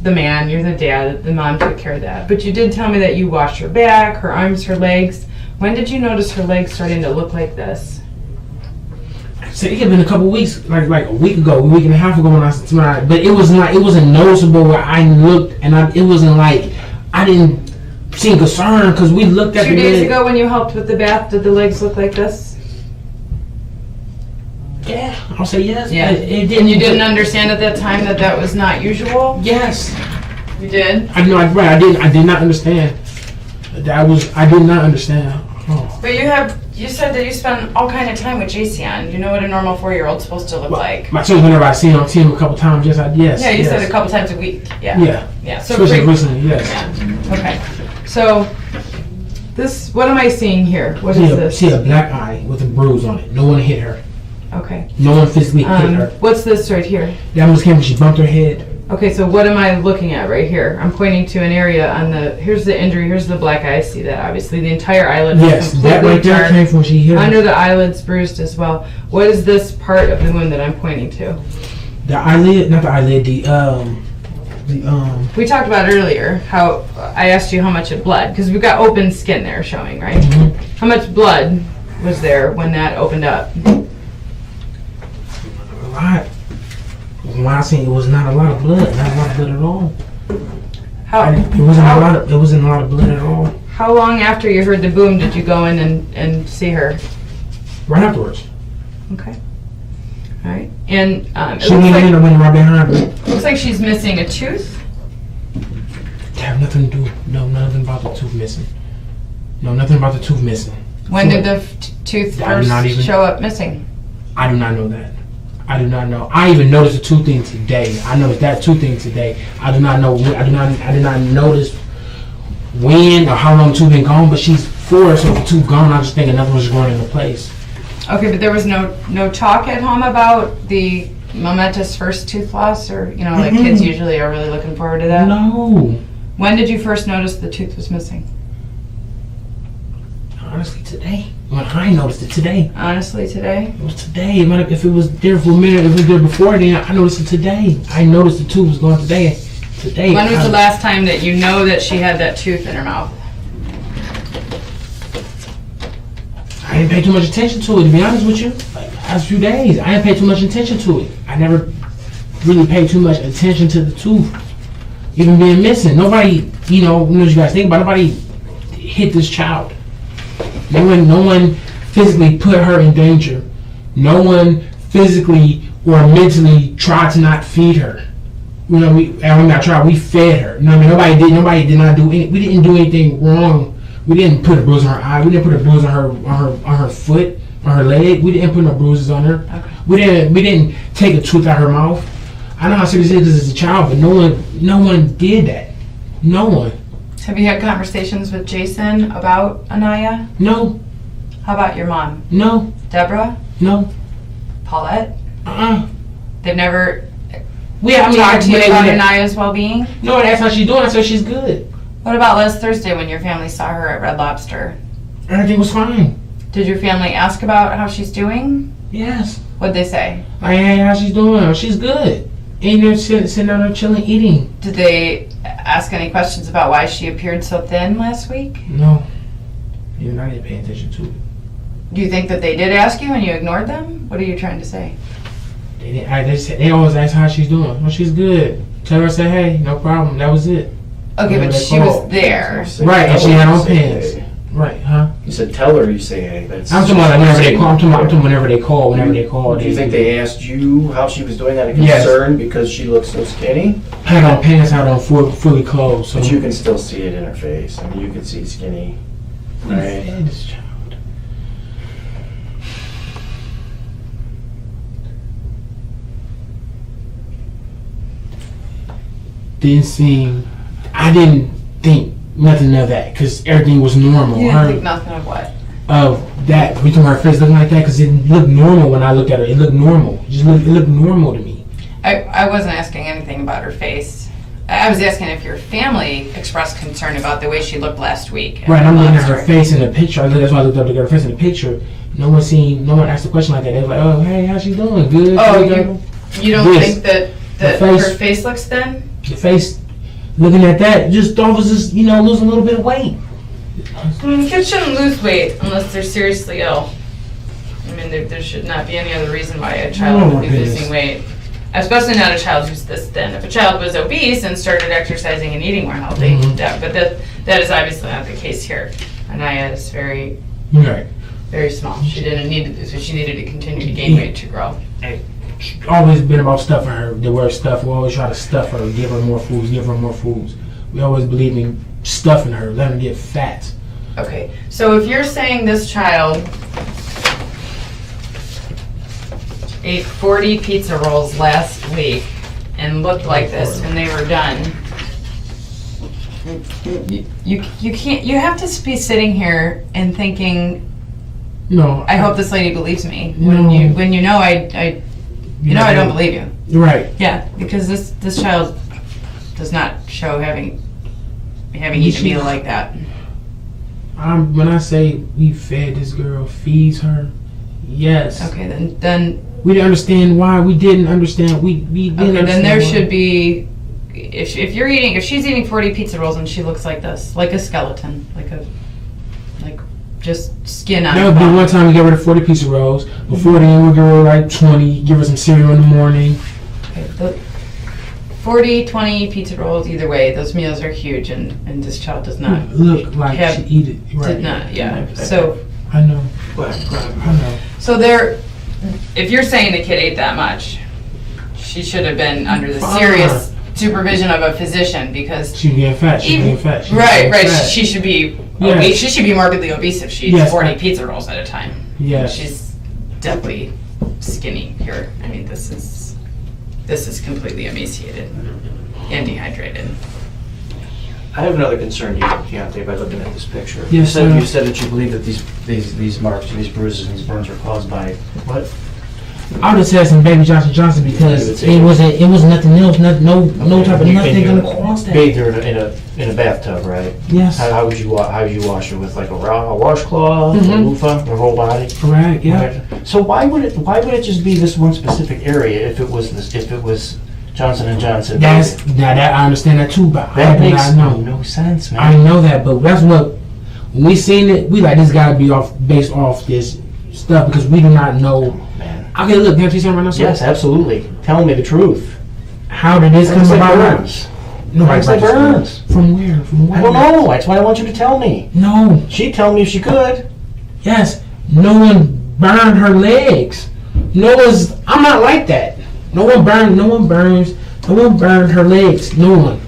[SPEAKER 2] the man, you're the dad, the mom took care of that. But you did tell me that you washed her back, her arms, her legs. When did you notice her legs starting to look like this?
[SPEAKER 3] So it had been a couple weeks, like a week ago, a week and a half ago when but it wasn't noticeable where I looked, and it wasn't like I didn't see concern because we looked at
[SPEAKER 2] 2 days ago when you helped with the bath. Did the legs look like this?
[SPEAKER 3] Yeah, I'll say yes.
[SPEAKER 2] Yeah,
[SPEAKER 3] it didn't.
[SPEAKER 2] And you didn't understand at that time that was not usual.
[SPEAKER 3] Yes,
[SPEAKER 2] you did.
[SPEAKER 3] I know. Right, I did not understand. I did not understand. Oh.
[SPEAKER 2] But you said that you spend all kind of time with JCN. You know what a normal 4-year-old's supposed to look like.
[SPEAKER 3] My children, whenever I see him a couple times, yes.
[SPEAKER 2] Yeah, you said a couple times a week. Yeah. So
[SPEAKER 3] especially recently, yes.
[SPEAKER 2] Yeah. Okay. So what am I seeing here? What is this?
[SPEAKER 3] She had a black eye with a bruise on it. No one hit her.
[SPEAKER 2] Okay.
[SPEAKER 3] No one physically hit her.
[SPEAKER 2] What's this right here?
[SPEAKER 3] That almost came when she bumped her head.
[SPEAKER 2] Okay, so what am I looking at right here? I'm pointing to an area here's the injury, here's the black eye. I see that, obviously. The entire eyelid is
[SPEAKER 3] yes, that right there
[SPEAKER 2] dark.
[SPEAKER 3] came from when she hit her.
[SPEAKER 2] Under the eyelid's bruised as well. What is this part of the wound that I'm pointing to?
[SPEAKER 3] The eyelid, not the eyelid,
[SPEAKER 2] We talked about earlier how I asked you how much of blood, because we've got open skin there showing, right?
[SPEAKER 3] Mhm.
[SPEAKER 2] How much blood was there when that opened up?
[SPEAKER 3] A lot. Why I say it was not a lot of blood. Not a lot of blood at all. It wasn't a lot of blood at all.
[SPEAKER 2] How long after you heard the boom did you go in and see her?
[SPEAKER 3] Right afterwards.
[SPEAKER 2] Okay. All right. And it
[SPEAKER 3] She went in and went right behind her.
[SPEAKER 2] looks like she's missing a tooth.
[SPEAKER 3] They have nothing to do. No, nothing about the tooth missing. No, nothing about the tooth missing.
[SPEAKER 2] When did the tooth
[SPEAKER 3] I did not
[SPEAKER 2] first
[SPEAKER 3] even-
[SPEAKER 2] show up missing?
[SPEAKER 3] I do not know that. I do not know. I even noticed the tooth thing today. I noticed that tooth thing today. I do not know. I did not notice when or how long the tooth been gone. But she's 4, so if the tooth gone, I just think another one's going into place.
[SPEAKER 2] Okay, but there was no talk at home about the momentous first tooth loss, or like kids usually are really looking forward to that.
[SPEAKER 3] No.
[SPEAKER 2] When did you first notice the tooth was missing?
[SPEAKER 3] Honestly, today. When I noticed it today.
[SPEAKER 2] Honestly, today.
[SPEAKER 3] It was today. If it was there for a minute, if it was there before, then I noticed it today. I noticed the tooth was gone today. Today.
[SPEAKER 2] When was the last time that you know that she had that tooth in her mouth?
[SPEAKER 3] I didn't pay too much attention to it, to be honest with you. Like, last few days, I didn't pay too much attention to it. I never really paid too much attention to the tooth. Even being missing. Nobody, what you guys think about, nobody hit this child. No one physically put her in danger. No one physically or mentally tried to not feed her. We fed her. Nobody did not do any, we didn't do anything wrong. We didn't put a bruise on her eye. We didn't put a bruise on her foot, on her leg. We didn't put no bruises on her.
[SPEAKER 2] Okay.
[SPEAKER 3] We didn't take a tooth out of her mouth. I know how serious it is because it's a child, but no one did that. No one.
[SPEAKER 2] Have you had conversations with Jason about Aniya?
[SPEAKER 3] No.
[SPEAKER 2] How about your mom?
[SPEAKER 3] No.
[SPEAKER 2] Deborah?
[SPEAKER 3] No.
[SPEAKER 2] Paulette?
[SPEAKER 3] Uh-uh.
[SPEAKER 2] They've never
[SPEAKER 3] Yeah,
[SPEAKER 2] talked to you about Aniya's well-being?
[SPEAKER 3] No, that's how she's doing. I said she's good.
[SPEAKER 2] What about last Thursday when your family saw her at Red Lobster?
[SPEAKER 3] Everything was fine.
[SPEAKER 2] Did your family ask about how she's doing?
[SPEAKER 3] Yes.
[SPEAKER 2] What'd they say?
[SPEAKER 3] Hey, how she's doing? She's good. Ain't there sitting down there chilling, eating.
[SPEAKER 2] Did they ask any questions about why she appeared so thin last week?
[SPEAKER 3] No. Even I didn't pay attention to it.
[SPEAKER 2] Do you think that they did ask you and you ignored them? What are you trying to say?
[SPEAKER 3] They always ask how she's doing. Well, she's good. Tell her, say, hey, no problem. That was it.
[SPEAKER 2] Okay,
[SPEAKER 3] Whatever
[SPEAKER 2] but
[SPEAKER 3] they
[SPEAKER 2] she
[SPEAKER 3] call.
[SPEAKER 2] was there.
[SPEAKER 3] Right, and she had on pants. Right, huh?
[SPEAKER 5] You said tell her, you say, hey, that's...
[SPEAKER 3] I'm talking about whenever they call. I'm talking whenever they call.
[SPEAKER 5] Do you think they asked you how she was doing out of
[SPEAKER 3] Yes.
[SPEAKER 5] concern because she looks so skinny?
[SPEAKER 3] Had on pants, had on fully clothed. So
[SPEAKER 5] But you can still see it in her face. I mean, you can see skinny, right?
[SPEAKER 3] fed this child. I didn't think nothing of that because everything was normal.
[SPEAKER 2] You didn't think nothing of what?
[SPEAKER 3] Of that, we talking about her face looking like that because it looked normal when I looked at her. It looked normal. It looked normal to me.
[SPEAKER 2] I wasn't asking anything about her face. I was asking if your family expressed concern about the way she looked last week.
[SPEAKER 3] Right, I'm looking at her
[SPEAKER 2] Lobster.
[SPEAKER 3] face in the picture. That's why I looked up to get her face in the picture. No one asked a question like that. They was like, "Oh, hey, how's she doing? Good."
[SPEAKER 2] Oh,
[SPEAKER 3] good."
[SPEAKER 2] you don't
[SPEAKER 3] This.
[SPEAKER 2] think that
[SPEAKER 3] The face.
[SPEAKER 2] her face looks thin?
[SPEAKER 3] The face, looking at that, just thought was just losing a little bit of weight.
[SPEAKER 2] Kids shouldn't lose weight unless they're seriously ill. I mean, there should not be any other reason why a child
[SPEAKER 3] Oh,
[SPEAKER 2] would be
[SPEAKER 3] my goodness.
[SPEAKER 2] losing weight. Especially not a child who's this thin. If a child was obese and started exercising and eating more healthy,
[SPEAKER 3] Mhm.
[SPEAKER 2] that is obviously not the case here. Aniya is very,
[SPEAKER 3] Right.
[SPEAKER 2] very small. She didn't need to do so. She needed to continue to gain weight to grow.
[SPEAKER 3] Always been about stuffing her. The word stuff. We always try to stuff her, give her more foods, give her more foods. We always believe in stuffing her, letting her get fat.
[SPEAKER 2] Okay, so if you're saying this child ate 40 pizza rolls last week and looked like this when they were done, you can't. You have to be sitting here and thinking,
[SPEAKER 3] No.
[SPEAKER 2] I hope this lady believes me.
[SPEAKER 3] No.
[SPEAKER 2] When you know I don't believe you.
[SPEAKER 3] Right.
[SPEAKER 2] Yeah, because this child does not show having eaten a meal like that.
[SPEAKER 3] When I say we fed this girl, feeds her, yes.
[SPEAKER 2] Okay, then
[SPEAKER 3] We didn't understand why. We didn't understand. We didn't
[SPEAKER 2] okay,
[SPEAKER 3] understand
[SPEAKER 2] then there
[SPEAKER 3] why.
[SPEAKER 2] should be if she's eating 40 pizza rolls and she looks like this, like a skeleton, like just skin on.
[SPEAKER 3] That would be one time we get rid of 40 pizza rolls. Before then, we'll give her like 20. Give her some cereal in the morning.
[SPEAKER 2] Okay, 40, 20 pizza rolls. Either way, those meals are huge, and this child does not
[SPEAKER 3] look like she eat it. Right.
[SPEAKER 2] Did not. Yeah. So
[SPEAKER 3] I know.
[SPEAKER 4] I know.
[SPEAKER 2] So if you're saying the kid ate that much, she should have been under the serious supervision of a physician because
[SPEAKER 3] she's getting fat. She's getting fat.
[SPEAKER 2] Right. She should be obese. She should be morbidly obese if she eats 40 pizza rolls at a time.
[SPEAKER 3] Yes.
[SPEAKER 2] She's definitely skinny here. I mean, this is completely emaciated and dehydrated.
[SPEAKER 4] I have another concern, Deonte, by looking at this picture.
[SPEAKER 3] Yes,
[SPEAKER 4] You said that you believe that these marks, these bruises, and these burns were caused by what?
[SPEAKER 3] I would have said some baby Johnson because it wasn't nothing else, no type of nothing gonna cause that.
[SPEAKER 4] Bathed her in a bathtub, right?
[SPEAKER 3] Yes.
[SPEAKER 4] How would you wash her with like a washcloth, a loofah, her whole body?
[SPEAKER 3] Correct. Yeah.
[SPEAKER 4] So why would it just be this one specific area if it was Johnson & Johnson?
[SPEAKER 3] Now that I understand that too, but
[SPEAKER 4] that
[SPEAKER 3] I do
[SPEAKER 4] makes
[SPEAKER 3] not know.
[SPEAKER 4] no sense, man.
[SPEAKER 3] I know that, but that's what when we seen it, we like this gotta be based off this stuff because we do not know.
[SPEAKER 4] Man.
[SPEAKER 3] Okay, look, can I tell you something right now? Sir?
[SPEAKER 4] Yes, absolutely. Tell me the truth.
[SPEAKER 3] How did this come about?
[SPEAKER 4] Nobody like burns.
[SPEAKER 3] From where? From where?
[SPEAKER 4] I don't know. That's why I want you to tell me.
[SPEAKER 3] No.
[SPEAKER 4] She'd tell me if she could.
[SPEAKER 3] Yes. No one burned her legs. I'm not like that. No one burned her legs. No one.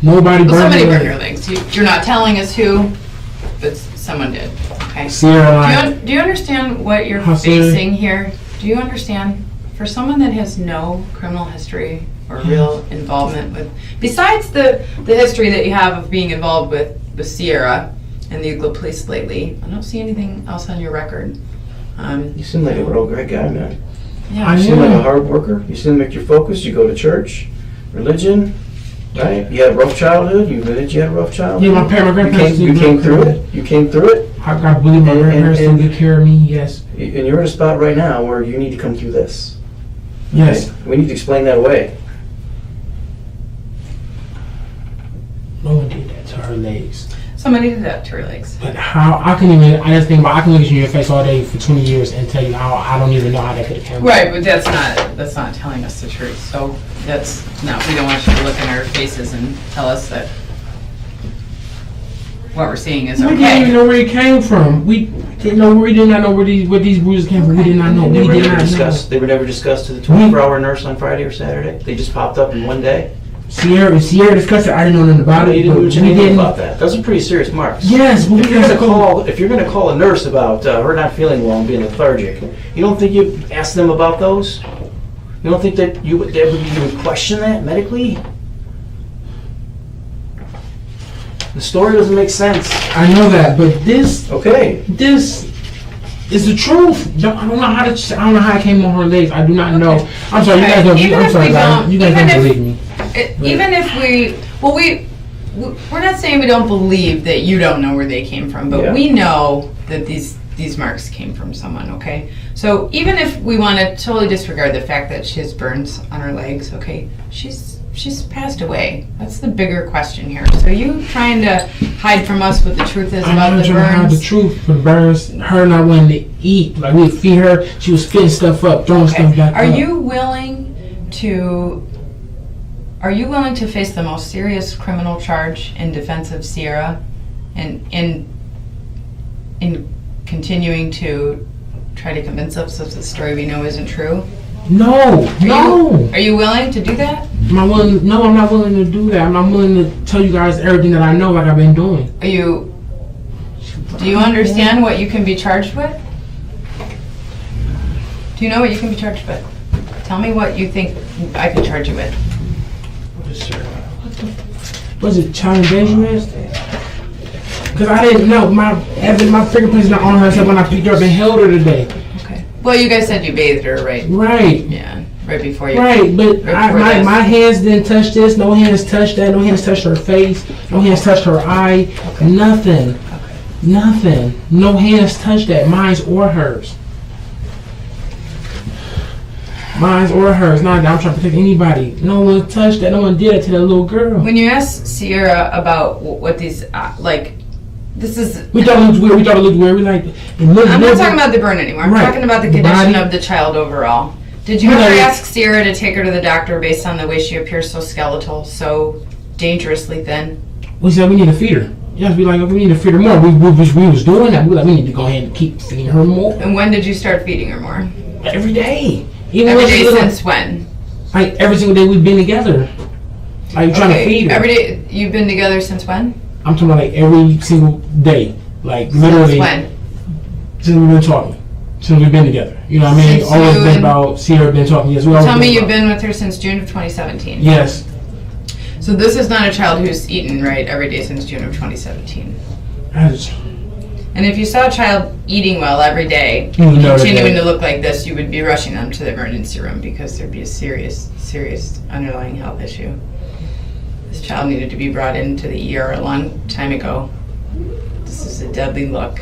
[SPEAKER 3] Nobody burned
[SPEAKER 2] Somebody
[SPEAKER 3] her
[SPEAKER 2] burned
[SPEAKER 3] legs.
[SPEAKER 2] your legs. You're not telling us who, but someone did. Okay.
[SPEAKER 3] Sierra,
[SPEAKER 2] do you understand what you're facing here? Do you understand? For someone that has no criminal history or real involvement with, besides the history that you have of being involved with Sierra and the Euclid police lately, I don't see anything else on your record.
[SPEAKER 5] You seem like a real great guy, man.
[SPEAKER 2] Yeah.
[SPEAKER 5] You seem like a hard worker. You seem like you're focused. You go to church, religion, right? You had a rough childhood. You admitted you had a rough childhood.
[SPEAKER 3] Yeah, my grandparents.
[SPEAKER 5] You came through it. You came through it.
[SPEAKER 3] I believe my grandparents still take care of me. Yes.
[SPEAKER 5] And you're in a spot right now where you need to come through this.
[SPEAKER 3] Yes.
[SPEAKER 5] Okay? We need to explain that away.
[SPEAKER 3] No one did that to her legs.
[SPEAKER 2] Somebody did that to her legs.
[SPEAKER 3] But how? I can look at you in your face all day for 20 years and tell you how I don't even know how that could have come.
[SPEAKER 2] Right, but that's not telling us the truth. So we don't want you to look in our faces and tell us that what we're seeing is okay.
[SPEAKER 3] We didn't even know where it came from. We did not know where these bruises came from. We did not know.
[SPEAKER 4] They were never discussed to the 24-hour nurse on Friday or Saturday. They just popped up in one day.
[SPEAKER 3] Sierra discussed it. I didn't know nothing about it.
[SPEAKER 4] You didn't know about that. Those are pretty serious marks.
[SPEAKER 3] Yes, but
[SPEAKER 4] if you're gonna call a nurse about her not feeling well and being lethargic, you don't think you ask them about those? You don't think that you would question that medically? The story doesn't make sense.
[SPEAKER 3] I know that, but this is the truth. I don't know how it came on her legs. I do not know. I'm sorry, you guys don't. I'm sorry, guys. You guys don't believe me.
[SPEAKER 2] Even if we're not saying we don't believe that you don't know where they came from, but we know that these marks came from someone. Okay, so even if we want to totally disregard the fact that she has burns on her legs, okay, she's passed away. That's the bigger question here. So you trying to hide from us what the truth is about the burns? I'm trying to hide
[SPEAKER 3] the truth for the burns. Her not wanting to eat. Like we'd feed her, she was fitting stuff up, throwing stuff back up.
[SPEAKER 2] Are you willing to face the most serious criminal charge in defense of Sierra, and in continuing to try to convince us that the story we know isn't true?
[SPEAKER 3] No.
[SPEAKER 2] Are you willing to do that?
[SPEAKER 3] No, I'm not willing to do that. I'm willing to tell you guys everything that I know, like I've been doing.
[SPEAKER 2] Do you understand what you can be charged with? Do you know what you can be charged with? Tell me what you think I can charge you with.
[SPEAKER 3] Was it child endangerment? Because I didn't know. My fingerprints not on her except when I picked her up and held her today.
[SPEAKER 2] Okay. Well, you guys said you bathed her, right?
[SPEAKER 3] Right.
[SPEAKER 2] Yeah. Right before you.
[SPEAKER 3] Right, but my hands didn't touch this. No hands touched that. No hands touched her face. No hands touched her eye. Okay. Nothing.
[SPEAKER 2] Okay.
[SPEAKER 3] Nothing. No hands touched that. Mine's or hers. Mine's or hers. Not that I'm trying to protect anybody. No one touched that. No one did that to that little girl.
[SPEAKER 2] When you asked Sierra about what these, this is...
[SPEAKER 3] We thought it looked weird. We like...
[SPEAKER 2] I'm not talking about the burn anymore. I'm
[SPEAKER 3] Right.
[SPEAKER 2] talking about the
[SPEAKER 3] The
[SPEAKER 2] condition
[SPEAKER 3] body.
[SPEAKER 2] of the child overall. Did you
[SPEAKER 3] We
[SPEAKER 2] ever
[SPEAKER 3] know-
[SPEAKER 2] ask Sierra to take her to the doctor based on the way she appears so skeletal, so dangerously thin?
[SPEAKER 3] We said we need to feed her. Yes, we need to feed her more. We was doing that. We like, we need to go ahead and keep feeding her more.
[SPEAKER 2] And when did you start feeding her more?
[SPEAKER 3] Every day. Even
[SPEAKER 2] Every
[SPEAKER 3] when she
[SPEAKER 2] day
[SPEAKER 3] was little.
[SPEAKER 2] since when?
[SPEAKER 3] Like, every single day we've been together. Like, trying to feed her.
[SPEAKER 2] Every day, you've been together since when?
[SPEAKER 3] I'm talking about, like, every single day. Like, literally.
[SPEAKER 2] Since when?
[SPEAKER 3] Since we've been talking. Since we've been together. You know what I mean?
[SPEAKER 2] Since
[SPEAKER 3] Always
[SPEAKER 2] you
[SPEAKER 3] been
[SPEAKER 2] and-
[SPEAKER 3] about Sierra been talking. Yes, we always
[SPEAKER 2] Tell me you've
[SPEAKER 3] about-
[SPEAKER 2] been with her since June of 2017.
[SPEAKER 3] Yes.
[SPEAKER 2] So this is not a child who's eaten, right, every day since June of 2017.
[SPEAKER 3] I just,
[SPEAKER 2] And if you saw a child eating well every day,
[SPEAKER 3] You would know
[SPEAKER 2] continuing
[SPEAKER 3] that.
[SPEAKER 2] to look like this, you would be rushing them to the emergency room because there'd be a serious underlying health issue. This child needed to be brought into the ER a long time ago. This is a deadly look.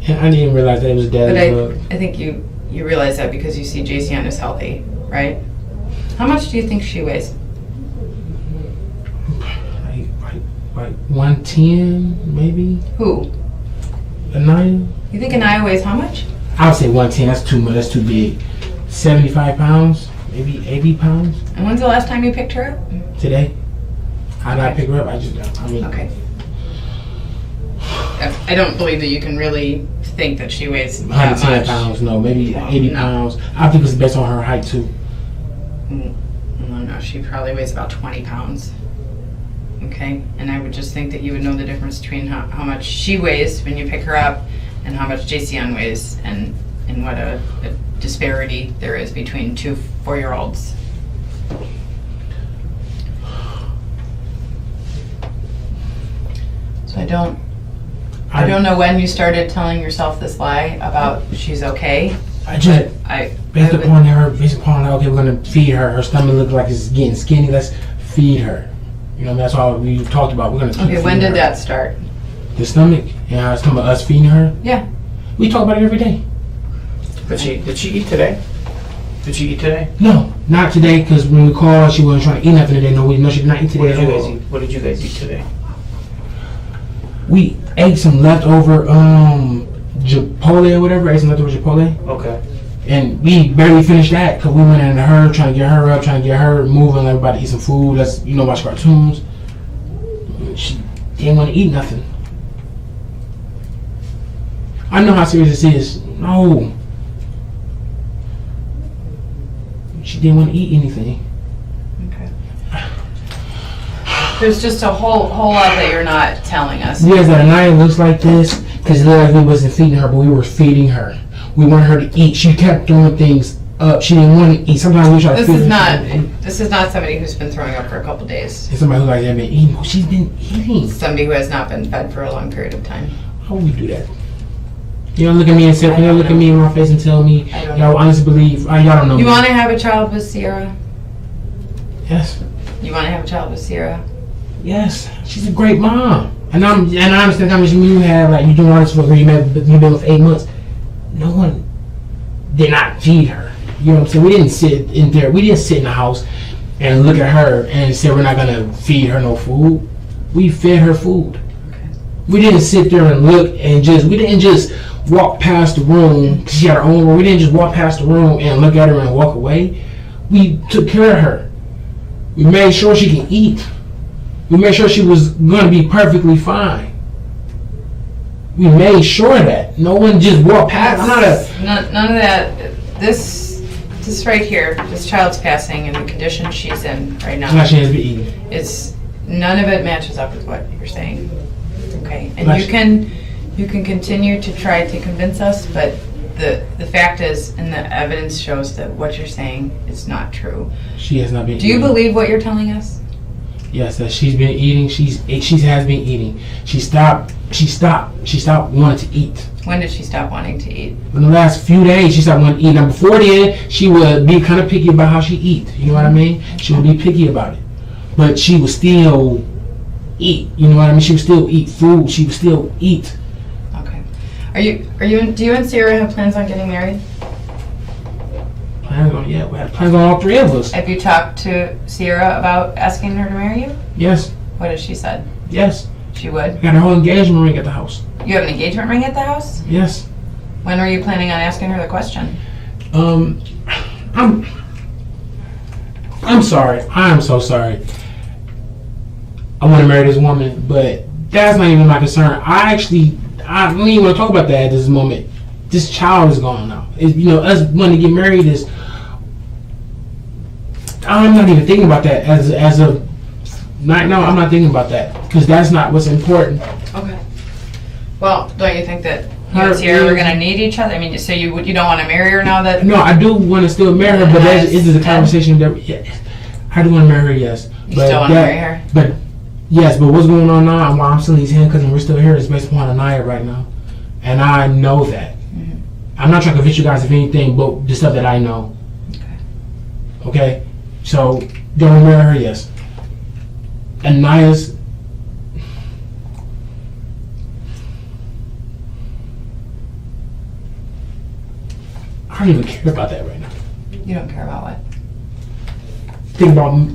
[SPEAKER 3] and I didn't even realize that it was
[SPEAKER 2] But
[SPEAKER 3] dad's.
[SPEAKER 2] I think you realize that because you see JCN is healthy, right? How much do you think she weighs?
[SPEAKER 3] Like 110, maybe?
[SPEAKER 2] Who?
[SPEAKER 3] Aniya?
[SPEAKER 2] You think Aniya weighs how much?
[SPEAKER 3] I would say 110. That's too much. That's too big. 75 pounds, maybe 80 pounds
[SPEAKER 2] And when's the last time you picked her up?
[SPEAKER 3] today. How did I pick her up? I mean,
[SPEAKER 2] Okay. I don't believe that you can really think that she weighs that
[SPEAKER 3] 110
[SPEAKER 2] much.
[SPEAKER 3] pounds. No, maybe 80
[SPEAKER 2] No.
[SPEAKER 3] pounds. I think it's based on her height too.
[SPEAKER 2] No, she probably weighs about 20 pounds. Okay, and I would just think that you would know the difference between how much she weighs when you pick her up and how much JCN weighs, and what a disparity there is between two 4-year-olds. So I don't know when you started telling yourself this lie about she's okay.
[SPEAKER 3] I just based
[SPEAKER 2] would-
[SPEAKER 3] upon okay, we're gonna feed her. Her stomach looks like it's getting skinny. Let's feed her. You know, that's all we talked about. We're gonna keep
[SPEAKER 2] Okay, when
[SPEAKER 3] feeding
[SPEAKER 2] did
[SPEAKER 3] her.
[SPEAKER 2] that start?
[SPEAKER 3] The stomach. And I was talking about us feeding her.
[SPEAKER 2] Yeah.
[SPEAKER 3] We talk about it every day.
[SPEAKER 5] Did she eat today? Did she eat today?
[SPEAKER 3] No, not today, because when we called, she wasn't trying to eat nothing today. No, she did not eat today.
[SPEAKER 5] What did you
[SPEAKER 3] at
[SPEAKER 5] guys
[SPEAKER 3] all.
[SPEAKER 5] eat? What did you guys eat today?
[SPEAKER 3] We ate some leftover Chipotle or whatever. Ate some leftover Chipotle,
[SPEAKER 5] Okay.
[SPEAKER 3] and we barely finished that because we went into her trying to get her up, trying to get her moving, like about to eat some food. Let's watch cartoons. She didn't want to eat nothing. I know how serious this is. No, she didn't want to eat anything.
[SPEAKER 2] Okay. There's just a whole lot that you're not telling us.
[SPEAKER 3] Yes, that Aniya looks like this because it looked like we wasn't feeding her, but we were feeding her. We wanted her to eat. She kept throwing things up. She didn't want to eat. Sometimes we try to
[SPEAKER 2] This
[SPEAKER 3] feed
[SPEAKER 2] is
[SPEAKER 3] her.
[SPEAKER 2] not. This is not somebody who's been throwing up for a couple days.
[SPEAKER 3] It's somebody who like been eating. Oh, she's been eating.
[SPEAKER 2] Somebody who has not been fed for a long period of time.
[SPEAKER 3] How would we do that? You don't look at me and say, you don't look at me in my face and tell me,
[SPEAKER 2] I don't
[SPEAKER 3] y'all
[SPEAKER 2] know.
[SPEAKER 3] honestly believe, y'all don't know
[SPEAKER 2] You
[SPEAKER 3] me.
[SPEAKER 2] want to have a child with Sierra?
[SPEAKER 3] Yes,
[SPEAKER 2] You want to have a child with Sierra?
[SPEAKER 3] yes. She's a great mom. And I understand how much you had, like, you doing all this for her, you've been with 8 months. No one did not feed her. You know what I'm saying? We didn't sit in the house and look at her and say we're not gonna feed her no food. We fed her food. We didn't sit there and look and we didn't just walk past the room, 'cause she had her own room. We didn't just walk past the room and look at her and walk away. We took care of her. We made sure she can eat. We made sure she was gonna be perfectly fine. We made sure of that. No one just walked past.
[SPEAKER 2] None of that. This right here, this child's passing and the condition she's in right now.
[SPEAKER 3] Now she has been eating.
[SPEAKER 2] It's none of it matches up with what you're saying. Okay, and
[SPEAKER 3] Like-
[SPEAKER 2] you can continue to try to convince us, but the fact is, and the evidence shows that what you're saying is not true.
[SPEAKER 3] She has not been
[SPEAKER 2] Do you
[SPEAKER 3] eating.
[SPEAKER 2] believe what you're telling us?
[SPEAKER 3] Yes, that she's been eating. She has been eating. She stopped wanting to eat.
[SPEAKER 2] When did she stop wanting to eat?
[SPEAKER 3] In the last few days, she stopped wanting to eat. Now, before then, she would be kind of picky about how she eat. You know what I mean? She would be picky about it. But she would still eat. You know what I mean? She would still eat food. She would still eat.
[SPEAKER 2] Okay. Do you and Sierra have plans on getting married?
[SPEAKER 3] plans on, yeah, we had plans on all three of us.
[SPEAKER 2] Have you talked to Sierra about asking her to marry you?
[SPEAKER 3] Yes,
[SPEAKER 2] What has she said?
[SPEAKER 3] yes.
[SPEAKER 2] She would.
[SPEAKER 3] We got a whole engagement ring at the house.
[SPEAKER 2] You have an engagement ring at the house?
[SPEAKER 3] Yes.
[SPEAKER 2] When were you planning on asking her the question?
[SPEAKER 3] I'm sorry. I am so sorry. I want to marry this woman, but that's not even my concern. I don't even want to talk about that at this moment. This child is gone now. Us wanting to get married is. I'm not even thinking about that as of right now. I'm not thinking about that because that's not what's important.
[SPEAKER 2] Okay. Well, don't you think that you and Sierra are going to need each other? I mean, so you don't want to marry her now that...
[SPEAKER 3] No, I do want to still marry her, but this is a conversation that... Yeah, I do want to marry her, yes.
[SPEAKER 2] You still want to marry her?
[SPEAKER 3] But, yes, but what's going on now and why I'm still in these handcuffs and we're still here is based upon Aniya right now. And I know that. Mm-hmm. I'm not trying to convince you guys of anything but the stuff that I know. Okay? So, don't marry her, yes. Aniya's... I don't even care about that right now.
[SPEAKER 2] You don't care about what?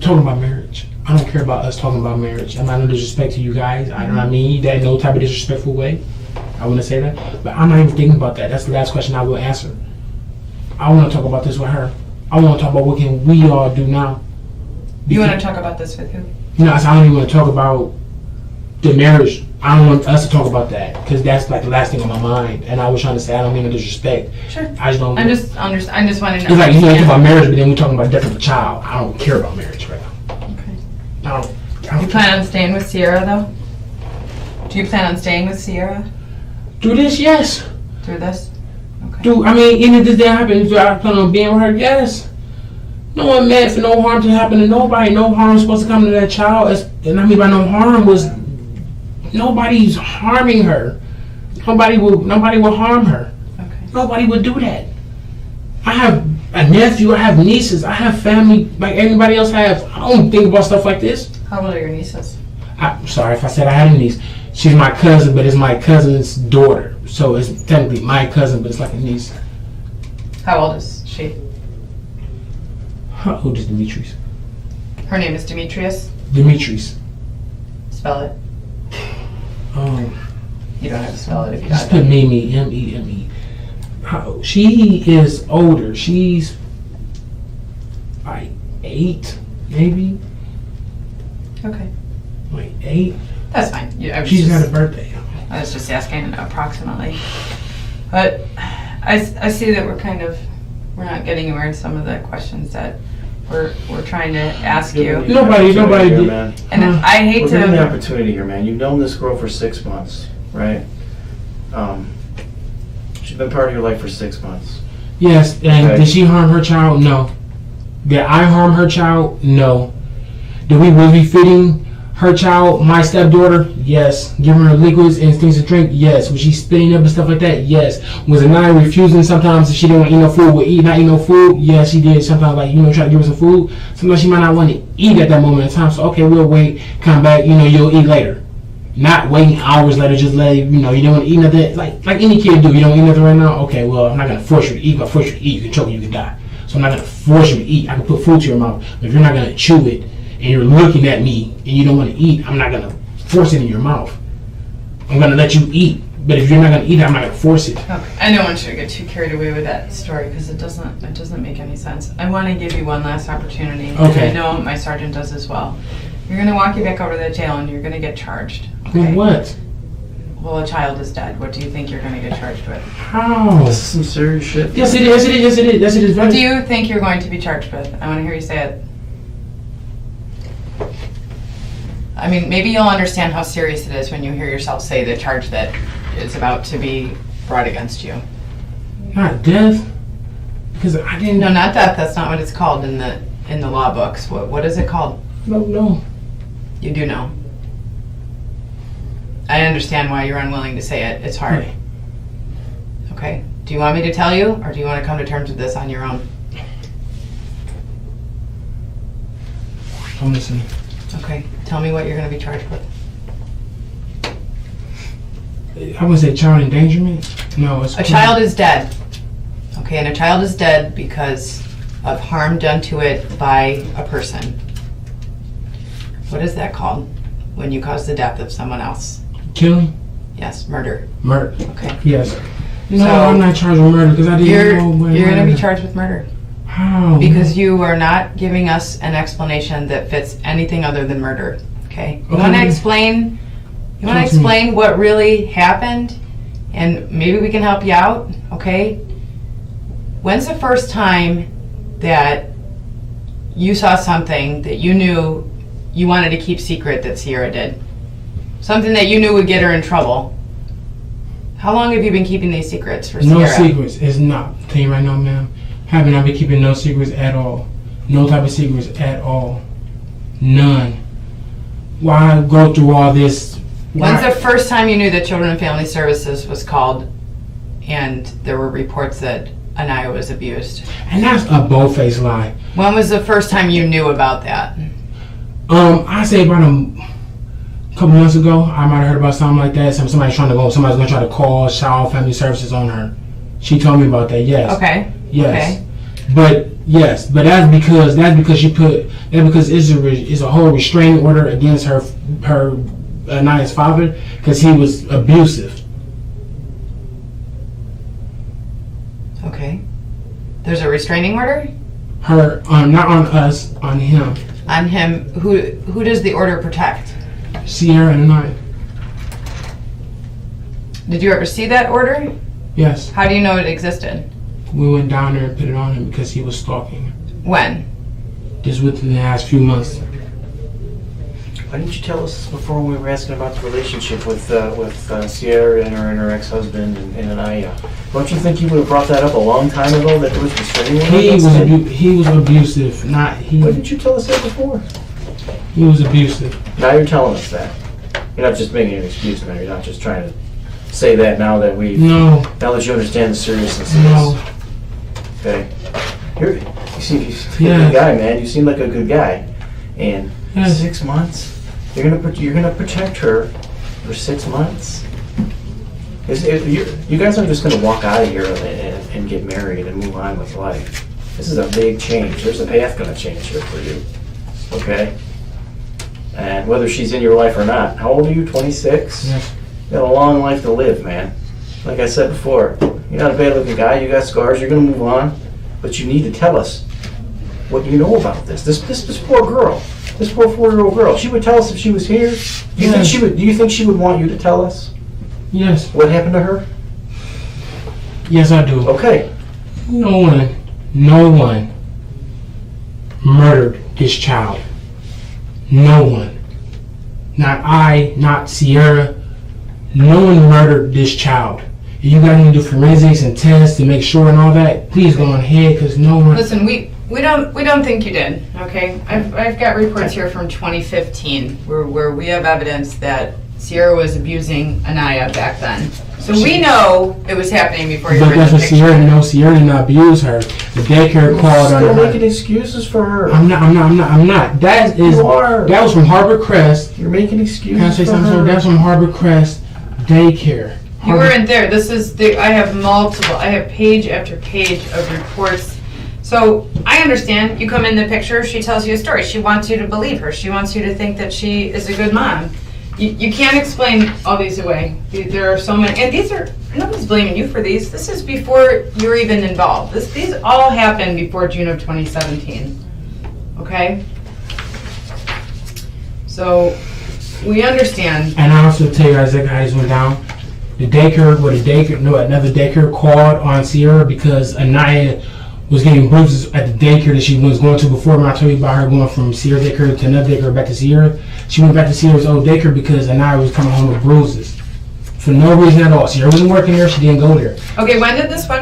[SPEAKER 3] Talking about marriage. I don't care about us talking about marriage. I'm not no disrespect to you guys. I don't mean that in no type of disrespectful way. I wouldn't say that. But I'm not even thinking about that. That's the last question I will answer. I want to talk about this with her. I want to talk about what can we all do now.
[SPEAKER 2] You want to talk about this with who?
[SPEAKER 3] I don't even want to talk about the marriage. I don't want us to talk about that because that's like the last thing on my mind. And I was trying to say I don't mean no disrespect.
[SPEAKER 2] Sure.
[SPEAKER 3] I just don't.
[SPEAKER 2] I'm just wanting to know.
[SPEAKER 3] It's like you want to talk about marriage, but then we're talking about death of a child. I don't care about marriage right now.
[SPEAKER 2] Okay.
[SPEAKER 3] I don't
[SPEAKER 2] You plan on staying with Sierra though? Do you plan on staying with Sierra
[SPEAKER 3] do this, yes.
[SPEAKER 2] through this? Okay.
[SPEAKER 3] Even if this didn't happen, do I plan on being with her? Yes. No one meant for no harm to happen to nobody. No harm was supposed to come to that child. And I mean by no harm was nobody's harming her. Nobody will harm her.
[SPEAKER 2] Okay.
[SPEAKER 3] Nobody would do that. I have a nephew, I have nieces, I have family like everybody else has. I don't think about stuff like this.
[SPEAKER 2] How old are your nieces?
[SPEAKER 3] I'm sorry if I said I had a niece. She's my cousin, but it's my cousin's daughter. So it's technically my cousin, but it's like a niece.
[SPEAKER 2] How old is she?
[SPEAKER 3] How old is Demetrius?
[SPEAKER 2] Her name is Demetrius.
[SPEAKER 3] Demetrius.
[SPEAKER 2] Spell it. You don't have to spell it if you
[SPEAKER 3] Just
[SPEAKER 2] don't.
[SPEAKER 3] put Meme, M-E-M-E. She is older. She's like 8, maybe.
[SPEAKER 2] Okay.
[SPEAKER 3] Like 8.
[SPEAKER 2] That's fine.
[SPEAKER 3] She's got a birthday.
[SPEAKER 2] I was just asking approximately. But I see that we're not getting anywhere in some of the questions that we're trying to ask you.
[SPEAKER 3] Nobody
[SPEAKER 5] Here,
[SPEAKER 3] did.
[SPEAKER 5] man.
[SPEAKER 2] And I hate
[SPEAKER 5] We're given the
[SPEAKER 2] to...
[SPEAKER 5] opportunity here, man. You've known this girl for 6 months, right? She's been part of your life for 6 months.
[SPEAKER 3] Yes, and
[SPEAKER 5] Okay.
[SPEAKER 3] did she harm her child? No. Did I harm her child? No. Did we be feeding her child, my stepdaughter? Yes. Giving her liquids and things to drink? Yes. Was she spitting up and stuff like that? Yes. Was Aniya refusing sometimes if she didn't want to eat no food? Would not eat no food? Yes, she did. Sometimes, try to give her some food. Sometimes she might not want to eat at that moment in time. So, okay, we'll wait, come back, you'll eat later. Not waiting hours later, just let you don't want to eat nothing. Like any kid do, you don't eat nothing right now? Okay, well, I'm not going to force you to eat. If I force you to eat, you can choke and you can die. So I'm not going to force you to eat. I can put food to your mouth. But if you're not going to chew it, and you're looking at me, and you don't want to eat, I'm not going to force it in your mouth. I'm going to let you eat. But if you're not going to eat it, I'm not going to force it.
[SPEAKER 2] Okay. I don't want you to get too carried away with that story because it doesn't make any sense. I want to give you one last opportunity.
[SPEAKER 3] Okay.
[SPEAKER 2] And I know my sergeant does as well. You're going to walk you back over to the jail and you're going to get charged. Okay?
[SPEAKER 3] With what?
[SPEAKER 2] Well, a child is dead. What do you think you're going to get charged with?
[SPEAKER 3] How?
[SPEAKER 5] This is some serious shit.
[SPEAKER 3] Yes, it is. Yes, it is.
[SPEAKER 2] What do you think you're going to be charged with? I want to hear you say it. I mean, maybe you'll understand how serious it is when you hear yourself say the charge that is about to be brought against you.
[SPEAKER 3] Not death. Because I didn't.
[SPEAKER 2] No, not death. That's not what it's called in the law books. What is it called?
[SPEAKER 3] No.
[SPEAKER 2] You do know. I understand why you're unwilling to say it. It's hard.
[SPEAKER 3] Right.
[SPEAKER 2] Okay. Do you want me to tell you, or do you want to come to terms with this on your own?
[SPEAKER 3] I'm listening.
[SPEAKER 2] Okay. Tell me what you're going to be charged with.
[SPEAKER 3] I would say child endangerment. No, it's
[SPEAKER 2] A child is dead. Okay, and a child is dead because of harm done to it by a person. What is that called when you cause the death of someone else?
[SPEAKER 3] Killing?
[SPEAKER 2] Yes, murder.
[SPEAKER 3] Murder.
[SPEAKER 2] Okay.
[SPEAKER 3] Yes. No,
[SPEAKER 2] So,
[SPEAKER 3] I'm not charged with murder because I didn't know.
[SPEAKER 2] You're going to be charged with murder.
[SPEAKER 3] How?
[SPEAKER 2] Because you are not giving us an explanation that fits anything other than murder. Okay? You
[SPEAKER 3] Okay.
[SPEAKER 2] want to explain? You want to
[SPEAKER 3] Talk to me.
[SPEAKER 2] explain what really happened, and maybe we can help you out. Okay? When's the first time that you saw something that you knew you wanted to keep secret that Sierra did? Something that you knew would get her in trouble. How long have you been keeping these secrets for Sierra?
[SPEAKER 3] No secrets. It's not. Tell you right now, ma'am. Have not been keeping no secrets at all. No type of secrets at all. None. Why go through all this?
[SPEAKER 2] When's the first time you knew that Children and Family Services was called and there were reports that Aniya was abused?
[SPEAKER 3] And that's a bold-faced lie.
[SPEAKER 2] When was the first time you knew about that?
[SPEAKER 3] I say about a couple months ago, I might have heard about something like that. Somebody's gonna try to call Child Family Services on her. She told me about that. Yes.
[SPEAKER 2] Okay.
[SPEAKER 3] Yes.
[SPEAKER 2] Okay.
[SPEAKER 3] But that's because she put that because it's a whole restraining order against her Aniya's father because he was abusive.
[SPEAKER 2] Okay. There's a restraining order
[SPEAKER 3] Her not on us, on him.
[SPEAKER 2] on him. Who does the order protect?
[SPEAKER 3] Sierra and Aniya.
[SPEAKER 2] Did you ever see that order?
[SPEAKER 3] Yes.
[SPEAKER 2] How do you know it existed?
[SPEAKER 3] We went down there and put it on him because he was stalking.
[SPEAKER 2] When?
[SPEAKER 3] Just within the last few months.
[SPEAKER 5] Why didn't you tell us before when we were asking about the relationship with Sierra and her ex-husband and Aniya? Don't you think you would have brought that up a long time ago that there was restraining order?
[SPEAKER 3] He was abusive. Not he.
[SPEAKER 5] Why didn't you tell us that before?
[SPEAKER 3] He was abusive.
[SPEAKER 5] Now you're telling us that. You're not just making an excuse now. You're not just trying to say that now that
[SPEAKER 3] No.
[SPEAKER 5] now that you understand the seriousness of
[SPEAKER 3] No.
[SPEAKER 5] this. Okay. You seem a good guy, man. You seem like a good guy. And 6 months, you're gonna protect her for 6 months. You guys aren't just gonna walk out of here and get married and move on with life. This is a big change. There's a path gonna change here for you. Okay. And whether she's in your life or not, how old are you? 26.
[SPEAKER 3] Yes.
[SPEAKER 5] You got a long life to live, man. Like I said before, you're not a bad-looking guy. You got scars. You're gonna move on, but you need to tell us what you know about this. This poor girl, this poor 4-year-old girl. She would tell us if she was here. Do you think she would want you to tell us
[SPEAKER 3] Yes.
[SPEAKER 5] what happened to her?
[SPEAKER 3] Yes, I do.
[SPEAKER 5] Okay.
[SPEAKER 3] No one murdered this child. No one. Not I, not Sierra. No one murdered this child. If you got to do forensics and tests to make sure and all that, please go on ahead, because no one...
[SPEAKER 2] Listen, we don't think you did. Okay, I've got reports here from 2015 where we have evidence that Sierra was abusing Aniya back then. So we know it was happening before you were
[SPEAKER 3] But
[SPEAKER 2] in
[SPEAKER 3] that's
[SPEAKER 2] the
[SPEAKER 3] what
[SPEAKER 2] picture.
[SPEAKER 3] Sierra knows. Sierra did not abuse her. The daycare called on
[SPEAKER 5] Still
[SPEAKER 3] her.
[SPEAKER 5] making excuses for her.
[SPEAKER 3] I'm not. That was from Harbor Crest.
[SPEAKER 5] You're making excuses
[SPEAKER 3] Can I say
[SPEAKER 5] for
[SPEAKER 3] something?
[SPEAKER 5] her.
[SPEAKER 3] That's from Harbor Crest daycare.
[SPEAKER 2] You weren't there. This is I have page after page of reports. So I understand. You come in the picture, she tells you a story. She wants you to believe her. She wants you to think that she is a good mom. You can't explain all these away. There are so many, and nobody's blaming you for these. This is before you're even involved. These all happened before June of 2017. Okay? So we understand.
[SPEAKER 3] And I also tell you guys that guys went down. Another daycare called on Sierra because Aniya was getting bruises at the daycare that she was going to before. When I told you about her going from Sierra daycare to another daycare back to Sierra, she went back to Sierra's old daycare because Aniya was coming home with bruises for no reason at all. Sierra wasn't working there; she didn't go there.
[SPEAKER 2] Okay, when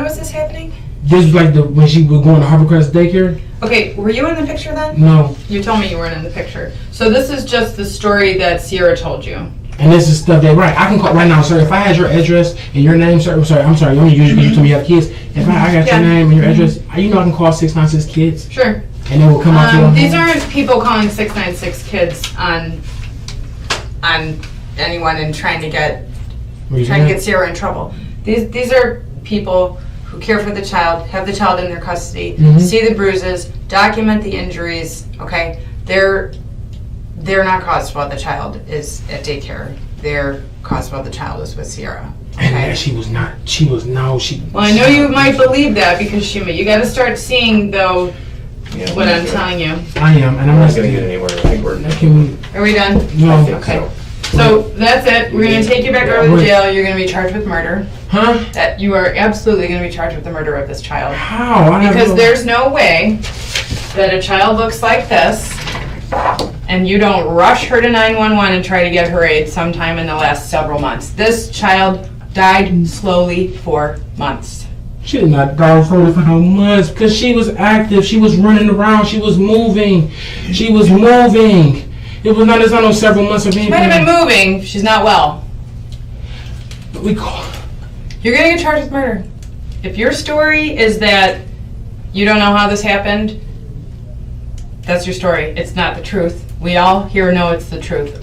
[SPEAKER 2] was this happening?
[SPEAKER 3] This was like when she was going to Harbor Crest daycare.
[SPEAKER 2] Okay, were you in the picture then?
[SPEAKER 3] No.
[SPEAKER 2] You told me you weren't in the picture. So this is just the story that Sierra told you.
[SPEAKER 3] And this is stuff that, right, I can call right now, sir. If I had your address and your name, sir, I'm sorry, you only use because you told me you have kids. If I got your name and your address, I can call 696 Kids.
[SPEAKER 2] Sure.
[SPEAKER 3] And they will come out to your
[SPEAKER 2] These
[SPEAKER 3] home.
[SPEAKER 2] aren't people calling 696 Kids on anyone and trying to get Sierra in trouble. These are people who care for the child, have the child in their custody,
[SPEAKER 3] Mhm.
[SPEAKER 2] see the bruises, document the injuries, okay? They're not caused while the child is at daycare. They're caused while the child is with Sierra.
[SPEAKER 3] And
[SPEAKER 2] Okay?
[SPEAKER 3] that she was not. She was no. She.
[SPEAKER 2] Well, I know you might believe that because you got to start seeing, though,
[SPEAKER 5] Yeah,
[SPEAKER 2] what I'm telling you.
[SPEAKER 3] I am, and
[SPEAKER 5] I'm
[SPEAKER 3] I'm
[SPEAKER 5] not
[SPEAKER 3] not
[SPEAKER 5] gonna get anywhere. I think we're.
[SPEAKER 3] Can
[SPEAKER 2] Are we done?
[SPEAKER 3] No.
[SPEAKER 5] I think
[SPEAKER 2] Okay.
[SPEAKER 5] so.
[SPEAKER 2] So that's it. We're going to take you back over to jail. You're going to be charged with murder.
[SPEAKER 3] Huh?
[SPEAKER 2] That you are absolutely going to be charged with the murder of this child.
[SPEAKER 3] How? I have
[SPEAKER 2] Because
[SPEAKER 3] no-
[SPEAKER 2] there's no way that a child looks like this and you don't rush her to 911 and try to get her aid sometime in the last several months. This child died slowly for months.
[SPEAKER 3] She did not die for no months because she was active. She was running around. She was moving. She was moving. It was not. It's not no several months of being.
[SPEAKER 2] She might have been moving. She's not well.
[SPEAKER 3] We call.
[SPEAKER 2] You're going to get charged with murder. If your story is that you don't know how this happened, that's your story. It's not the truth. We all here know it's the truth.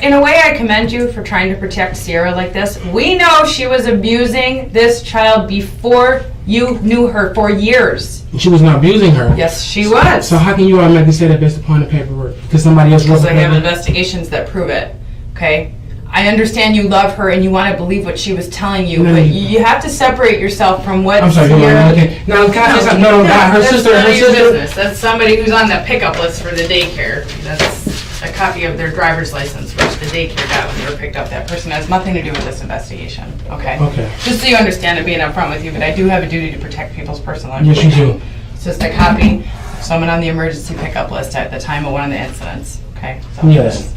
[SPEAKER 2] In a way, I commend you for trying to protect Sierra like this. We know she was abusing this child before you knew her for years.
[SPEAKER 3] She was not abusing her.
[SPEAKER 2] Yes, she was.
[SPEAKER 3] So how can you automatically say that based upon the paperwork? Because somebody else wrote
[SPEAKER 2] Because
[SPEAKER 3] the
[SPEAKER 2] I have
[SPEAKER 3] paperwork?
[SPEAKER 2] investigations that prove it. Okay? I understand you love her and you want to believe what she was telling you,
[SPEAKER 3] No,
[SPEAKER 2] but
[SPEAKER 3] you-
[SPEAKER 2] you have to separate yourself from what
[SPEAKER 3] I'm sorry.
[SPEAKER 2] Sierra...
[SPEAKER 3] Okay. Now, can I say something? No, her
[SPEAKER 2] That's
[SPEAKER 3] sister.
[SPEAKER 2] none
[SPEAKER 3] Her
[SPEAKER 2] of your
[SPEAKER 3] sister.
[SPEAKER 2] business. That's somebody who's on the pickup list for the daycare. That's a copy of their driver's license, which the daycare got when they were picked up. That person has nothing to do with this investigation, okay?
[SPEAKER 3] Okay.
[SPEAKER 2] Just so you understand it, being upfront with you, but I do have a duty to protect people's personal
[SPEAKER 3] Yes, you
[SPEAKER 2] information.
[SPEAKER 3] do.
[SPEAKER 2] It's just a copy of someone on the emergency pickup list at the time of one of the incidents, okay? So
[SPEAKER 3] Yes.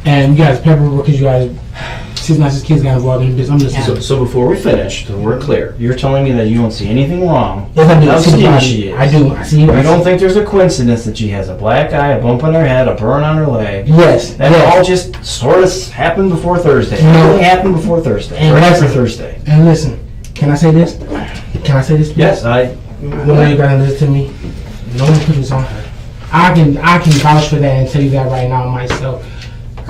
[SPEAKER 3] And you guys paperwork because you guys. Since not his kids got involved in the business. I'm listening.
[SPEAKER 4] So, so before we finish, so we're clear, you're telling me that you don't see anything wrong.
[SPEAKER 3] Yes, I do.
[SPEAKER 4] How
[SPEAKER 3] I see the
[SPEAKER 4] skinny
[SPEAKER 3] body.
[SPEAKER 4] she is.
[SPEAKER 3] I do. I see.
[SPEAKER 4] You don't think there's a coincidence that she has a black eye, a bump on her head, a burn on her leg?
[SPEAKER 3] Yes.
[SPEAKER 4] That all just sort of happened before Thursday.
[SPEAKER 3] No.
[SPEAKER 4] Everything happened before Thursday.
[SPEAKER 3] And
[SPEAKER 4] Right after
[SPEAKER 3] listen.
[SPEAKER 4] Thursday.
[SPEAKER 3] And listen, can I say this? Can I say this? Please?
[SPEAKER 4] Yes, I.
[SPEAKER 3] Well, you gotta listen to me. No one put this on her. I can vouch for that and tell you that right now myself.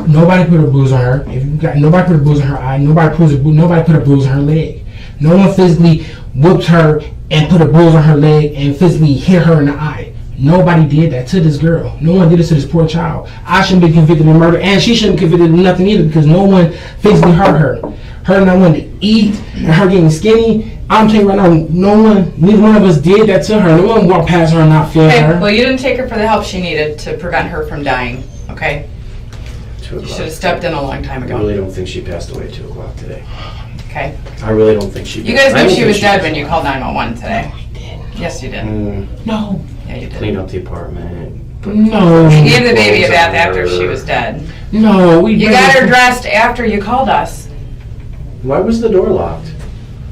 [SPEAKER 3] Nobody put a bruise on her. If you got nobody put a bruise on her eye. Nobody put a bruise on her leg. No one physically whooped her and put a bruise on her leg and physically hit her in the eye. Nobody did that to this girl. No one did this to this poor child. I shouldn't be convicted of murder, and she shouldn't be convicted of nothing either because no one physically hurt her. Her not wanting to eat and her getting skinny. I'm telling you right now, neither one of us did that to her. No one walked past her and not feel
[SPEAKER 2] Okay,
[SPEAKER 3] her.
[SPEAKER 2] well, you didn't take her for the help she needed to prevent her from dying, okay?
[SPEAKER 5] 2
[SPEAKER 2] You should
[SPEAKER 5] o'clock.
[SPEAKER 2] have stepped in a long time
[SPEAKER 5] I
[SPEAKER 2] ago,
[SPEAKER 5] really don't think she passed away at 2 o'clock today.
[SPEAKER 2] okay?
[SPEAKER 5] I really don't think she.
[SPEAKER 2] You guys
[SPEAKER 5] I
[SPEAKER 2] knew
[SPEAKER 5] don't
[SPEAKER 2] she
[SPEAKER 5] think
[SPEAKER 2] was dead
[SPEAKER 5] passed
[SPEAKER 2] when you
[SPEAKER 5] away.
[SPEAKER 2] called 911 today. Yes, you did.
[SPEAKER 3] No.
[SPEAKER 2] Yeah, you did.
[SPEAKER 5] Clean up the apartment.
[SPEAKER 3] No.
[SPEAKER 2] You gave the baby a bath
[SPEAKER 5] Clothes on
[SPEAKER 2] after she
[SPEAKER 5] her.
[SPEAKER 2] was dead.
[SPEAKER 3] No.
[SPEAKER 2] You got her dressed after you called us.
[SPEAKER 5] Why was the door locked?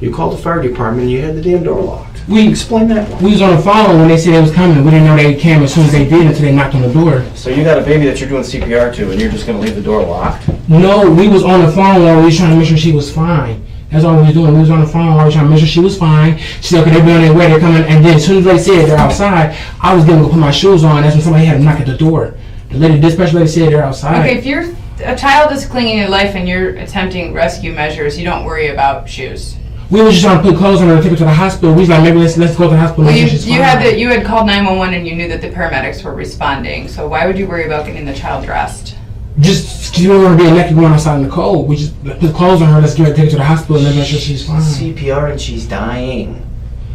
[SPEAKER 5] You called the fire department and you had the damn door locked.
[SPEAKER 3] We
[SPEAKER 5] Explain that one.
[SPEAKER 3] We was on the phone when they said they was coming. We didn't know they came as soon as they did until they knocked on the door.
[SPEAKER 5] So you got a baby that you're doing CPR to and you're just gonna leave the door locked?
[SPEAKER 3] No, we was on the phone while we was trying to make sure she was fine. That's all we was doing. We was on the phone while we was trying to make sure she was fine. She said, okay, they be on their way, they're coming. And then as soon as they said they're outside, I was getting to put my shoes on. That's when somebody had to knock at the door. The lady, dispatch lady said they're outside.
[SPEAKER 2] Okay, if a child is clinging to life and you're attempting rescue measures, you don't worry about shoes.
[SPEAKER 3] We was just trying to put clothes on her and take her to the hospital. We was like, maybe let's go to the hospital.
[SPEAKER 2] Well,
[SPEAKER 3] make
[SPEAKER 2] you,
[SPEAKER 3] sure she's
[SPEAKER 2] you
[SPEAKER 3] fine.
[SPEAKER 2] had called 911 and you knew that the paramedics were responding. So why would you worry about getting the child dressed?
[SPEAKER 3] Just, cause you don't want to be naked going outside in the cold. We just put clothes on her, let's get her, take her to the hospital and let's make sure she's fine.
[SPEAKER 5] CPR and she's dying.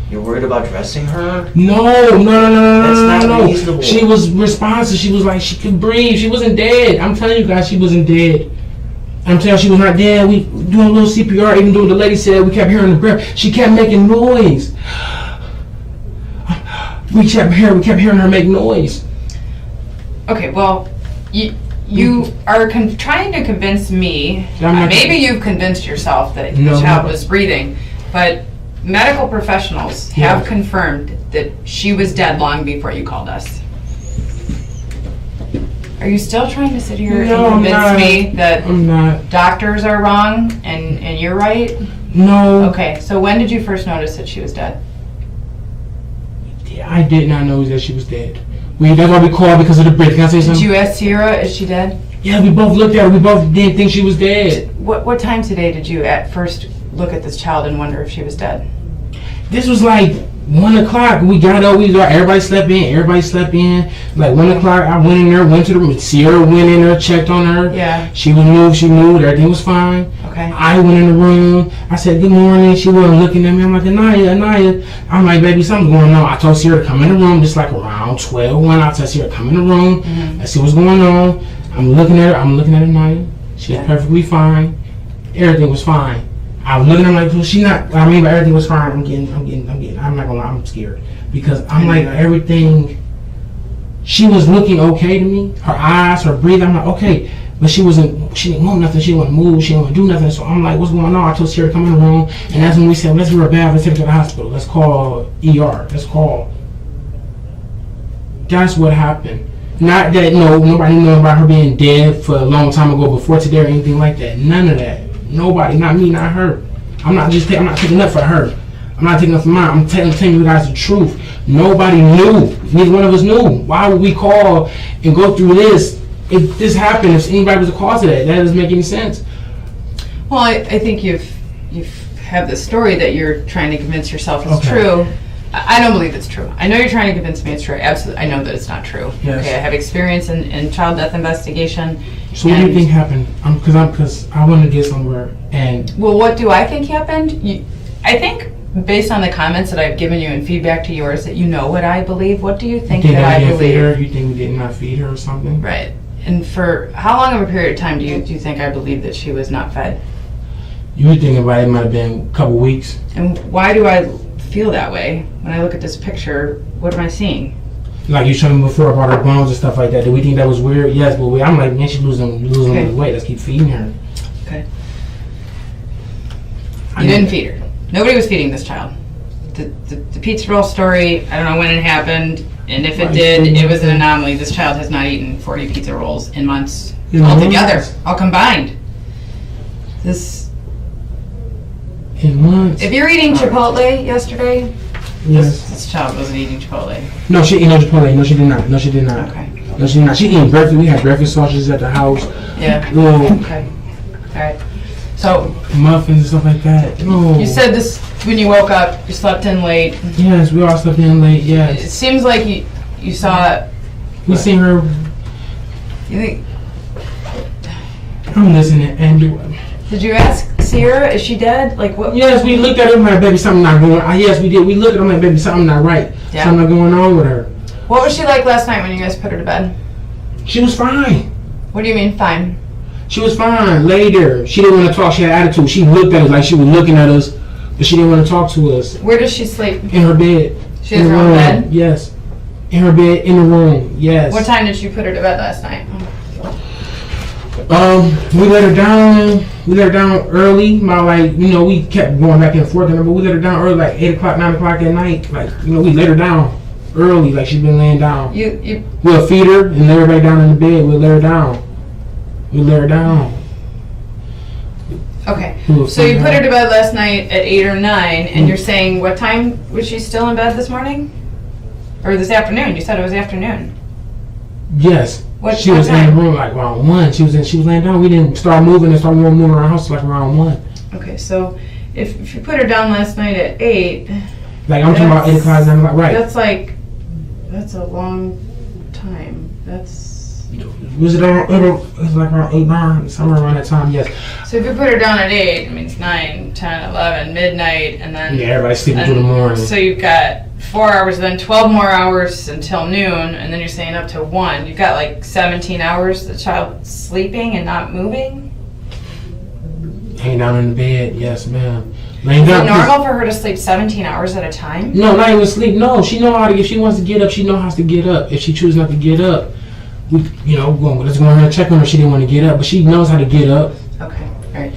[SPEAKER 5] You're worried about dressing her?
[SPEAKER 3] No.
[SPEAKER 5] That's not reasonable.
[SPEAKER 3] She was responsive. She was like, she could breathe. She wasn't dead. I'm telling you guys, she wasn't dead. I'm telling you, she was not dead. We doing a little CPR, even though the lady said we kept hearing the breath. She kept making noise. We kept hearing her make noise.
[SPEAKER 2] Okay, well, you are trying to convince me,
[SPEAKER 3] I'm not-
[SPEAKER 2] maybe you've convinced yourself that
[SPEAKER 3] No,
[SPEAKER 2] the child
[SPEAKER 3] no.
[SPEAKER 2] was breathing, but medical professionals have
[SPEAKER 3] Yeah.
[SPEAKER 2] confirmed that she was dead long before you called us. Are you still trying to sit here
[SPEAKER 3] No, I'm
[SPEAKER 2] and convince
[SPEAKER 3] not.
[SPEAKER 2] me that
[SPEAKER 3] I'm not.
[SPEAKER 2] doctors are wrong and you're right?
[SPEAKER 3] No.
[SPEAKER 2] Okay, so when did you first notice that she was dead?
[SPEAKER 3] I did not know that she was dead. That's why we called because of the breath. Can I say
[SPEAKER 2] Did
[SPEAKER 3] something?
[SPEAKER 2] you ask Sierra, is she dead?
[SPEAKER 3] Yeah, we both looked at her. We both didn't think she was dead.
[SPEAKER 2] What time today did you at first look at this child and wonder if she was dead?
[SPEAKER 3] this was like 1 o'clock. We got up. Everybody slept in. Like 1 o'clock, I went in there. Went to the room. Sierra went in there, checked on her.
[SPEAKER 2] Yeah.
[SPEAKER 3] She was moved. She moved. Everything was fine.
[SPEAKER 2] Okay.
[SPEAKER 3] I went in the room. I said, "Good morning." She wasn't looking at me. I'm like, Aniya. I'm like, "Baby, something's going on." I told Sierra to come in the room. Just like around 12. When I told Sierra to come in the room. I see what's going on. I'm looking at her. Aniya. She's perfectly fine. Everything was fine. I was looking at her like, well, she not. I mean, but everything was fine. I'm not gonna lie. I'm scared because I'm like everything. She was looking okay to me. Her eyes, her breathing. I'm like, okay, but she wasn't. She didn't want nothing. She didn't move. She didn't do nothing. So I'm like, what's going on? I told Sierra to come in the room, and that's when we said, let's do her bath. Let's take her to the hospital. Let's call ER. Let's call. That's what happened. Not that nobody knew about her being dead for a long time ago before today or anything like that. None of that. Nobody, not me, not her. I'm not taking up for her. I'm not taking up for mine. I'm telling you guys the truth. Nobody knew. Neither one of us knew. Why would we call and go through this if this happened? If anybody was the cause of that, that doesn't make any sense.
[SPEAKER 2] Well, I think you have this story that you're trying to convince yourself is true. I don't believe it's true. I know you're trying to convince me it's true. Absolutely, I know that it's not true.
[SPEAKER 3] Yes. Okay,
[SPEAKER 2] I have experience in child death investigation.
[SPEAKER 3] So what do you think happened? Because I want to get somewhere. And
[SPEAKER 2] well, what do I think happened? I think based on the comments that I've given you and feedback to yours that you know what I believe. What do you think that I believe?
[SPEAKER 3] Feed her? You think we did not feed her or something?
[SPEAKER 2] Right. And for how long of a period of time do you think I believe that she was not fed?
[SPEAKER 3] You were thinking about it might have been a couple weeks.
[SPEAKER 2] And why do I feel that way when I look at this picture? What am I seeing?
[SPEAKER 3] Like you showed me before about her bones and stuff like that. Do we think that was weird? Yes, but I'm like, man, she's losing weight. Let's keep feeding her.
[SPEAKER 2] Okay. You didn't feed her. Nobody was feeding this child. The pizza roll story, I don't know when it happened, and if it did, it was an anomaly. This child has not eaten 40 pizza rolls in months altogether, all combined.
[SPEAKER 3] In months.
[SPEAKER 2] If you're eating Chipotle yesterday,
[SPEAKER 3] yes.
[SPEAKER 2] This child wasn't eating Chipotle.
[SPEAKER 3] No, she ate no Chipotle. No, she did not.
[SPEAKER 2] Okay.
[SPEAKER 3] No, she did not. She eating breakfast. We had breakfast sausages at the house.
[SPEAKER 2] Yeah. Okay. All right. So
[SPEAKER 3] muffins and stuff like that. No.
[SPEAKER 2] You said this when you woke up. You slept in late.
[SPEAKER 3] Yes, we all slept in late. Yes.
[SPEAKER 2] It seems like you saw.
[SPEAKER 3] We seen her.
[SPEAKER 2] You think?
[SPEAKER 3] I'm listening. And
[SPEAKER 2] did you ask Sierra? Is she dead? Like what?
[SPEAKER 3] Yes, we looked at her. Like, baby, something not going. Yes, we did. We looked at her. Like, baby, something not right. Yeah. Something not going on with her.
[SPEAKER 2] What was she like last night when you guys put her to bed?
[SPEAKER 3] She was fine.
[SPEAKER 2] What do you mean fine?
[SPEAKER 3] She was fine. Laid there. She didn't want to talk. She had attitude. She looked at us like she was looking at us, but she didn't want to talk to us.
[SPEAKER 2] Where does she sleep?
[SPEAKER 3] In her bed.
[SPEAKER 2] She has her own bed?
[SPEAKER 3] Yes. In her bed, in the room. Yes.
[SPEAKER 2] What time did you put her to bed last night?
[SPEAKER 3] We let her down. We let her down early. We kept going back and forth, but we let her down early, like 8 o'clock, 9 o'clock at night. We let her down early, like she's been laying down. We'll feed her and lay her right down in the bed. We'll let her down.
[SPEAKER 2] Okay. So you put her to bed last night at 8 or 9, and you're saying what time was she still in bed this morning? Or this afternoon? You said it was afternoon.
[SPEAKER 3] Yes. She was
[SPEAKER 2] time?
[SPEAKER 3] in the room like around 1. She was laying down. We didn't start moving around our house like around 1.
[SPEAKER 2] Okay, so if you put her down last night at 8,
[SPEAKER 3] like I'm talking about 8 o'clock, 9 o'clock, right?
[SPEAKER 2] That's a long time.
[SPEAKER 3] It was like around 8, 9, somewhere around that time, yes.
[SPEAKER 2] So if you put her down at 8, it means 9, 10, 11, midnight, and then...
[SPEAKER 3] Yeah, everybody's sleeping through the morning.
[SPEAKER 2] So you've got 4 hours, then 12 more hours until noon, and then you're staying up to 1. You've got like 17 hours the child sleeping and not moving?
[SPEAKER 3] Hanging down in the bed, yes, ma'am.
[SPEAKER 2] Is it normal for her to sleep 17 hours at a time?
[SPEAKER 3] No, not even sleep. No, she know how to. If she wants to get up, she know how to get up. If she chooses not to get up, let's go ahead and check on her. She didn't want to get up, but she knows how to get up.
[SPEAKER 2] Okay, all right.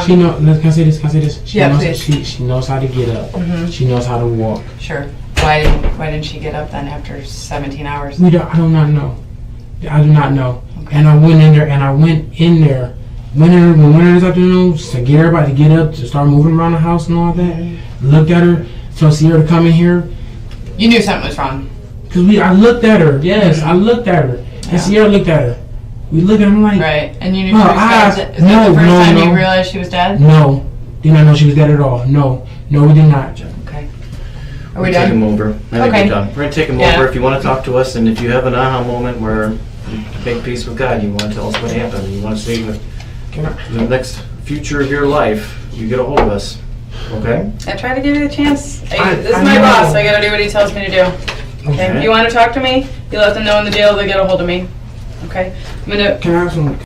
[SPEAKER 3] Can I say this?
[SPEAKER 2] Please.
[SPEAKER 3] She knows how to get up. Mm-hmm. She knows how to walk.
[SPEAKER 2] Sure. Why didn't she get up then after 17 hours?
[SPEAKER 3] I do not know. Okay. And I went in there. Went in this afternoon to get everybody to get up, to start moving around the house and all that. Mm-hmm. Looked at her, told Sierra to come in here.
[SPEAKER 2] You knew something was wrong.
[SPEAKER 3] Because I looked at her. Yes, mm-hmm. I looked at her. And Sierra looked at her. We looked at her like...
[SPEAKER 2] Right, and you knew she was dead? Is that the first time you realized she was dead?
[SPEAKER 3] No. Did not know she was dead at all. No, we did not.
[SPEAKER 2] Okay. Are we
[SPEAKER 4] Take
[SPEAKER 2] done?
[SPEAKER 4] him over. I think
[SPEAKER 2] Okay.
[SPEAKER 4] we're done. We're gonna take him
[SPEAKER 2] Yeah.
[SPEAKER 4] over. If you want to talk to us, and if you have an aha moment where you make peace with God, you want to tell us what happened, and you want to see the next future of your life, you get a hold of us. Okay?
[SPEAKER 2] I try to give you the chance. This
[SPEAKER 3] I
[SPEAKER 2] is my
[SPEAKER 3] know.
[SPEAKER 2] boss. I gotta do what he tells me to do. Okay?
[SPEAKER 4] Okay.
[SPEAKER 2] If you want to talk to me, you let them know in the jail. They get a hold of me. Okay? I'm gonna.
[SPEAKER 3] Can I have some?